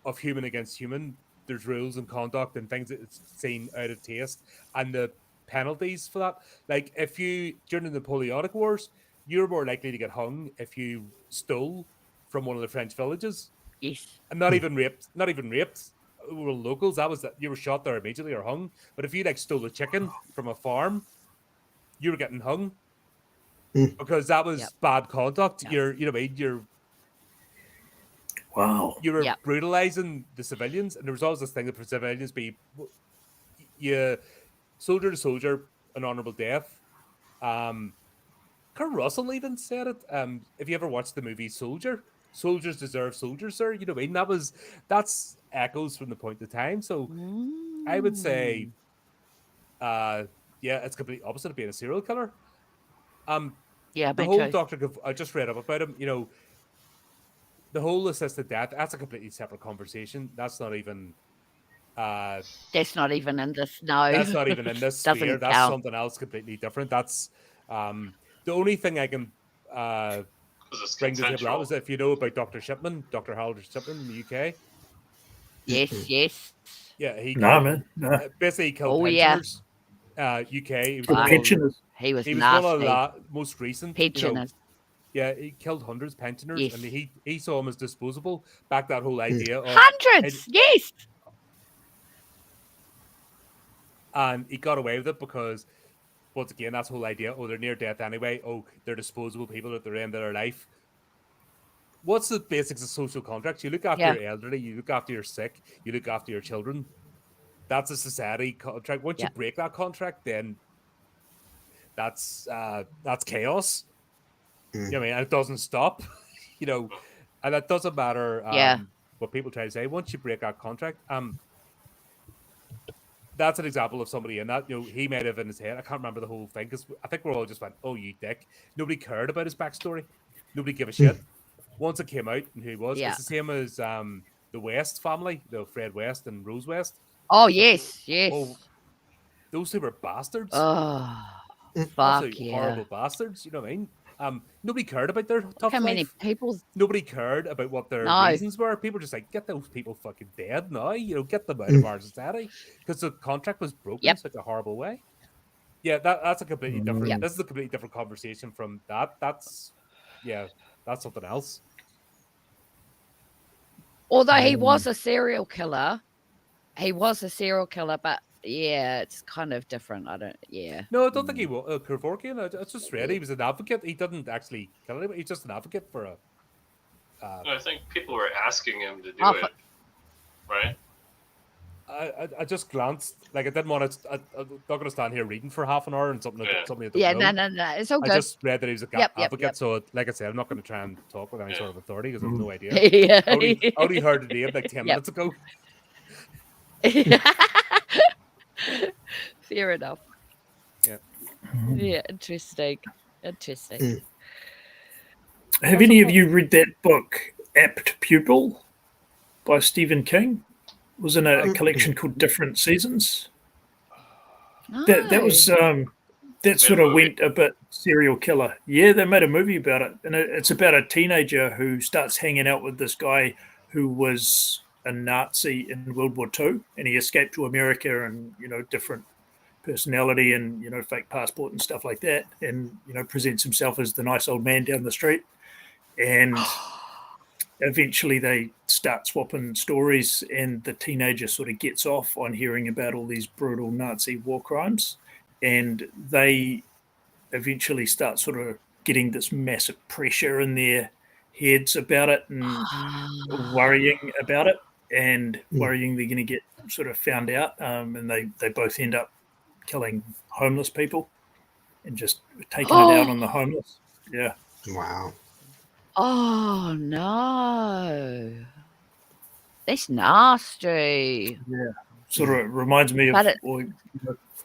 of human against human, there's rules and conduct and things that it's seen out of taste, and the penalties for that. Like if you during the Napoleonic Wars, you're more likely to get hung if you stole from one of the French villages, Yes. and not even raped. Were locals. That was that you were shot there immediately or hung. But if you like stole a chicken from a farm, you were getting hung Mm. because that Yep. was bad conduct. Yep. You know what I mean? Wow. You were Yep. brutalizing the civilians, and there was always this thing that for civilians be you soldier to soldier, an honorable death. Kurt Russell even said it. If you ever watched the movie Soldier, soldiers deserve soldiers, sir. You know what I mean? That's echoes from the point of time. So I would say, Mm. uh, yeah, it's completely opposite of being a serial killer. Um, Yeah, the me whole too. Doctor, I just read up about him. The whole assisted death. That's a completely separate conversation. That's not even. That's not even in this. No. That's not even in this sphere. Doesn't That's count. something else completely different. That's the only thing I can Because it's bring to the table. That consensual. was if you know about Dr. Shipman, Dr. Harold Shipman in the UK. Yes. Yes. Yeah, he Nah, killed man. Nah. basically he killed Oh yeah. pensioners. UK. He was For one Fuck. of pensioners. He was he was one of nasty. the most recent. Pensioners. Yeah, he killed hundreds of pensioners, Yes. and he saw them as disposable. Back that whole idea of Hundreds. Yes. and he got away with it because once again that's the whole idea. Oh, they're near death anyway. Oh, they're disposable people at the end of their life. What's the basics of social contracts? You look after Yeah. your elderly, you look after your sick, you look after your children. That's a society contract. Once you Yeah. break that contract, then that's chaos. You know what I mean? And it doesn't stop. you know, and it doesn't matter Yeah. what people try to say. Once you break that contract, that's an example of somebody in that. He might have in his head. I can't remember the whole thing because I think we're all just went, "Oh, you dick." Nobody cared about his backstory. Nobody gave a shit. Once it came out and who he was, Yeah. it's the same as the West family, Fred West and Rose West. Oh yes. Yes. Oh, those two were bastards. Oh. Fuck Absolutely yeah. horrible bastards. You know what I mean? Nobody cared about their Look tough how many life. people. Nobody cared about what their No. reasons were. People just like get those people fucking dead now. Get them out of our society because the contract was broken in Yep. such a horrible way. Yeah, that's a completely different. Yep. This is a completely different conversation from that. That's something else. Although he was a serial killer, but yeah, it's kind of different. Yeah. No, I don't think he was Kevorkian. I just read he was an advocate. He didn't actually kill anybody. He's just an advocate for a. I think people were asking him to do Oh, it, right? I just glanced. Like I didn't want to. I'm not going to stand here reading for half an hour and something. Yeah. Something I don't Yeah, know. no. It's all I good. just read that he was a Yep. advocate. So, like I said, I'm not going to try and talk with any Yeah. sort of authority because I have no idea. Yeah. I only heard the name like 10 Yep. minutes ago. Fair enough. Yeah. Yeah, interesting. Have any of you read that book, Apt Pupil, by Stephen King? It was in a collection called Different Seasons. No. That was that sort of went a bit serial killer. Yeah, they made a movie about it, and it's about a teenager who starts hanging out with this guy who was a Nazi in World War II, and he escaped to America, and different personality and fake passport and stuff like that, and presents himself as the nice old man down the street, and eventually they start swapping stories, and the teenager sort of gets off on hearing about all these brutal Nazi war crimes, and they eventually start sort of getting this massive pressure in their heads about it, and worrying about it, and worrying they're going to get sort of found out, and they both end up killing homeless people and just taking it out on the homeless. Yeah. Wow. Oh no, that's nasty. Yeah. Sort of reminds me of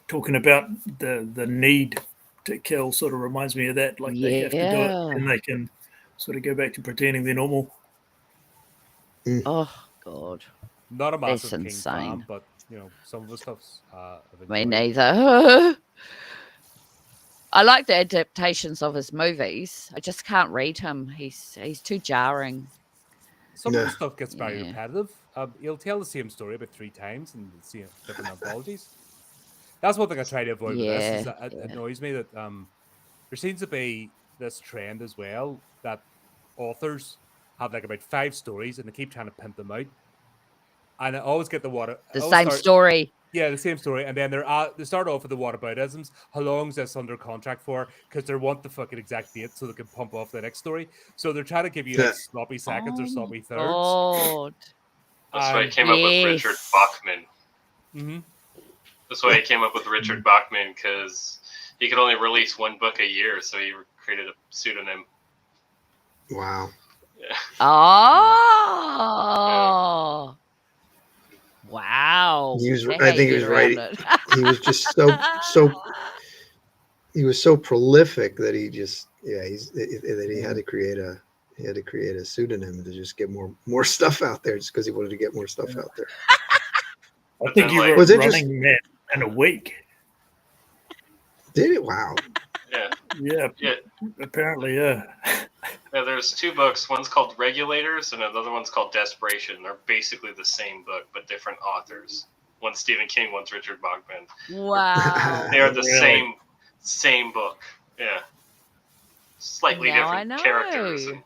talking about the need to kill. Sort of reminds me of that. Like they have to do it, and they can sort of go back to pretending they're normal. Oh God, Not a massive that's King fan, insane. but some of the stuff's. Me neither. I like the adaptations of his movies. I just can't read him. He's too jarring. Some of the stuff gets very repetitive. He'll tell the same story about 3 times in different anthologies. That's one thing I try to avoid with this. Is that it annoys me that there seems to be this trend as well that authors have like about 5 stories and they keep trying to pimp them out. And I always get the same story. Yeah, the same story, and then they start off with the whataboutisms. How long is this under contract for? Because they want the fucking exact date so they can pump off the next story. So they're trying to give you like sloppy seconds or sloppy thirds. God. That's why I came up with Richard Bachman. Mm-hmm. That's why he came up with Richard Bachman, because he could only release 1 book a year, so he created a pseudonym. Wow. Yeah. Oh. Wow. I think he was right. He was just he was so prolific that he just that he had to create a pseudonym to just get more stuff out there, just because he wanted to get more stuff out there. I think he wrote Running Man in a week. Did it? Wow. Yeah. Apparently, yeah. Yeah, there's 2 books. One's called Regulators, and another one's called Desperation. They're basically the same book, but different authors. One's Stephen King, one's Richard Bachman. Wow. They are the same book. Yeah. Slightly different characters. And,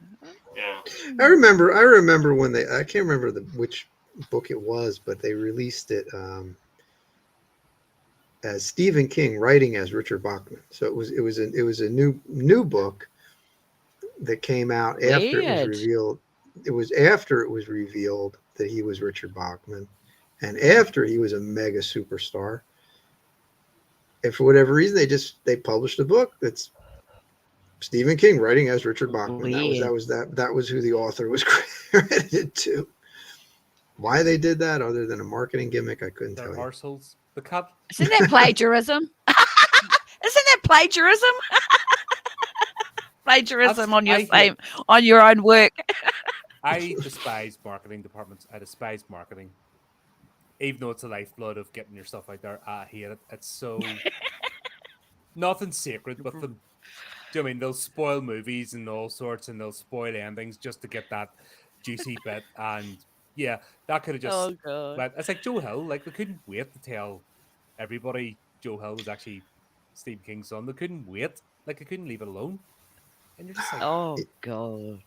I remember when I can't remember which book it was, but they released it as Stephen King writing as Richard Bachman. So it was a new book that came out after it was revealed. It was after it was revealed that he was Richard Bachman, and after he was a mega superstar. And for whatever reason, they published a book that's Stephen King writing as Richard Bachman. That was who the author was credited to. Why they did that, other than a marketing gimmick, I couldn't tell you. Arseholes. The cut. Isn't that plagiarism? Isn't that plagiarism? Plagiarism on your own work. I despise marketing departments. I despise marketing. Even though it's the lifeblood of getting your stuff out there, I hate it. It's so nothing sacred with them. Do you know what I mean? They'll spoil movies and all sorts, and they'll spoil endings just to get that juicy bit. And yeah, that could have just. Oh God! But it's like Joe Hill. Like they couldn't wait to tell everybody Joe Hill was actually Stephen King's son. They couldn't wait. Like they couldn't leave it alone. And you're just like, oh God!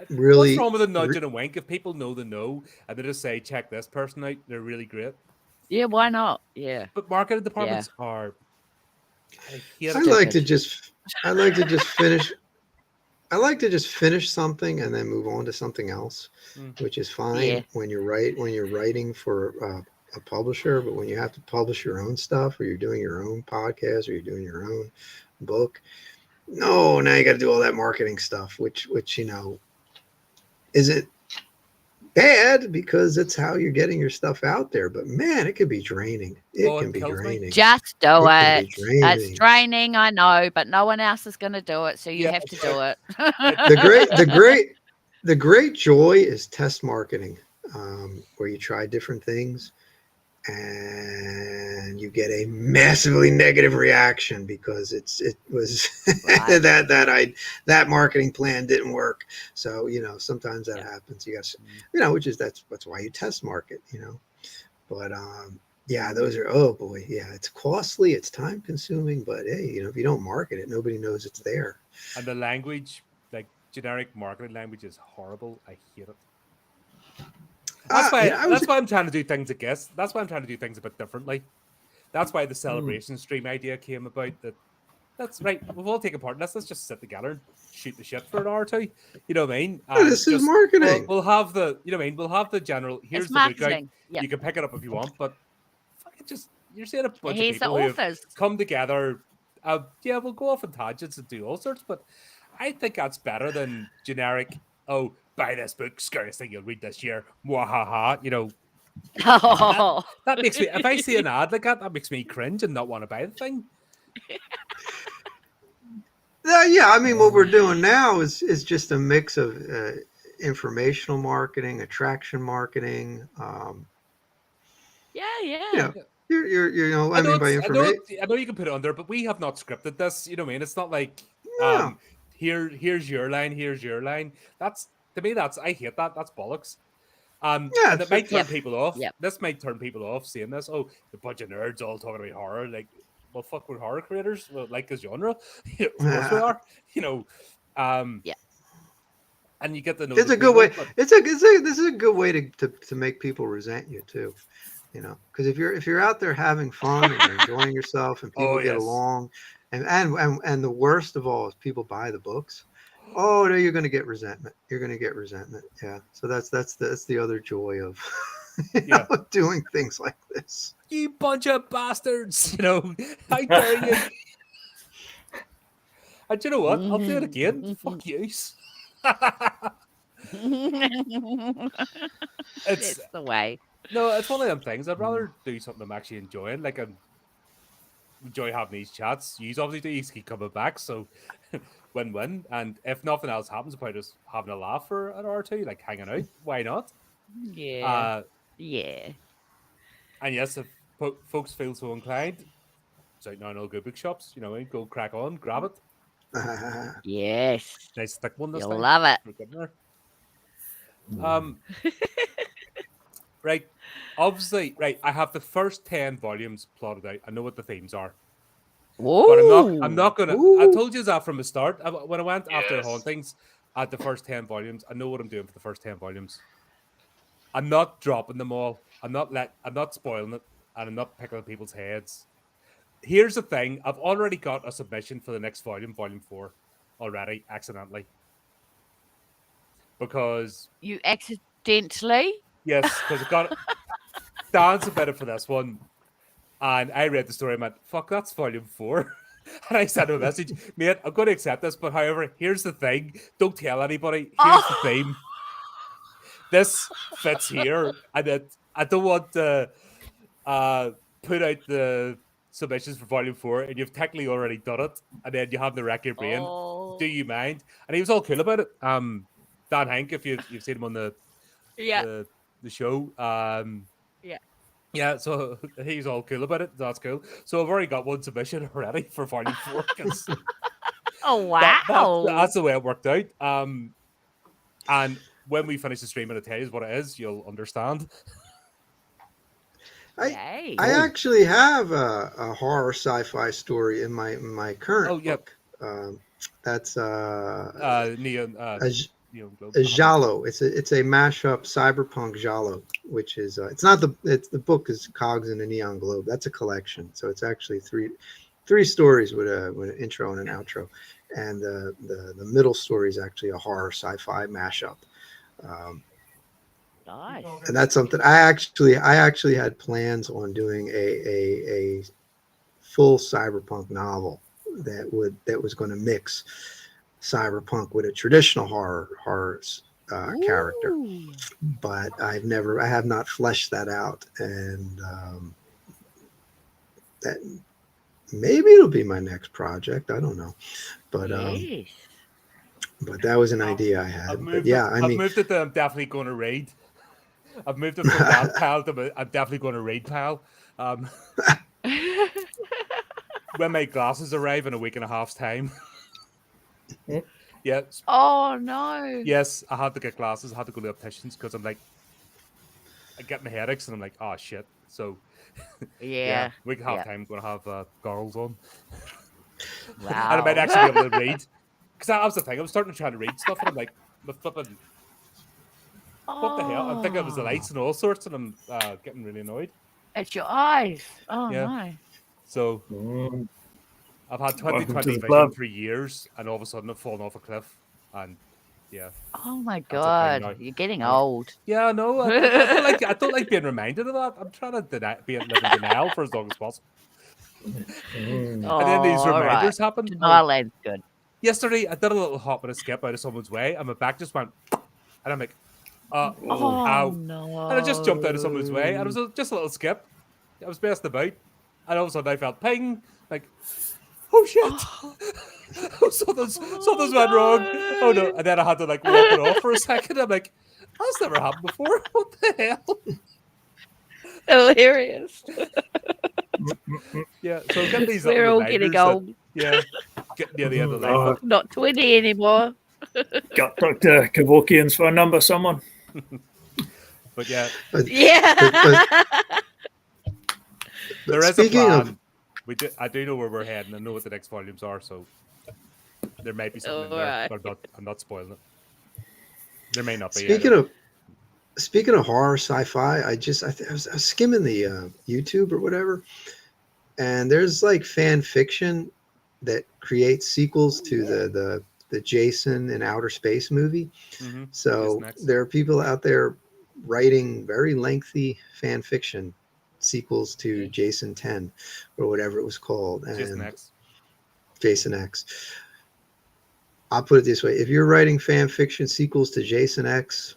Really, what's wrong with a nudge and a wink? If people know, they know, and they just say, "Check this person out; they're really great." Yeah, why not? Yeah, but marketing departments are. I like to just finish. I like to just finish something and then move on to something else, which is fine when you're writing for a publisher. But when you have to publish your own stuff, or you're doing your own podcast, or you're doing your own book, now you got to do all that marketing stuff, which isn't bad because it's how you're getting your stuff out there. But man, it can be draining. It Oh, can it be kills me. draining. Just do It can be it. It's draining. draining, I know, but no one else is going to do it, so you Yeah, have to it's do it. The great joy is test marketing, where you try different things and you get a massively negative reaction because it was Right. that marketing plan didn't work. So sometimes that Yeah. happens. You got Mm. which is that's why you test market. But yeah, those are, oh boy, yeah, it's costly, it's time consuming, but hey, if you don't market it, nobody knows it's there. And the language, like generic marketing language, is horrible. I hate it. That's why. I was That's why I'm trying to do things. I guess that's why I'm trying to do things a bit differently. That's why the Mm. celebration stream idea came about. That's right. We've all taken part in this. Let's just sit together and shoot the shit for an hour or two. You know what I mean? And this is just marketing. we'll have the you know what I mean. We'll have the general. It's Here's the book out. marketing. Yep. You can pick it up if you want, but fucking just you're seeing a bunch of Here's the people who have authors. come together. Yeah, we'll go off on tangents and do all sorts, but I think that's better than generic. Oh, buy this book, scariest thing you'll read this year. Mwahaha. That Oh. that makes me. If I see an ad like that makes me cringe and not want to buy the thing. Yeah, I mean, what we're doing now is just a mix of informational marketing, attraction marketing. Yeah, You yeah. know, I I know mean, by it's. information. I know you can put it under, but we have not scripted this. You know what I mean? It's not like No, here's your line, here's your line. That's to me. That's I hate that. That's bollocks. yeah, And it might turn Yep. people off. Yep. This might turn people off seeing this. Oh, a bunch of nerds all talking about horror. Like, well, fuck, we're horror creators. Well, like this genre. Of course we are. Yeah. And you get to know it's the a good way. people. But This is a good way to make people resent you too. Because if you're out there having fun and you're enjoying yourself and people oh get yes, along, and the worst of all is people buy the books. Oh no, you're going to get resentment. You're going to get resentment. Yeah. So that's the other joy of yeah. doing things like this. You bunch of bastards. How dare you? And you know what? I'll do it again. Fuck you. It's That's the way. no, it's one of them things. I'd rather do something I'm actually enjoying. Like I enjoy having these chats. You obviously do. You keep coming back, so win-win. And if nothing else happens about us having a laugh for an hour or two, like hanging out, why not? Yeah. Uh, Yeah. and yes, if folks feel so inclined, it's out now in all good bookshops. Go crack on, grab it. Yes. Nice thick one this You'll time. love it. We're getting there. Right. Obviously, right. I have the first 10 volumes plotted out. I know what the themes are. But I'm not gonna. I Ooh. told you that from the start. When I went after Yes. hauntings at the first 10 volumes, I know what I'm doing for the first 10 volumes. I'm not dropping them all. I'm not spoiling it, and I'm not picking on people's heads. Here's the thing: I've already got a submission for the next volume, volume 4, already accidentally. Because You accidentally? yes, because I got Dan submitted for this one. And I read the story and went, fuck, that's volume 4. And I sent him a message, mate, I'm going to accept this, but however, here's the thing. Don't tell anybody. Here's the theme. This fits here. And I don't want to put out the submissions for volume 4, and you've technically already done it. And then you have the wreck your brain. Oh. Do you mind? And he was all cool about it. Dan Hank, if you've seen him on the show. Yeah. Yeah, so he's all cool about it. That's cool. So I've already got one submission already for volume 4 because Oh, wow. that's the way it worked out. And when we finish the stream and I tell you what it is, you'll understand. Yay. I actually have a horror sci-fi story in my current book. That's Neon Globe. a giallo. It's a mashup cyberpunk giallo, which is it's not the book is Cogs in a Neon Globe. That's a collection, so it's actually three stories with an intro and an outro, and the middle story is actually a horror sci-fi mashup. Nice. And that's something I actually had plans on doing a full cyberpunk novel that was going to mix cyberpunk with a traditional horror character, Ooh. but I have not fleshed that out, and that maybe it'll be my next project. I don't know, but Yes. that was an I've, idea I I've had. But moved it. yeah, I I've mean, moved it to I'm definitely going to read. I've moved it from that pile to I'm definitely going to read pile. Um, when my glasses arrive in a week and a half's time. Yes, Oh no. yes, I had to get glasses. I had to go to the opticians because I'm like, I get my headaches and I'm like, oh shit. So yeah, Yeah. week and a half Yeah. time, I'm gonna have goggles on, and I might Wow. actually be able to read. Because that was the thing. I was starting to try to read stuff, and I'm like, my flipping, what the hell? I'm thinking it was the Oh, lights and all sorts, and I'm getting really annoyed. it's your eyes. Oh Yeah. no. So Mm, I've had welcome to 20/20 the vision club. for years, and all of a sudden I've fallen off a cliff, and yeah, Oh my that's a thing god. now. You're getting And old. yeah, no, I don't like being reminded of that. I'm trying to live in denial for as long as possible. Mm. Oh, And then these all right. reminders happen. Oh, Denial land's good. yesterday I did a little hop and a skip out of someone's way, and my back just went, and I'm like, Oh, Oh ow. And I just jumped out of someone's way, and it no. was just a little skip. I was best about, and all of a sudden I felt ping, like, oh shit. Oh, Oh, something's went wrong. Oh no. no. And then I had to like walk it off for a second. I'm like, that's never happened before. What the hell? Hilarious. Yeah. So get these little We're all getting reminders that, old. yeah, get near the end of life. oh, Not 20 anymore. got Dr. Kevorkian's phone number, someone. But yeah, but, Yeah. there is a speaking plan. of, I do know where we're heading. I know what the next volumes are, so there might be something in All there, right. but I'm not spoiling it. There may not be speaking either. of speaking of horror sci-fi, I was skimming the YouTube or whatever, and there's like fan fiction that creates sequels to the Jason in Outer Space movie. Mm-hmm. So Jason X. there are people out there writing very lengthy fan fiction sequels to Jason 10 or whatever it was called, Jason and X. Jason X. I'll put it this way: if you're writing fan fiction sequels to Jason X,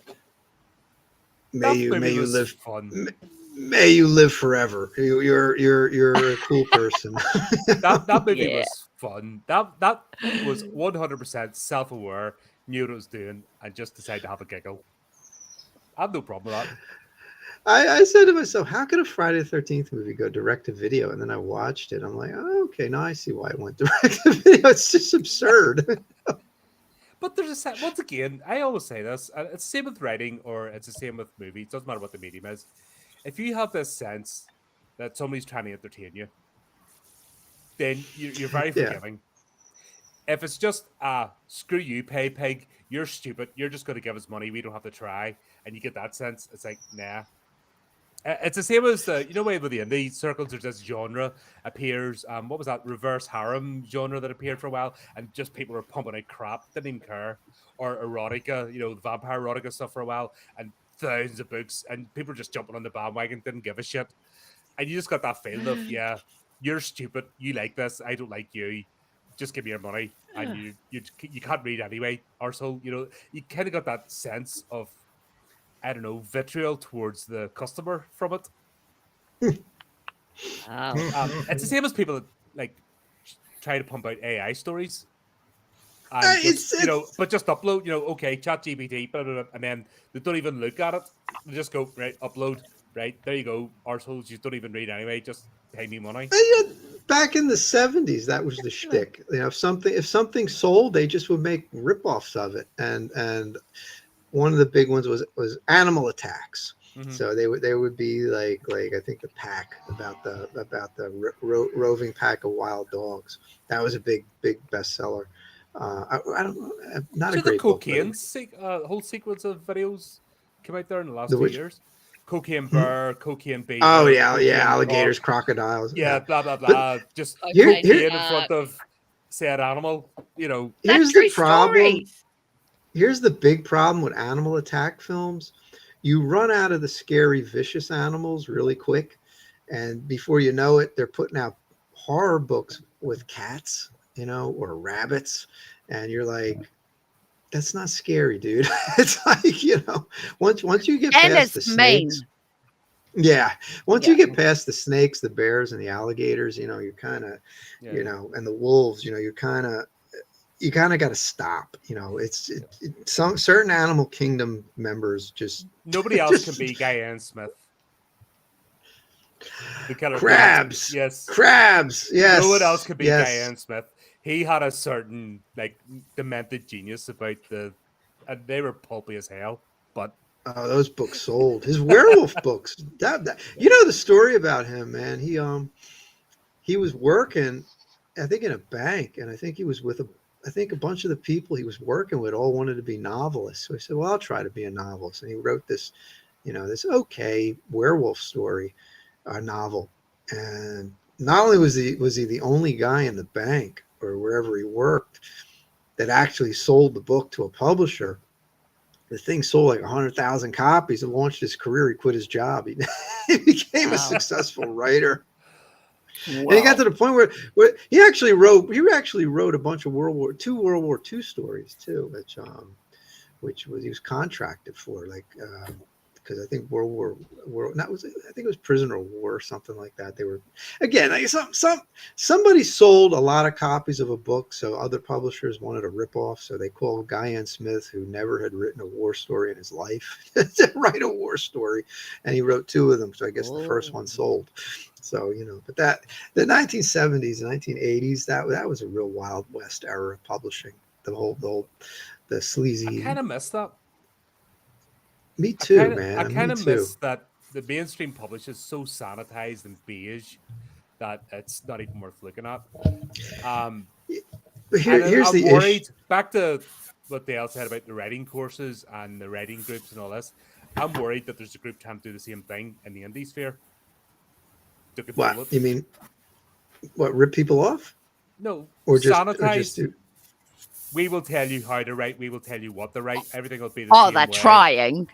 may That you movie may you was live fun. may you live forever. You're a cool person. That movie Yeah. was fun. That was 100% self-aware, knew what it was doing, and just decided to have a giggle. I have no problem with that. I said to myself, how could a Friday the 13th movie go direct to video? And then I watched it. I'm like, oh, okay, now I see why it went direct to video. It's just absurd. But there's once again, I always say this, and it's the same with writing or it's the same with movies. It doesn't matter what the medium is. If you have this sense that somebody's trying to entertain you, then you're very Yeah. forgiving. If it's just screw you, pay pig, you're stupid, you're just going to give us money, we don't have to try, and you get that sense, it's like, nah. It's the same as way with the indie circles, there's this genre appears. What was that reverse harem genre that appeared for a while, and just people were pumping out crap, didn't even care, or erotica, vampire erotica stuff for a while, and thousands of books, and people were just jumping on the bandwagon, didn't give a shit, and you just got that feeling of, yeah, you're stupid, you like this, I don't like you, just give me your money, and you can't read anyway, or so you kind of got that sense of, I don't know, vitriol towards the customer from it. Wow. It's the same as people that like try to pump out AI stories and just but just upload. Okay, Chat GPT, and then they don't even look at it. They just go right, upload. Right, there you go. Arseholes, you don't even read anyway. Just pay me money. Back in the 70s, that was the shtick. If something sold, they just would make ripoffs of it, and one of the big ones was animal attacks. Mm-hmm. So they would be like I think the pack about the roving pack of wild dogs. That was a big bestseller. I don't know, not a great the cocaine book. whole sequence of videos came out there in the last The 2 which? years. Cocaine bear, cocaine beaver. Oh yeah, cocaine alligators, hawk, crocodiles. yeah, blah blah But blah. Just here- cocaine in front of said animal. here's true the problem. stories. Here's the big problem with animal attack films. You run out of the scary, vicious animals really quick. And before you know it, they're putting out horror books with cats, or rabbits. And you're like, that's not scary, dude. It's like, once you get And past the it's mean. snakes, yeah, once Yeah. you get past the snakes, the bears, and the alligators, you're kind of, Yeah. and the wolves, you kind of got to stop. Some certain animal kingdom members just Nobody else can be Guy Smith. The killer crabs. Yes. Crabs. Yes. No one else could be yes. Guy Smith. He had a certain like demented genius about and they were pulpy as hell. But Oh, those books sold. His werewolf books. The story about him, man. He was working, I think, in a bank, and I think he was with a bunch of the people he was working with all wanted to be novelists. So he said, "Well, I'll try to be a novelist." And he wrote this, this okay werewolf story, novel. And not only was he the only guy in the bank or wherever he worked that actually sold the book to a publisher. The thing sold like 100,000 copies. It launched his career. He quit his job. He became a successful writer. Wow. And he got to the point where he actually wrote a bunch of World War II stories too, which he was contracted for, like, because I think I think it was Prisoner of War or something like that. They were, again, like somebody sold a lot of copies of a book, so other publishers wanted a ripoff, so they called Guy Smith, who never had written a war story in his life, to write a war story, and he wrote 2 of them. So I guess the first one sold. So but the 1970s, 1980s, that was a real Wild West era of publishing. The sleazy. I kind of missed that. Me too, I man. kind Me of too. miss that the mainstream publish is so sanitized and beige that it's not even worth looking at. But here's the worried. issue. Back to what Dale said about the writing courses and the writing groups and all this. I'm worried that there's a group trying to do the same thing in the indie sphere. To control What it. you mean? What, rip people off? No, Or sanitized. do. We will tell you how to write. We will tell you what to write. Everything will be the Oh, same they're way. trying.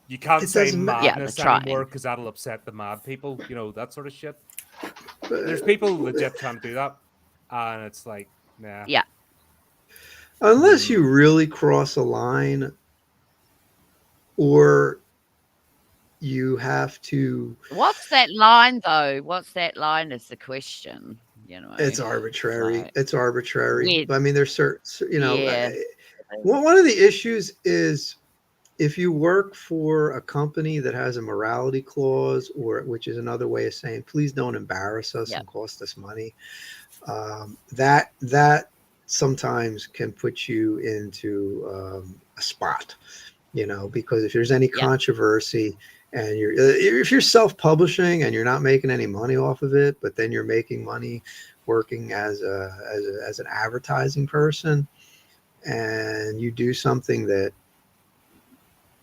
You can't It say doesn't madness they're trying. anymore because that'll upset the mad people. That sort of shit. There's people legit trying to do that, and it's like, nah. Yeah. Unless you really cross a line, or you have to. What's that line, though? What's that line is the question. It's arbitrary. Like, It's arbitrary. weird. I mean, there's certain. Yeah. One of the issues is, if you work for a company that has a morality clause, which is another way of saying, please don't embarrass us and cost us money, that sometimes can put you into a spot, because if there's any controversy and if you're self-publishing and you're not making any money off of it, but then you're making money working as an advertising person, and you do something that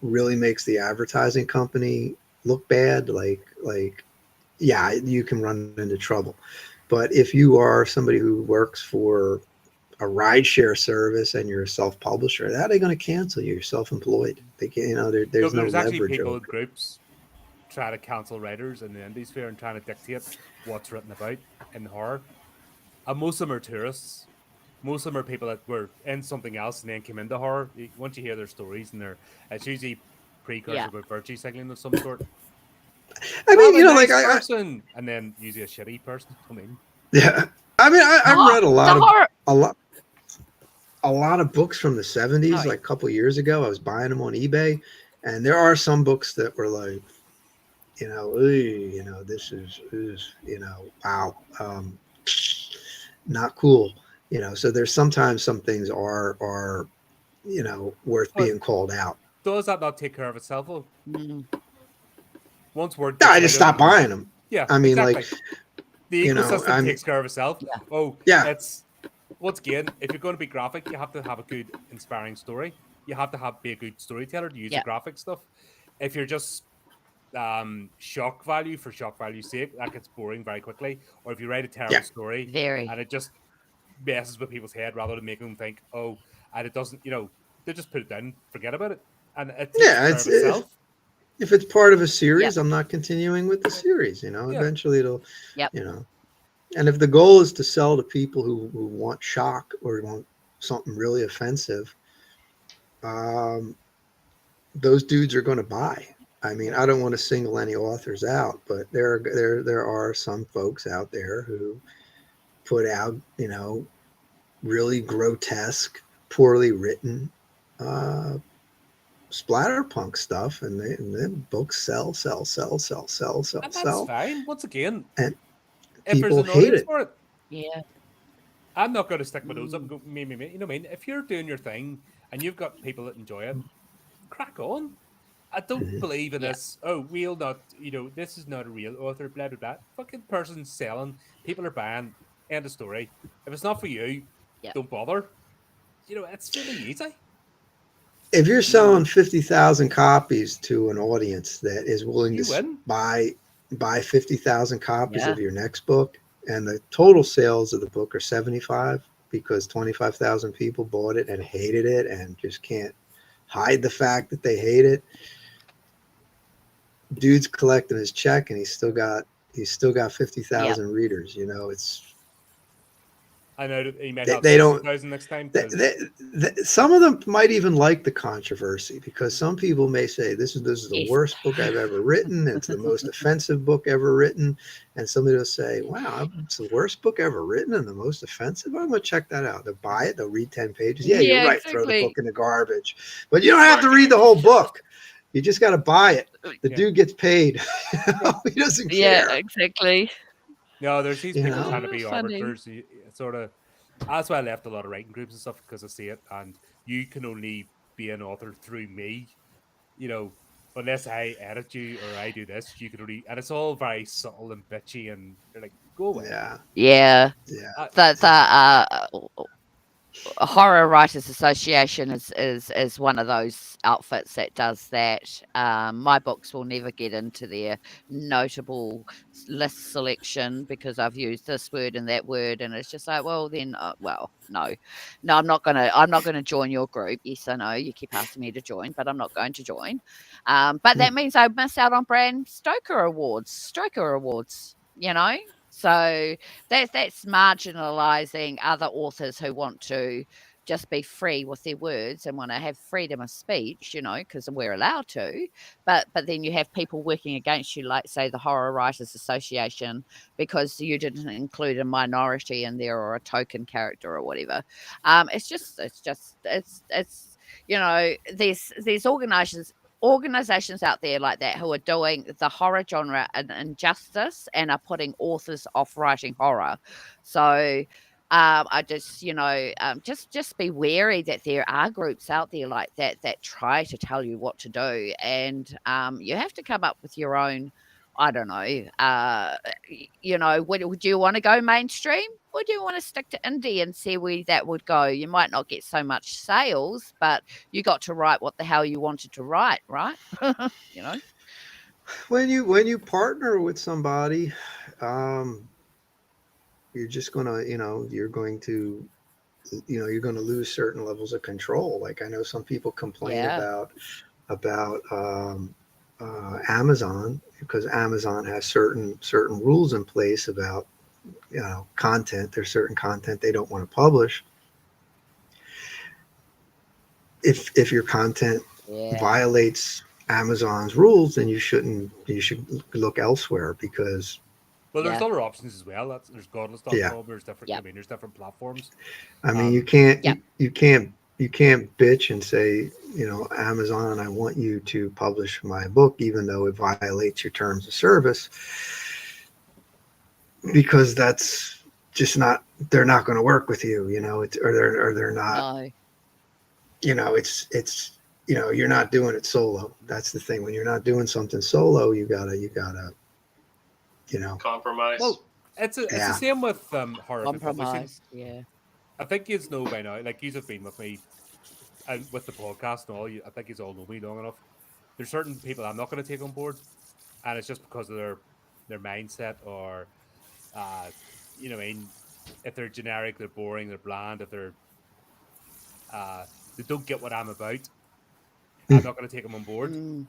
really makes the advertising company look bad, you can run into trouble. But if you are somebody who works for a rideshare service and you're a self-publisher, how are they going to cancel you? You're self-employed. They can, there's no There's actually leverage people over in groups try to cancel writers in the indie sphere and trying to dictate what's written about in horror. And most of them are tourists. Most of them are people that were in something else and then came into horror. Once you hear their stories, and it's usually precursor with virtue signaling of some sort. I mean, nice person, and then usually a shitty person. Yeah, I mean, I read a lot of books from the 70s, like a couple of years ago. I was buying them on eBay, and there are some books that were like, this is wow, not cool. So there's sometimes some things are worth being called out. Does that not take care of itself? Once word, I just stopped buying them. Yeah, I mean, exactly. like, the ecosystem takes care of itself. Yeah. Oh, yeah. It's once again, if you're going to be graphic, you have to have a good, inspiring story. You have to be a good storyteller to use the graphic stuff. If you're just shock value for shock value's sake, that gets boring very quickly. Or if you write a terrible story and it just messes with people's head rather than making them think, oh, and it doesn't, they just put it down, forget about it, and it takes care of itself. If it's part of a series, I'm not continuing with the series. Eventually it'll, and if the goal is to sell to people who want shock or want something really offensive, those dudes are going to buy. I mean, I don't want to single any authors out, but there are some folks out there who put out, really grotesque, poorly written splatterpunk stuff, and then books sell, And that's sell, fine. Once again, and if there's people an hate audience it. for it, Yeah. I'm not going to stick my nose up and go, me. You know what I mean? If you're doing your thing and you've got people that enjoy it, crack on. I don't Mhm. believe in Yeah. this. Oh, we'll not, this is not a real author, blah, blah, blah. Fucking person's selling. People are buying. End of story. If it's not for you, Yeah. don't bother. It's really easy. If you're selling 50,000 copies to an audience that is willing You to win. buy 50,000 copies Yeah. of your next book, and the total sales of the book are 75 because 25,000 people bought it and hated it and just can't hide the fact that they hate it. Dude's collecting his check and he's still got 50,000 readers. It's I know that he might have they don't 60,000 next time they, because some of them might even like the controversy because some people may say this is the Yes. worst book I've ever written. It's the most offensive book ever written, and somebody will say, "Wow, it's the worst book ever written and the most offensive." I'm gonna check that out. They'll buy it. They'll read 10 pages. Yeah, you're Yeah, right. Throw the exactly. book in the garbage, but you don't have to read the whole book. You just got to buy it. The Yeah. dude gets paid. He doesn't Yeah, care. exactly. no, there's these You people know. trying to be Funny. arbiters. Sort of. That's why I left a lot of writing groups and stuff because I see it, and you can only be an author through me. You know, unless I edit you or I do this, you can only, and it's all very subtle and bitchy, and you're like, go away. Yeah. Yeah. Yeah. The Horror Writers Association is one of those outfits that does that. My books will never get into their notable list selection because I've used this word and that word, and it's just like, well, then, no, I'm not gonna join your group. Yes, I know you keep asking me to join, but I'm not going to join. But that means I miss out on Bram Stoker Awards. So that's marginalizing other authors who want to just be free with their words and want to have freedom of speech, because we're allowed to. But then you have people working against you, like say the Horror Writers Association, because you didn't include a minority in there or a token character or whatever. There's organizations out there like that who are doing the horror genre an injustice and are putting authors off writing horror. So I just, just be wary that there are groups out there like that try to tell you what to do, and you have to come up with your own. I don't know. Would you want to go mainstream, or do you want to stick to indie and see where that would go? You might not get so much sales, but you got to write what the hell you wanted to write, right? you know. When you partner with somebody, you're just gonna, you're going to lose certain levels of control. Like I know some people complain Yeah. about Amazon because Amazon has certain rules in place about content. There's certain content they don't want to publish. If your content Yeah. violates Amazon's rules, then you should look elsewhere because Well, there's Yeah. other options as well. There's godless.com. yeah, There's different. Yep. I mean, there's different platforms. I mean you Um, can't Yep. you can't bitch and say, Amazon, I want you to publish my book even though it violates your terms of service, because that's just not, they're not going to work with you, they're not, No. it's you're not doing it solo. That's the thing. When you're not doing something solo, you gotta Compromise. well, it's the yeah. same with horrific publishing. Compromise. Yeah. I think you know by now. Like you have been with me and with the podcast and all. I think you all know me long enough. There's certain people I'm not going to take on board, and it's just because of their mindset or, what I mean, if they're generic, they're boring, they're bland. If they don't get what I'm about, I'm not going to take them on board. Mm.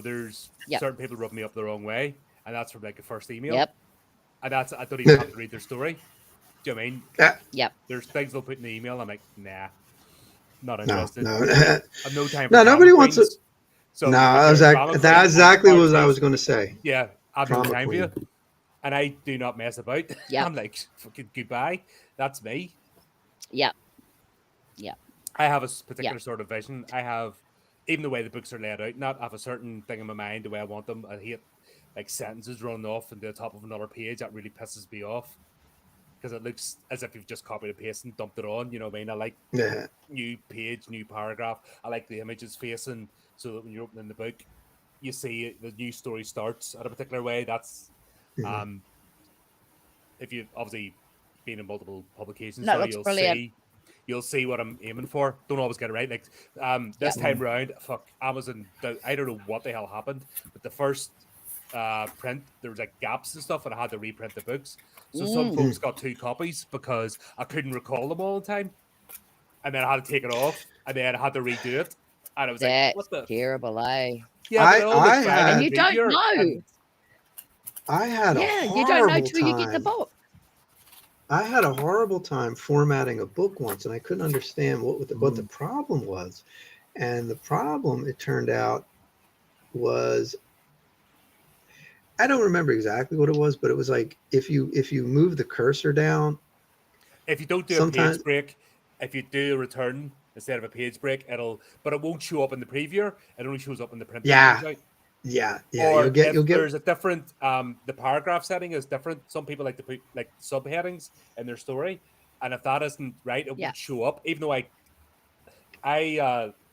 There's Yep. certain people rub me up the wrong way, and that's from like a first email, Yep. and I don't even have to read their story. Do you know what I mean? Yep. There's things they'll put in the email. I'm like, nah, not No, interested. no, I've no time for no. drama Nobody wants to. queens. So No, if you're a drama queen that's wanting exactly part what I twos, was going to say. yeah, I've no Drama time for you. queen. And I do not mess about. Yep. I'm like, fucking goodbye. That's me. Yep. Yep. I have a particular sort of vision. I have, even the way the books are laid out, not have a certain thing in my mind the way I want them. I hate like sentences running off into the top of another page. That really pisses me off because it looks as if you've just copied and pasted and dumped it on. You know what I mean? I like Yeah. new page, new paragraph. I like the images facing so that when you're opening the book, you see the new story starts at a particular way. That's Mhm. if you've obviously been in multiple publications, No, so that's brilliant. you'll see what I'm aiming for. Don't always get it right. Like this time round, fuck Amazon. I don't know what the hell happened, but the first print there was like gaps and stuff, and I had to reprint the books. So some folks got 2 copies because I couldn't recall them all in time, and then I had to take it off, and then I had to redo it, and I was like, That's what the? terrible, eh? Yeah, but it all I looked fine And in had you the don't preview, know. and I had a Yeah, you don't know horrible till you get the time. book. I had a horrible time formatting a book once, and I couldn't understand what the problem was. And the problem, it turned out, was I don't remember exactly what it was, but it was like if you move the cursor down, if you don't do a sometimes page break, if you do a return instead of a page break, but it won't show up in the preview. It only shows up in the print that yeah, comes out. yeah, Or you'll if get there's a different, the paragraph setting is different. Some people like to put like subheadings in their story, and if that isn't right, it Yeah. won't show up. Even though I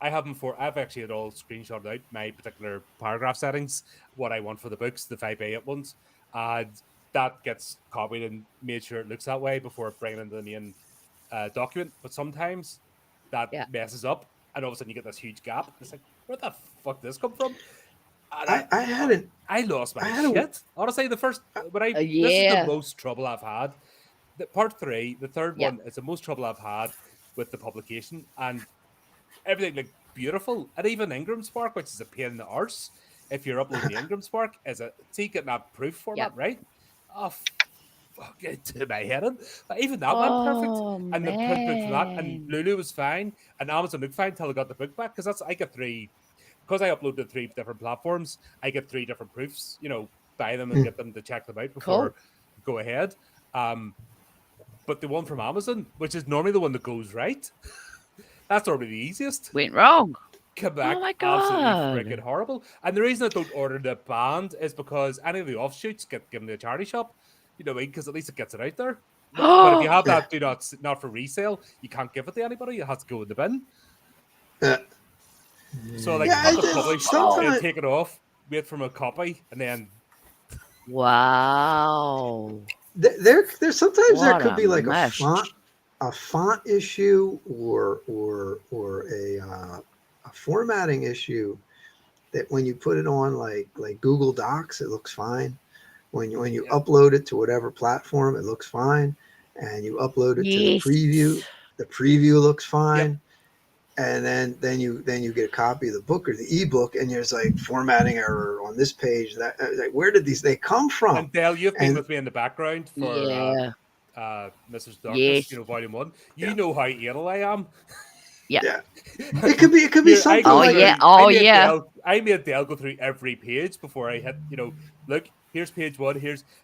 haven't I've actually had all screenshotted out my particular paragraph settings, what I want for the books, the 5A ones, and that gets copied and made sure it looks that way before bringing it into the main document. But sometimes that Yeah. messes up, and all of a sudden you get this huge gap. It's like, where the fuck did this come from? And I had an I lost I my had a shit. Honestly, the first this is the Yeah. most trouble I've had. The part 3, the third Yeah. one, is the most trouble I've had with the publication, and everything looked beautiful. And even Ingram Spark, which is a pain in the arse, if you're uploading the Ingram Spark, is a getting that proof format right. Oh, fuck it to my head in. But even that went perfect, Oh, and the print book from that, and man. Lulu was fine, and Amazon looked fine until I got the book back because I get 3. Because I uploaded 3 different platforms, I get 3 different proofs, buy them and get them to check them out before go ahead. But the one from Amazon, which is normally the one that goes right, that's normally the easiest. Went wrong. Come back, Oh my absolutely God. freaking horrible. And the reason I don't order the band is because any of the offshoots get given to a charity shop, because at least it gets it out there. But if you have that, not for resale, you can't give it to anybody. It has to go in the bin. So, like, yeah. have to publish and Sometimes take it off, wait for a copy, and then Wow. there sometimes there What could a be like mess. a font issue or a formatting issue that when you put it on like Google Docs, it looks fine. When you upload it to whatever platform, it looks fine, and you upload it to the Yes. preview looks fine. And then you get a copy of the book or the ebook, and there's like formatting error on this page. That like, where did they come from? And Dale, you've been with me in the background for Yeah. Mrs. Darkness, Yes. Volume 1. You know how anal I am. Yeah. It could be something Oh, like yeah. Oh, yeah. I made Dale go through every page before I hit, look, here's page 1,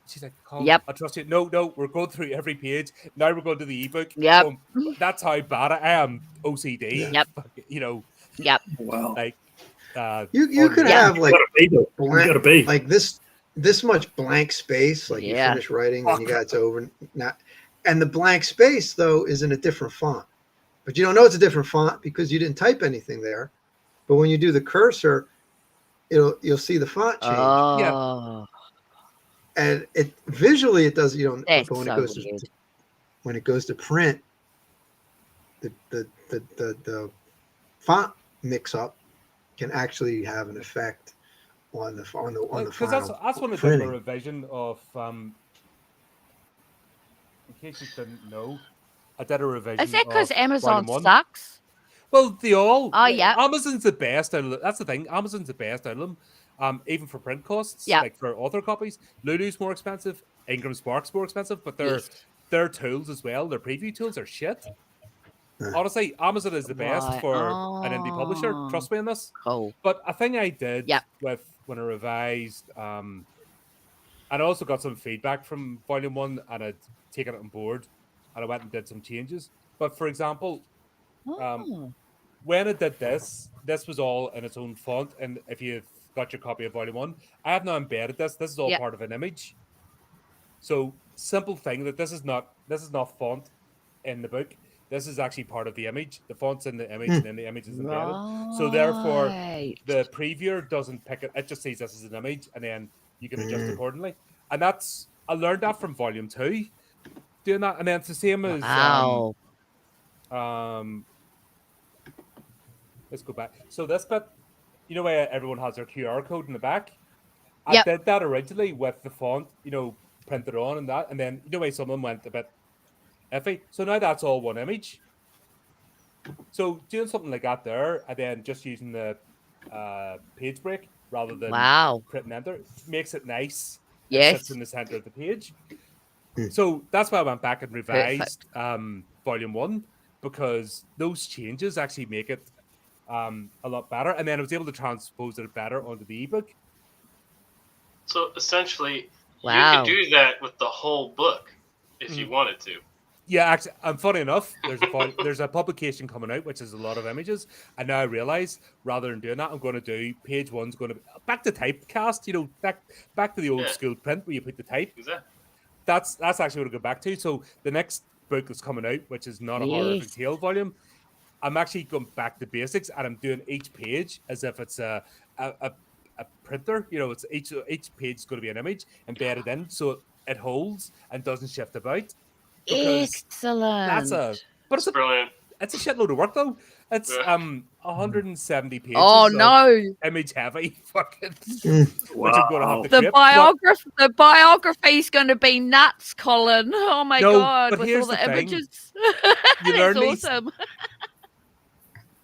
she's like, Colin, Yep. I trust you. No, we're going through every page. Now we're going to the ebook. Yep. That's how bad I am. OCD. Yep. Yep. Wow. Like, you could unreal. have like You gotta be. like this much blank space, like you Yeah. finish writing and you got it's over. Not, and the blank space though is in a different font, but you don't know it's a different font because you didn't type anything there. But when you do the cursor, you'll see the font change. Oh. And it visually it does. You don't. That's But when so it goes weird. when it goes to print, the font mix up can actually have an effect on the Because final that's when I did a printing. revision of in case you didn't know, I did a revision. Is that because of Amazon Volume 1. sucks? Well, they all. Oh, yeah. Amazon's the best out of them. That's the thing. Amazon's the best out of them. Even for print costs, Yeah. like for author copies. Lulu's more expensive. Ingram Spark's more expensive, but they're Yes. their tools as well, their preview tools are shit. Uh. Honestly, Amazon is the best Right. for an indie publisher. Oh, Trust me on this. cool. But a thing I did Yep. with when I revised, and I also got some feedback from Volume 1 and I'd taken it on board and I went and did some changes. But for example, Oh, when I did this, this was all in its own font. And if you've got your copy of Volume 1, I have now embedded this. This is all yep. part of an image. So simple thing that this is not font in the book. This is actually part of the image. The font's in the image, and then the image is embedded. So therefore, Right. the previewer doesn't pick it. It just sees this as an image, and then you can adjust Mm. accordingly. And I learned that from Volume 2, doing that. And then it's the same as Wow. let's go back. So this bit, you know, where everyone has their QR code in the back. Yep. I did that originally with the font, you know, printed on and that, and then you know why some of them went a bit iffy. So now that's all one image. So doing something like that there, and then just using the page break rather than Wow. print and enter makes it nice. It Yes. sits in the center of the page. Hmm. So that's why I went back and revised Perfect. Volume 1, because those changes actually make it a lot better. And then I was able to transpose it better onto the ebook. So essentially, Wow. you could do that with the whole book if you wanted to. Yeah, actually, and funny enough, there's a publication coming out which is a lot of images, and now I realize rather than doing that, I'm going to do page one's going to be back to typecast. You know, back to the old Yeah. school print where you put the type. Exactly. That's actually what I go back to. So the next book that's coming out, which is not a horrific Yes. tale volume, I'm actually going back to basics, and I'm doing each page as if it's a printer. You know, it's each page is going to be an image embedded in, so it holds and doesn't shift about. Because Excellent. but It's brilliant. it's a shitload of work though. It's Yeah. 170 pages. Oh of no. image heavy fucking Mm. which I'm gonna have to The clip. But the biography's going to be nuts, Colin. Oh my No, god, but with here's all the the thing. images. You That's learn these- awesome.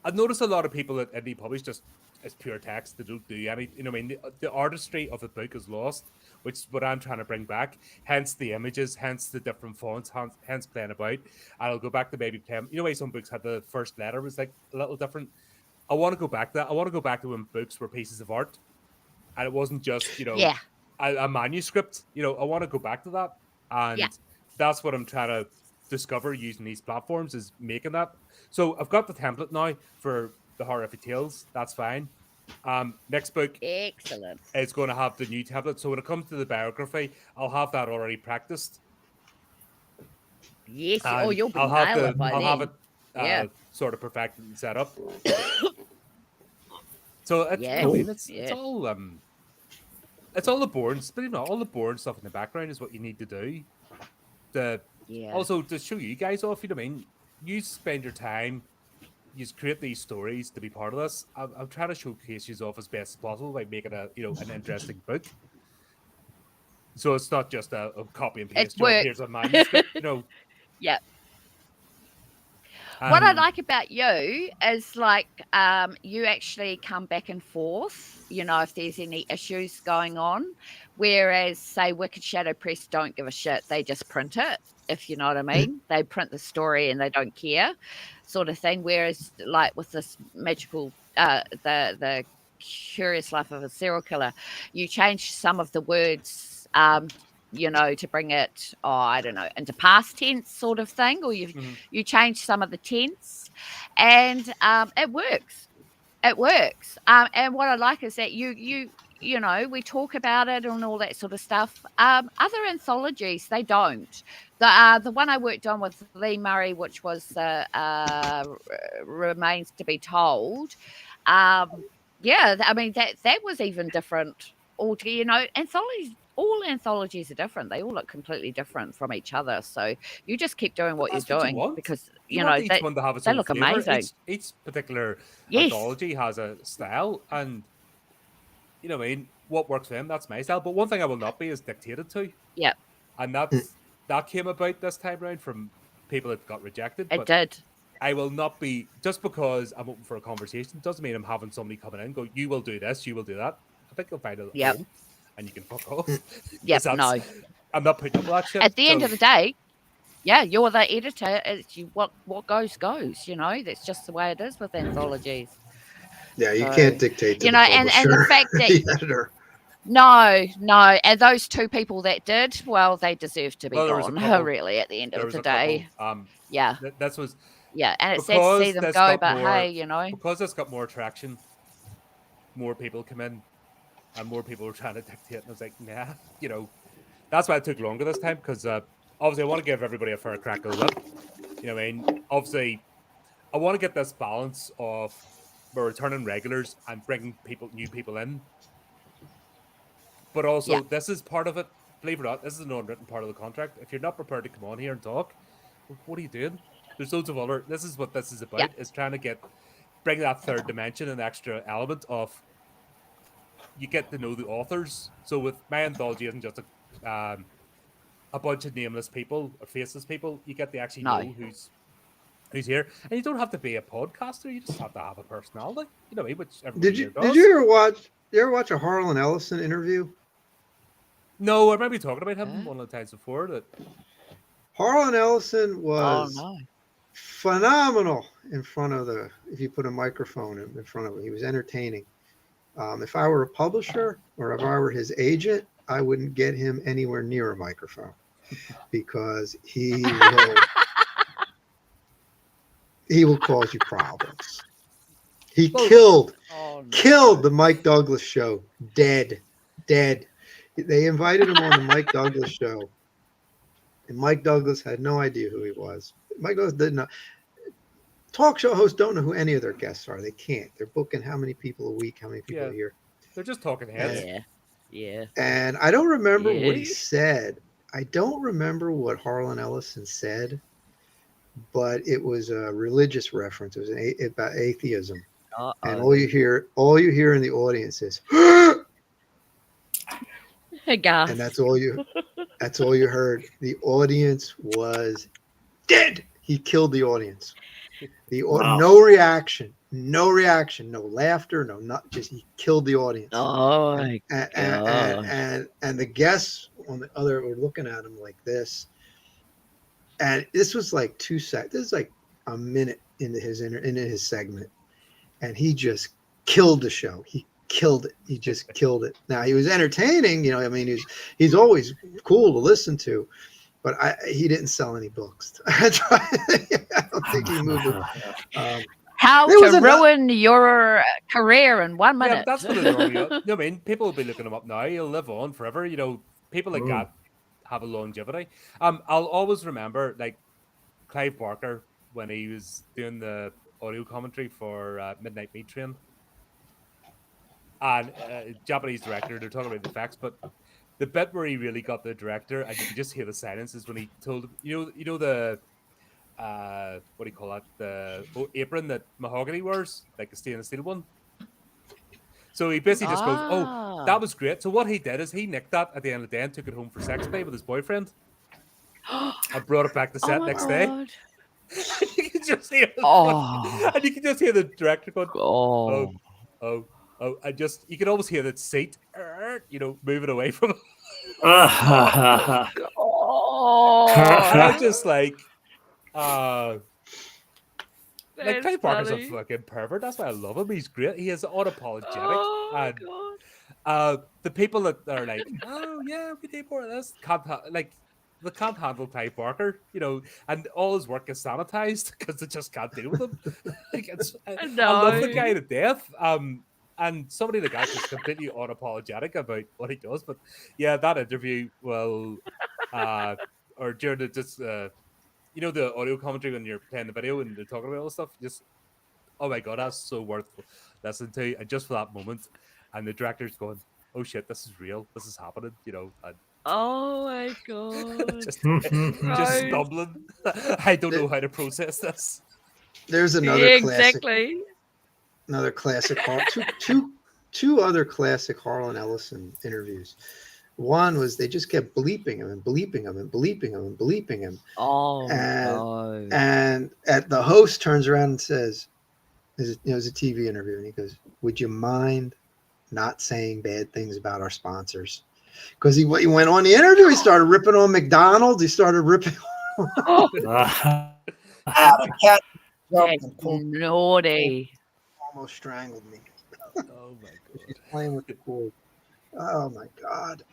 I've noticed a lot of people that indie publish just as pure text. They don't do any. You know, what I mean, the artistry of the book is lost, which is what I'm trying to bring back. Hence the images, hence the different fonts, hence playing about. And I'll go back to maybe playing. You know, why some books had the first letter was like a little different. I want to go back to that. I want to go back to when books were pieces of art, and it wasn't just Yeah. a manuscript. You know, I want to go back to that, and Yeah. that's what I'm trying to discover using these platforms is making that. So I've got the template now for the Horrific Tales. That's fine. Next book Excellent. is going to have the new template. So when it comes to the biography, I'll have that already practiced. Yes. And Oh, you'll be I'll have nailing by I'll then. have it Yeah. sort of perfected and set up. So it's, Yeah. I mean, it's Yeah. it's all the boring, but you know, all the boring stuff in the background is what you need to do. Yeah. Also, to show you guys off, you know what I mean? You spend your time, you create these stories to be part of this. I'm trying to showcase you off as best as possible by making an interesting book. So it's not just a copy and paste. It's work. Here's a manuscript, you know. Yeah. What I And- like about you is like you actually come back and forth, you know, if there's any issues going on. Whereas, say, Wicked Shadow Press don't give a shit. They just print it, if you know what I mean. They print the story and they don't care, sort of thing. Whereas, like with this magical, the Curious Life of a Serial Killer, you change some of the words, you know, to bring it, I don't know, into past tense sort of thing, or you change some of the tense, and it works. It works. And what I like is that you know, we talk about it and all that sort of stuff. Other anthologies, they don't. The one I worked on with Lee Murray, which was Remains to be Told. Yeah, I mean that was even different altogether. You know, anthologies. All anthologies are different. They all look completely different from each other. So you just keep doing what you're that's what you doing want. because You you want know each one to have its they own look flavour. amazing. Each particular Yes. anthology has a style, and you know what I mean. What works for them, that's my style. But one thing I will not be is dictated to. Yep. And that came about this time round from people that got rejected. It But did. I will not be, just because I'm open for a conversation doesn't mean I'm having somebody coming in and go, you will do this, you will do that. I think you'll find it at Yep. home and you can fuck off. Yep. 'Cause No. I'm not putting up with that shit. At the end of the day, yeah, you're the editor. It's you, what goes goes. You know, that's just the way it is with anthologies. Yeah, you So, can't dictate to you the know, and the publisher, fact that the editor. no, no, and those two people that did, well, they deserve to be Well, there was a gone. couple. Really, at the end There of was the a couple. day, yeah, This was yeah, and it's sad to see because them this go. got But more hey, you know, because this got more traction. More people come in, and more people were trying to dictate. And I was like, nah, that's why it took longer this time because obviously I want to give everybody a fair crack of the whip. You know what I mean? Obviously, I want to get this balance of we're returning regulars and bringing new people in, but yeah, also this is part of it. Believe it or not, this is an unwritten part of the contract. If you're not prepared to come on here and talk, what are you doing? There's loads of other. This is what this is yeah, about. Is trying to bring that third dimension, an extra element of you get to know the authors. So with my anthology, isn't just a bunch of nameless people or faceless people. You get to actually no, know who's here, and you don't have to be a podcaster. You just have to have a personality. You know, which everybody here Did you does. ever watch? You ever watch a Harlan Ellison interview? No, I remember talking about him huh? one of the times before. That Harlan Ellison Oh was no, phenomenal in front of if you put a microphone in front of him. He was entertaining. If I were a publisher or if I were his agent, I wouldn't get him anywhere near a microphone because he will cause you problems. He well, oh no, killed the Mike Douglas show. Dead. They invited him on the Mike Douglas show, and Mike Douglas had no idea who he was. Mike Douglas did not. Talk show hosts don't know who any of their guests are. They can't. They're booking how many people a week, how many people yeah, a year. they're just talking heads. yeah, yeah, And I don't remember what he yeah. said. I don't remember what Harlan Ellison said, but it was a religious reference. It was about atheism. And Uh-oh. all you hear in the audience is, Gasp. and that's all you heard. The audience was dead. He killed the audience. Wow. No reaction, no laughter, not just he killed the audience. Oh and, my and, gosh. and the guests on the other were looking at him like this. And this was like 2 seconds. This is like a minute into his segment, and he just killed the show. He killed it. He just killed it. Now he was entertaining. I mean, he's always cool to listen to, but he didn't sell any books. I don't think he moved it. How to ruin your career in 1 minute. Yeah, but that's what it normally. You know what I mean? People will be looking him up now. He'll live on forever. People like that have a longevity. I'll always remember like Clive Barker when he was doing the audio commentary for Midnight Meat Train, and Japanese director. They're talking about the facts, but the bit where he really got the director, and you can just hear the silence, is when he told him, the what do you call that? The apron that Mahogany wears, like a stainless steel one. So he basically just goes, "Oh, that was great." So what he did is he nicked that at the end of the day and took it home for sex play with his boyfriend, and brought it back to set next day. You can just hear and you can just hear the director going, "Oh," and just you can almost hear that seat, moving away from him. And I'm just like, like Clive Barker's a fucking pervert. That's why I love him. He's great. He is unapologetic. The people that are like, "Oh yeah, we need more of this," they can't handle Clive Barker, and all his work is sanitized because they just can't deal with him. I love the guy to death. And somebody like that is completely unapologetic about what he does. But yeah, that interview, or during the just the audio commentary when you're playing the video and they're talking about all this stuff, just oh my god, that's so worth listening to. And just for that moment, and the director's going, "Oh shit, this is real. This is happening," and oh my god, just stumbling. I don't know how to process this. There's another exactly. Another classic. Two other classic Harlan Ellison interviews. One was they just kept bleeping him and bleeping him and bleeping him and bleeping him. Oh, no. And the host turns around and says, it was a TV interview, and he goes, "Would you mind not saying bad things about our sponsors?" Because he went on the interview, he started ripping on McDonald's, he started ripping Ah, The cat jumped That's and pulled, naughty. almost strangled me. Oh my She's god. playing with the cord. Oh my god!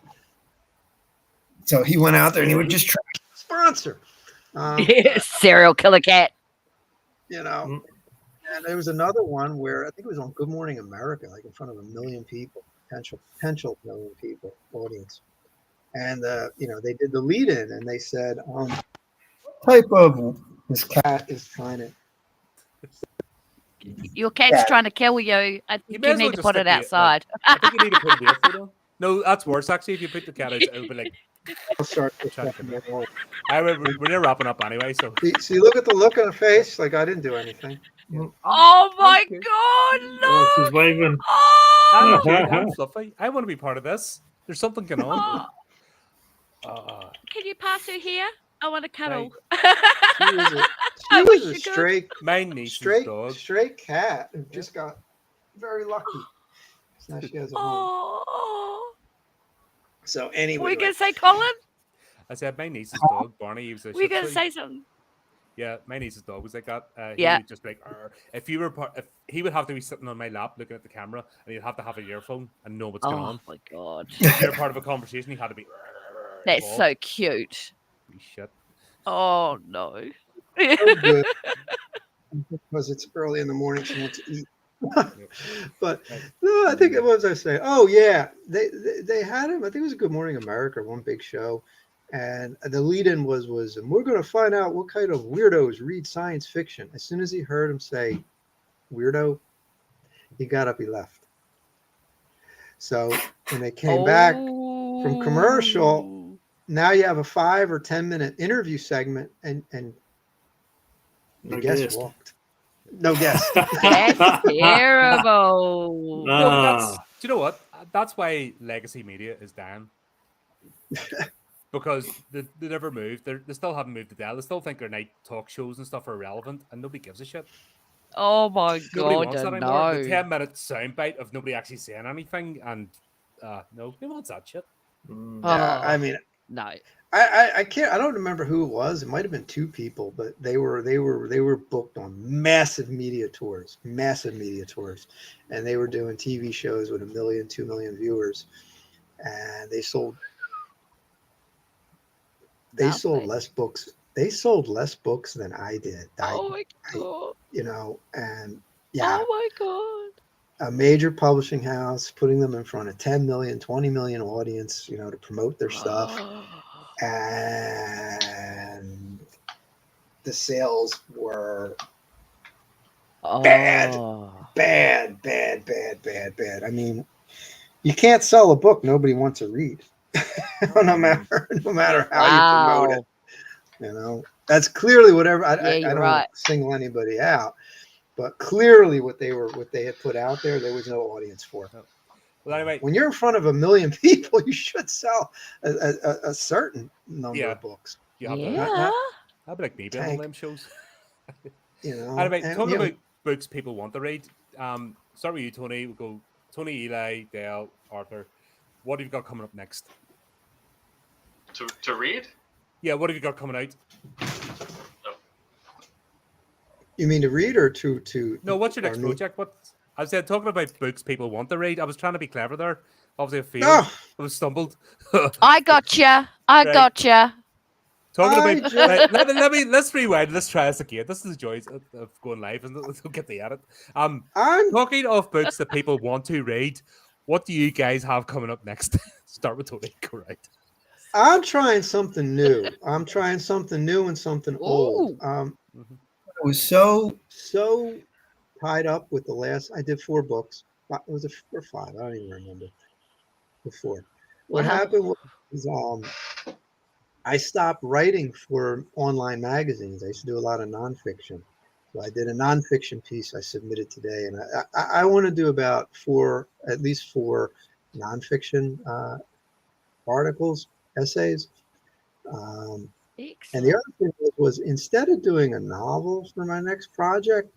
So he went out there and he would just try to sponsor. Serial killer cat. You know, Mm. and there was another one where I think it was on Good Morning America, like in front of 1 million people, potential 1 million people audience. And they did the lead in, and they said, type of this cat is trying to. Your cat's Yeah. trying to kill you. I You think may you as well need to just put stick it outside. I think you need to put the food on. No, that's worse actually. If you put the cat out, it'll be like I'll start this trying to stuff kill me. more. We're wrapping up anyway, so See, look at the look on the face. Like I didn't do anything. yeah. Oh my cute. god, oh, she's look! waving. I'm Oh, cute. I'm fluffy. I want to be part of this. There's something going on. oh. Can you pass her here? I want to cuddle. She was a I wish you could. My niece's dog. stray cat who Yeah. just got very lucky. So now she has a home. Oh, So were anyway, you gonna say Colin? I said my niece's dog, Barney. He was a Were you Shih gonna Tzu. say something? Yeah, my niece's dog was like that. He Yeah. would just be like, "Arr." If you were if he would have to be sitting on my lap looking at the camera, and he'd have to have an earphone and know what's going Oh on. my god, If you're part of a conversation, he had to be. that's involved. so cute. Holy shit. Oh no. so good because it's early in the morning. She wants to eat. But no, I think what was I saying? Oh yeah, they had him. I think it was a Good Morning America, one big show, and the lead-in was and we're going to find out what kind of weirdos read science fiction. As soon as he heard him say weirdo, he got up, he left. So when they came back from commercial, now you have a 5 or 10 minute interview segment, and the No guest guest. walked. No guest. That's terrible. No, do you know what? That's why legacy media is dying. Because they never moved. They still haven't moved the dial. They still think their night talk shows and stuff are relevant, and nobody gives a shit. Oh my Nobody god, wants that anymore. The no. 10-minute soundbite of nobody actually saying anything, and no, who wants that shit? Mm. Yeah, I Oh, mean, no. I can't. I don't remember who it was. It might have been 2 people, but they were booked on massive media tours, and they were doing TV shows with 1 million, 2 million viewers, and they sold Nothing. less books. They sold less books than I did. Oh my god. And yeah, Oh my god. a major publishing house putting them in front of 10 million, 20 million audience, to promote their stuff. And the sales were bad. I mean, you can't sell a book nobody wants to read, no matter how you promote it. That's clearly whatever. I don't want to single anybody out, but clearly what they had put out there was no audience for. Well, anyway, when you're in front of 1 million people, you should sell a certain number of books. Yeah. I'd be like maybe on all them shows. Anyway, talking about books people want to read. Start with you, Tony. We'll go Tony, Eli, Dale, Arthur. What have you got coming up next? To read? Yeah, what have you got coming out? You mean to read or to? No, what's your next project? What I said, talking about books people want to read. I was trying to be clever there. Obviously, I failed. I was stumbled. I gotcha. Gotcha. Talking about let's rewind. Let's try this again. This is the joys of going live, and we'll get the edit. I'm talking of books that people want to read. What do you guys have coming up next? Start with Tony. Correct. I'm trying something new. I'm trying something new and something old. I was so tied up with the last. I did 4 books. It was or 5. I don't even remember. Before. What happened was I stopped writing for online magazines. I used to do a lot of nonfiction. So I did a nonfiction piece I submitted today, and I want to do about at least 4 nonfiction articles, essays. And the other thing was instead of doing a novel for my next project,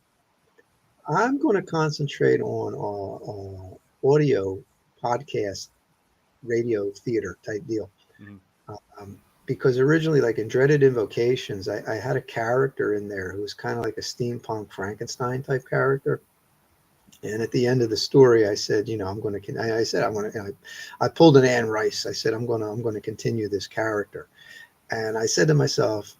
I'm going to concentrate on audio, podcast, radio, theater type deal. because originally, like in Dreaded Invocations, I had a character in there who was kind of like a steampunk Frankenstein type character. And at the end of the story, I said, I'm going to. I said, I'm going to. I pulled an Anne Rice. I said, I'm going to continue this character. And I said to myself,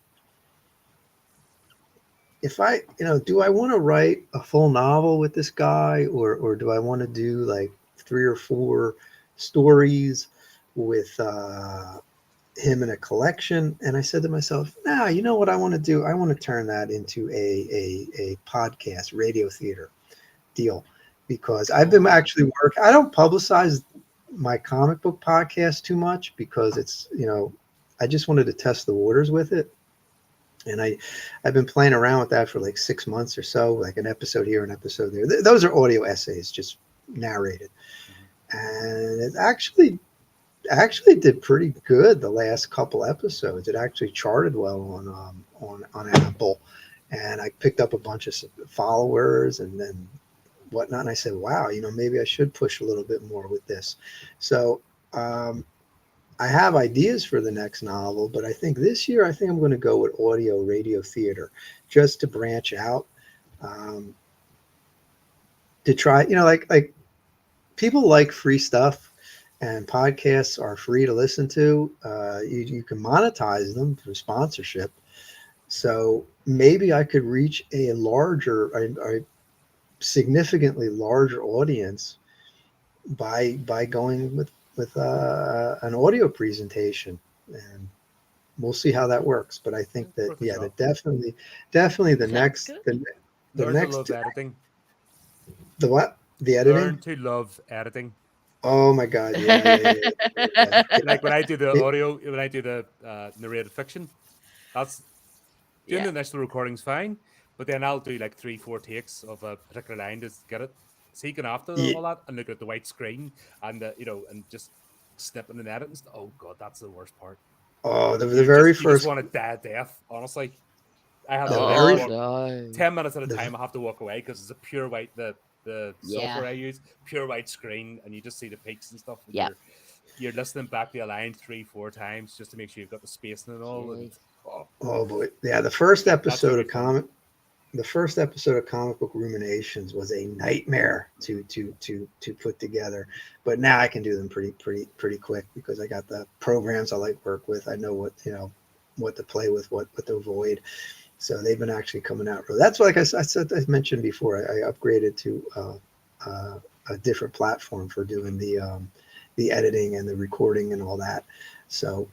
if I, do I want to write a full novel with this guy, or do I want to do like 3 or 4 stories with him in a collection? And I said to myself, nah, you know what I want to do? I want to turn that into a podcast, radio theater deal, because I've been actually I don't publicize my comic book podcast too much because it's, I just wanted to test the waters with it. And I've been playing around with that for like 6 months or so, like an episode here, an episode there. Those are audio essays, just narrated. And it actually did pretty good the last couple episodes. It actually charted well on Apple, and I picked up a bunch of followers and then whatnot. And I said, wow, maybe I should push a little bit more with this. So I have ideas for the next novel, but I think this year, I think I'm going to go with audio radio theater, just to branch out, to try, like people like free stuff, and podcasts are free to listen to. You can monetize them through sponsorship. So maybe I could reach a significantly larger audience by going with an audio presentation, and we'll see how that works. But I think that that definitely the next Learn to love editing. The what? The editing? Learn to love editing. Oh my God! Yeah. Like when I do the audio, when I do the narrated fiction, that's doing the initial recording's fine, but then I'll do like 3-4 takes of a particular line to get it taken after all that, and look at the white screen and and just snipping and editing. Oh God, that's the worst part. Oh, the very first. You just want it death. Honestly, I have to 10 minutes at a time. I have to walk away because it's a pure white. The software I use, pure white screen, and you just see the peaks and stuff. Yeah. You're listening back to a line 3-4 times just to make sure you've got the spacing and all. And, oh boy, yeah. The first episode of comic book ruminations was a nightmare to put together, but now I can do them pretty quick because I got the programs I like work with. I know what to play with, what to avoid. So they've been actually coming out. That's why, like I mentioned before, I upgraded to a different platform for doing the editing and the recording and all that. So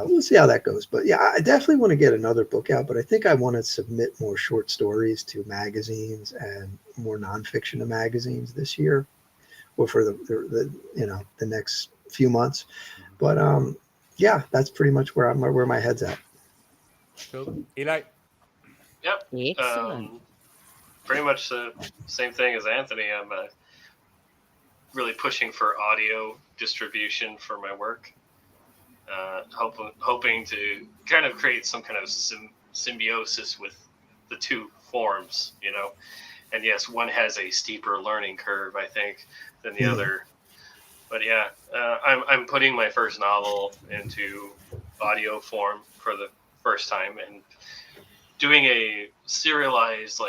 we'll see how that goes. But yeah, I definitely want to get another book out, but I think I want to submit more short stories to magazines and more nonfiction to magazines this year, or for the next few months. But yeah, that's pretty much where my head's at. Cool. Eli. Yep. Excellent. Pretty much the same thing as Anthony. I'm really pushing for audio distribution for my work. Hoping to kind of create some kind of symbiosis with the two forms, And yes, one has a steeper learning curve, I think, than the other. But yeah, I'm putting my first novel into audio form for the first time, and doing a serialized,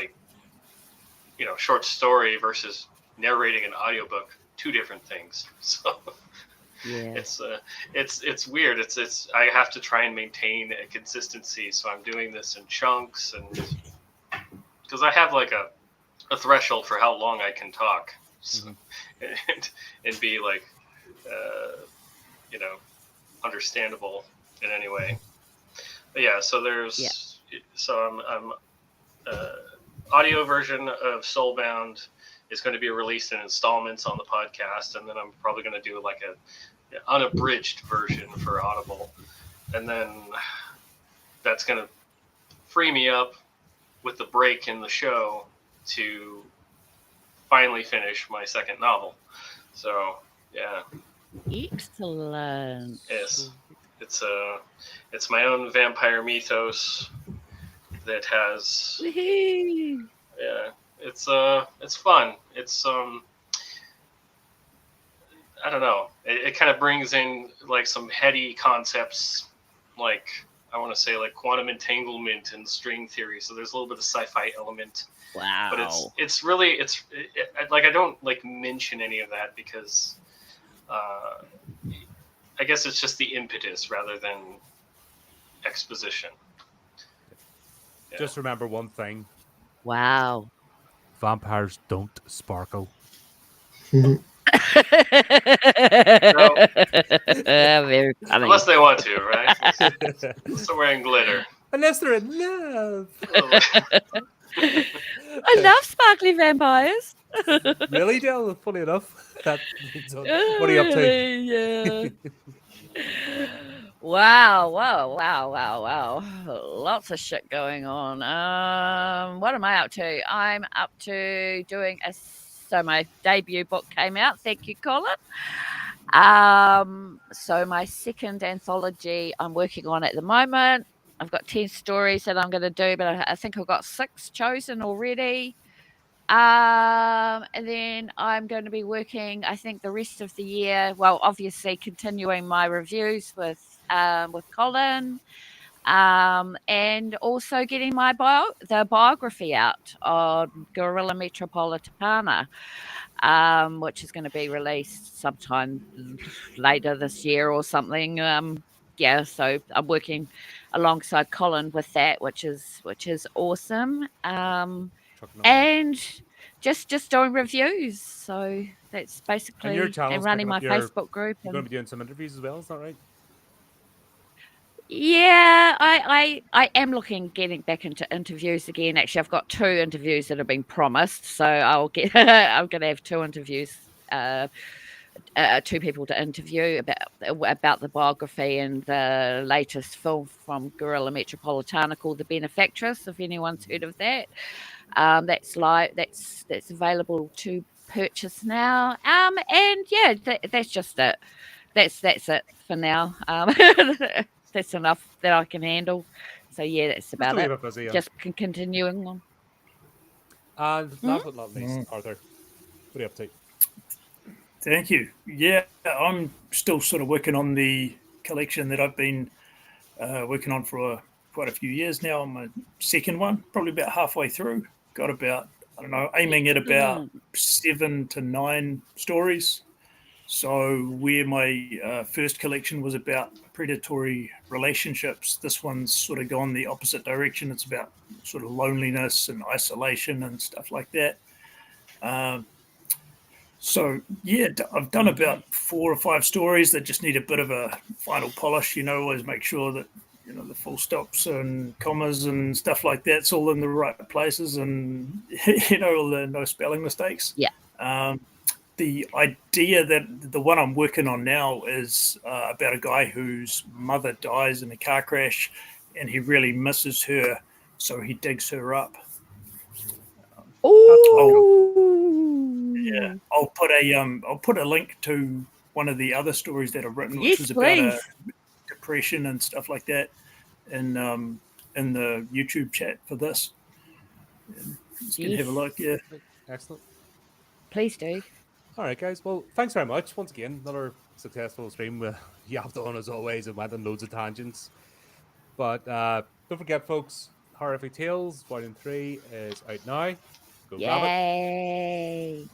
short story versus narrating an audiobook, 2 different things. So yeah, it's weird. It's I have to try and maintain a consistency. So I'm doing this in chunks, and because I have like a threshold for how long I can talk, so, and be understandable in any way. But yeah, so I'm audio version of Soulbound is going to be released in installments on the podcast, and then I'm probably going to do like a unabridged version for Audible, and then that's going to free me up with the break in the show to finally finish my second novel. So yeah, excellent. yes, it's my own vampire mythos that has Woohoo. yeah, it's fun. It's I don't know. It kind of brings in like some heady concepts, like, I want to say, like quantum entanglement and string theory. So there's a little bit of sci-fi element, Wow. but it's really like, I don't like mention any of that because I guess it's just the impetus rather than exposition. Yeah. Just remember one thing: Wow. vampires don't sparkle. Very funny. Unless they want to, right? Unless they're wearing glitter. Unless they're in love. I love sparkly vampires. Really, Del? Funny enough. What are you up to? Really, yeah. Wow. Lots of shit going on. What am I up to? I'm up to doing so my debut book came out. Thank you, Colin. So my second anthology I'm working on at the moment. I've got 10 stories that I'm going to do, but I think I've got 6 chosen already. And then I'm going to be working, I think, the rest of the year. Well, obviously continuing my reviews with Colin, and also getting my the biography out on Gorilla Metropolitana, which is going to be released sometime later this year or something. Yeah, so I'm working alongside Colin with that, which is awesome. And just doing reviews. So that's basically, And your channel's running picking my up Facebook group. You're going to be doing some interviews as well, is that right? Yeah, I am getting back into interviews again. Actually, I've got 2 interviews that have been promised, so I'm going to have 2 interviews, 2 people to interview about the biography and the latest film from Gorilla Metropolitana called The Benefactress. If anyone's heard of that, that's available to purchase now. And yeah, that's just it. That's it for now. That's enough that I can handle. So yeah, that's about Just a wee it. bit busy, yeah. Just continuing on. And last but not least, Arthur, what are you up to? Thank you. Yeah, I'm still sort of working on the collection that I've been working on for quite a few years now. I'm my second one, probably about halfway through. Got about, I don't know, aiming at about 7 to 9 stories. So where my first collection was about predatory relationships, this one's sort of gone the opposite direction. It's about sort of loneliness and isolation and stuff like that. So yeah, I've done about 4 or 5 stories that just need a bit of a final polish. Always make sure that the full stops and commas and stuff like that's all in the right places, and all the no spelling mistakes. Yeah. The idea that the one I'm working on now is about a guy whose mother dies in a car crash, and he really misses her, so he digs her up. Yeah, I'll put a link to one of the other stories that I've written, which was about depression and stuff like that, in the YouTube chat for this. You can have a look. Yeah, Excellent. Please do. All right, guys. Well, thanks very much once again. Another successful stream. You have done as always, and went on loads of tangents. But don't forget, folks, Horrific Tales Volume 3 is out now. Go grab it.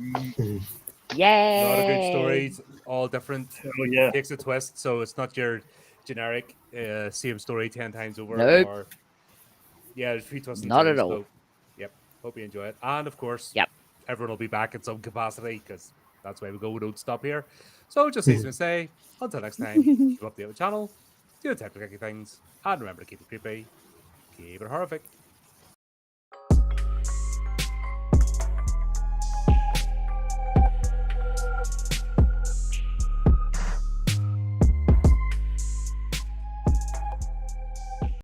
Yay! A lot of good stories, all different. oh yeah. Takes a twist, so it's not your generic same story 10 times over. Nope. Or yeah, there's a few twists and Not turns, at all. So, yep. Hope you enjoy it. And of course, Yep. everyone will be back in some capacity because that's why we go. We don't stop here. So just easy to say, until next time, keep up the channel, do the technical things, and remember to keep it creepy, keep it horrific.